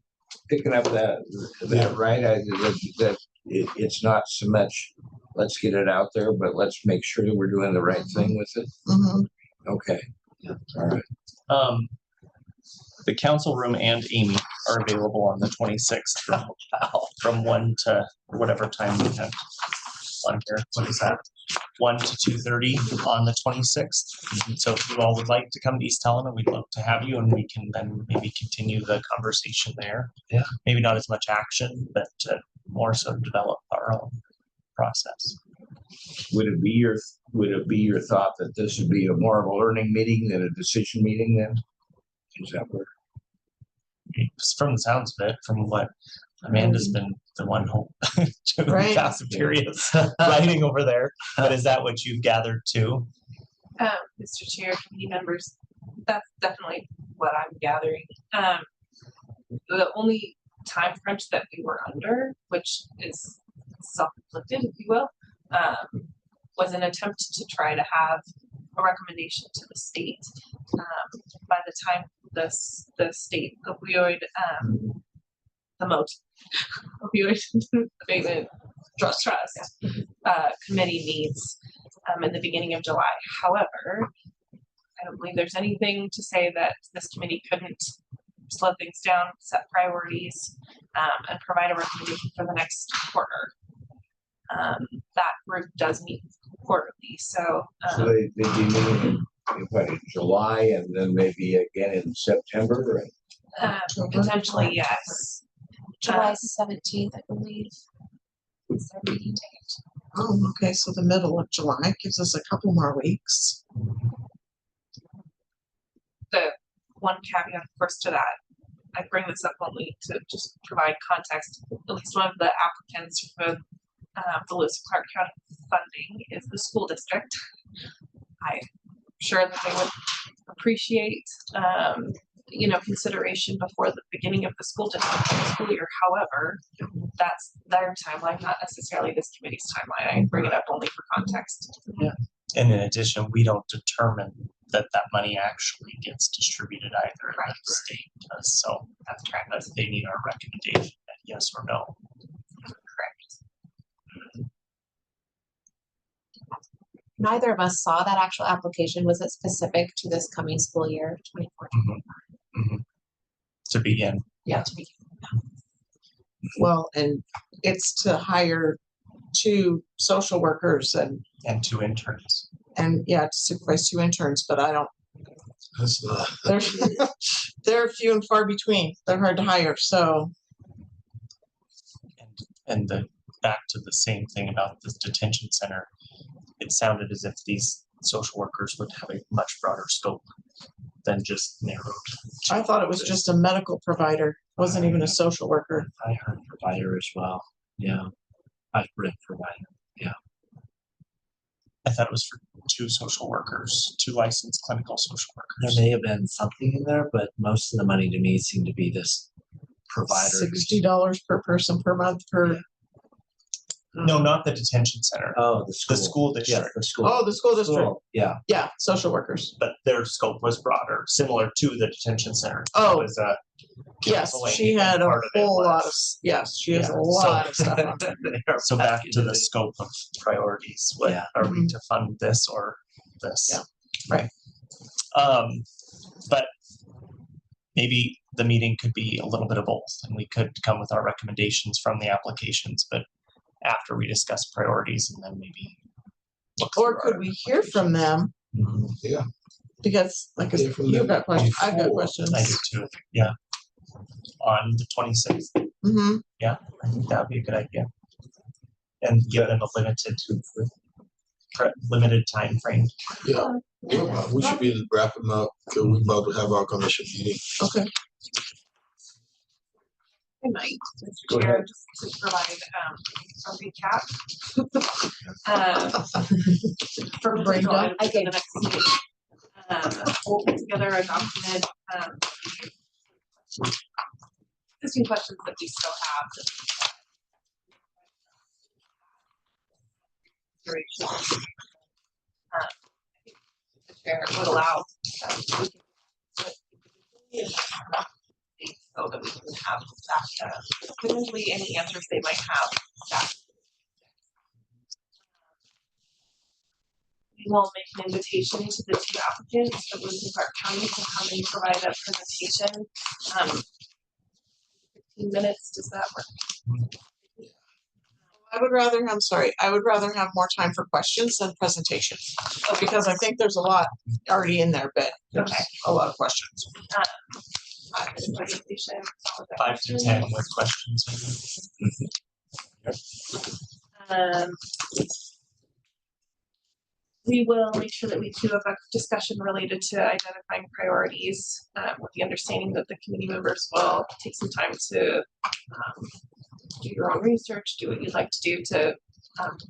Speaker 3: picking up that right? That it's not so much let's get it out there, but let's make sure that we're doing the right thing with it. Okay.
Speaker 7: Yeah.
Speaker 3: All right.
Speaker 1: The council room and Amy are available on the 26th from 1 to whatever time we have on here. What is that? 1 to 2:30 on the 26th. So if you all would like to come to East Helena, we'd love to have you, and we can then maybe continue the conversation there.
Speaker 7: Yeah.
Speaker 1: Maybe not as much action, but more so develop our own process.
Speaker 3: Would it be your thought that this would be more of a learning meeting than a decision meeting then? Is that where?
Speaker 1: Just from the sounds of it, from what Amanda's been the one home to
Speaker 4: Right.
Speaker 1: passive periods writing over there. But is that what you've gathered too?
Speaker 5: Mr. Chair, committee members, that's definitely what I'm gathering. The only time crunch that we were under, which is self-inflicted, if you will, was an attempt to try to have a recommendation to the state. By the time the state opioid, opioid abatement trust committee meets in the beginning of July. However, I don't believe there's anything to say that this committee couldn't slow things down, set priorities, and provide a recommendation for the next quarter. That group does meet quarterly, so
Speaker 3: They'd be meeting in July and then maybe again in September.
Speaker 5: potentially yes.
Speaker 2: July 17th, I believe. Is their meeting date.
Speaker 4: Oh, okay. So the middle of July gives us a couple more weeks.
Speaker 5: The one caveat, of course, to that, I bring this up only to just provide context. At least one of the applicants for the Lewis and Clark County funding is the school district. I'm sure that they would appreciate, consideration before the beginning of the school year. However, that's their timeline, not necessarily this committee's timeline. I bring it up only for context.
Speaker 7: Yeah.
Speaker 1: And in addition, we don't determine that money actually gets distributed either.
Speaker 5: Right.
Speaker 1: The state does. So
Speaker 5: That's correct.
Speaker 1: they need our recommendation, yes or no.
Speaker 5: Correct.
Speaker 2: Neither of us saw that actual application. Was it specific to this coming school year, 2014?
Speaker 1: To begin.
Speaker 2: Yeah, to begin.
Speaker 4: Well, and it's to hire 2 social workers and
Speaker 1: 2 interns.
Speaker 4: to supervise 2 interns, but I don't.
Speaker 6: That's
Speaker 4: They're few and far between. They're hard to hire. So.
Speaker 1: And back to the same thing about this detention center, it sounded as if these social workers would have a much broader scope than just narrowed.
Speaker 4: I thought it was just a medical provider. Wasn't even a social worker.
Speaker 7: I heard provider as well. Yeah. I've read provider. Yeah.
Speaker 1: I thought it was for 2 social workers, 2 licensed clinical social
Speaker 7: There
Speaker 1: workers.
Speaker 7: may have been something in there, but most of the money to me seemed to be this provider.
Speaker 4: $60 per person per month per.
Speaker 1: No, not the detention center,
Speaker 7: Oh,
Speaker 1: the school
Speaker 7: Yes,
Speaker 1: district,
Speaker 7: the school.
Speaker 4: Oh, the school district.
Speaker 7: Yeah.
Speaker 4: Yeah, social workers.
Speaker 1: but their scope was broader, similar to the detention center.
Speaker 4: Oh.
Speaker 1: It was a
Speaker 4: Yes,
Speaker 1: giveaway,
Speaker 4: she
Speaker 1: and
Speaker 4: had a
Speaker 1: part of it
Speaker 4: whole lot of,
Speaker 1: was-
Speaker 4: yes, she has
Speaker 1: Yeah,
Speaker 4: a lot of stuff on there.
Speaker 1: So back to the scope of priorities, what
Speaker 7: Yeah.
Speaker 1: are we to fund this or this?
Speaker 4: Yeah, right.
Speaker 1: But maybe the meeting could be a little bit of both, and we could come with our recommendations from the applications, but after we discuss priorities and then maybe. look
Speaker 4: Or
Speaker 1: through
Speaker 4: could
Speaker 1: our
Speaker 4: we hear from them?
Speaker 6: Yeah.
Speaker 4: Because like I
Speaker 6: Hear
Speaker 4: said,
Speaker 6: from
Speaker 4: you've
Speaker 6: them
Speaker 4: got questions, I've got
Speaker 6: before.
Speaker 4: questions.
Speaker 1: I do too, yeah. On the 26th,
Speaker 4: Mm-hmm.
Speaker 1: I think that'd be a good idea. And give them a limited time frame.
Speaker 6: Yeah, we should be wrapping up because we're about to have our commission meeting.
Speaker 4: Okay.
Speaker 5: I might,
Speaker 6: Go
Speaker 5: Mr. Chair,
Speaker 6: ahead.
Speaker 5: just to provide a recap. For
Speaker 4: Brain
Speaker 5: potential
Speaker 4: dump?
Speaker 5: items for the next meeting. We'll put together a document, existing questions that we still have. The chair would allow. So that we can have that, potentially any answers they might have. That. We will make an invitation to the 2 applicants of Lincoln Park County to come and provide that presentation. 15 minutes, does that work?
Speaker 4: I would rather have more time for questions than presentations. Because I think there's a lot already in there, but there's
Speaker 5: Okay.
Speaker 4: a lot of questions.
Speaker 5: Presentation.
Speaker 1: 5 to 10 with questions.
Speaker 5: We will make sure that we do have a discussion related to identifying priorities, with the understanding that the committee members will take some time to do your own research, do what you'd like to do to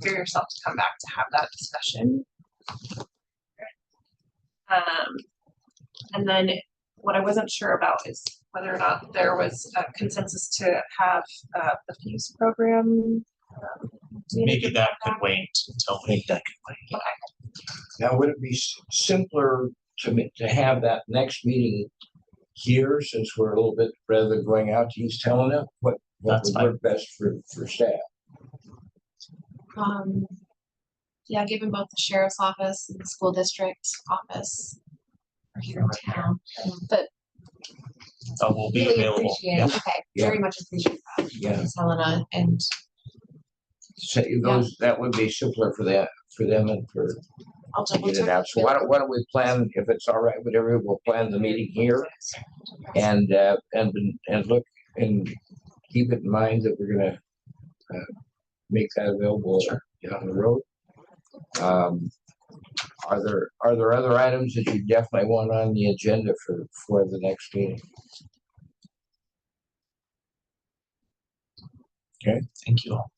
Speaker 5: prepare yourself to come back to have that discussion. And then what I wasn't sure about is whether or not there was a consensus to have the FEES program.
Speaker 1: Maybe that could wait until
Speaker 7: I think that could wait.
Speaker 3: Now, would it be simpler to have that next meeting here, since we're a little bit, rather than going out to East Helena? What
Speaker 1: That's
Speaker 3: would work best for staff?
Speaker 2: Yeah, given both the sheriff's office and the school district office are here in town, but
Speaker 1: we'll be
Speaker 2: really
Speaker 1: available.
Speaker 2: appreciate,
Speaker 1: Yeah.
Speaker 2: okay,
Speaker 3: Yeah.
Speaker 2: very much appreciate that,
Speaker 3: Yeah,
Speaker 2: Ms. Helena, and
Speaker 3: so those, that would be simpler for them and for
Speaker 2: I'll double
Speaker 3: get it
Speaker 2: check.
Speaker 3: out. So why don't we plan, if it's all right with everyone, we'll plan the meeting here and look and keep it in mind that we're gonna make that available down the road. Are there other items that you definitely want on the agenda for the next meeting? Okay.
Speaker 1: Thank you all.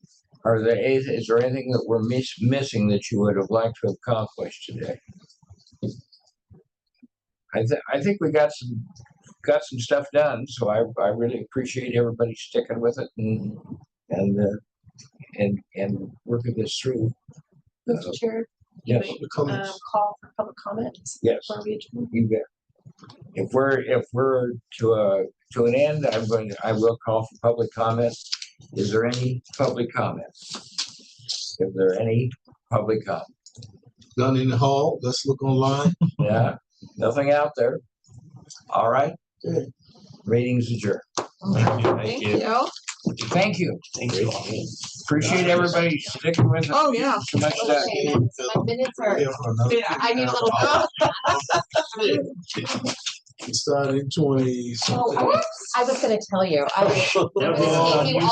Speaker 3: Is there anything that we're missing that you would have liked to accomplish today? I think we got some stuff done, so I really appreciate everybody sticking with it and working this through.
Speaker 5: Mr. Chair,
Speaker 3: Yes,
Speaker 5: call for public comments.
Speaker 3: yes,
Speaker 5: Before we adjourn.
Speaker 3: you bet. If we're to an end, I will call for public comment. Is there any public comments? Is there any public comment?
Speaker 6: Done in the hall, let's look online.
Speaker 3: Yeah, nothing out there. All right.
Speaker 6: Good.
Speaker 3: Meeting's adjourned.
Speaker 1: Thank you.
Speaker 4: Thank you.
Speaker 3: Thank you.
Speaker 1: Thank you all.
Speaker 3: Appreciate everybody sticking with us.
Speaker 4: Oh, yeah.
Speaker 3: So much stuff.
Speaker 2: Okay, my minutes are,
Speaker 6: Yeah, for another
Speaker 2: I need a little.
Speaker 6: It started in 20 something.
Speaker 2: I was gonna tell you, I was gonna give you all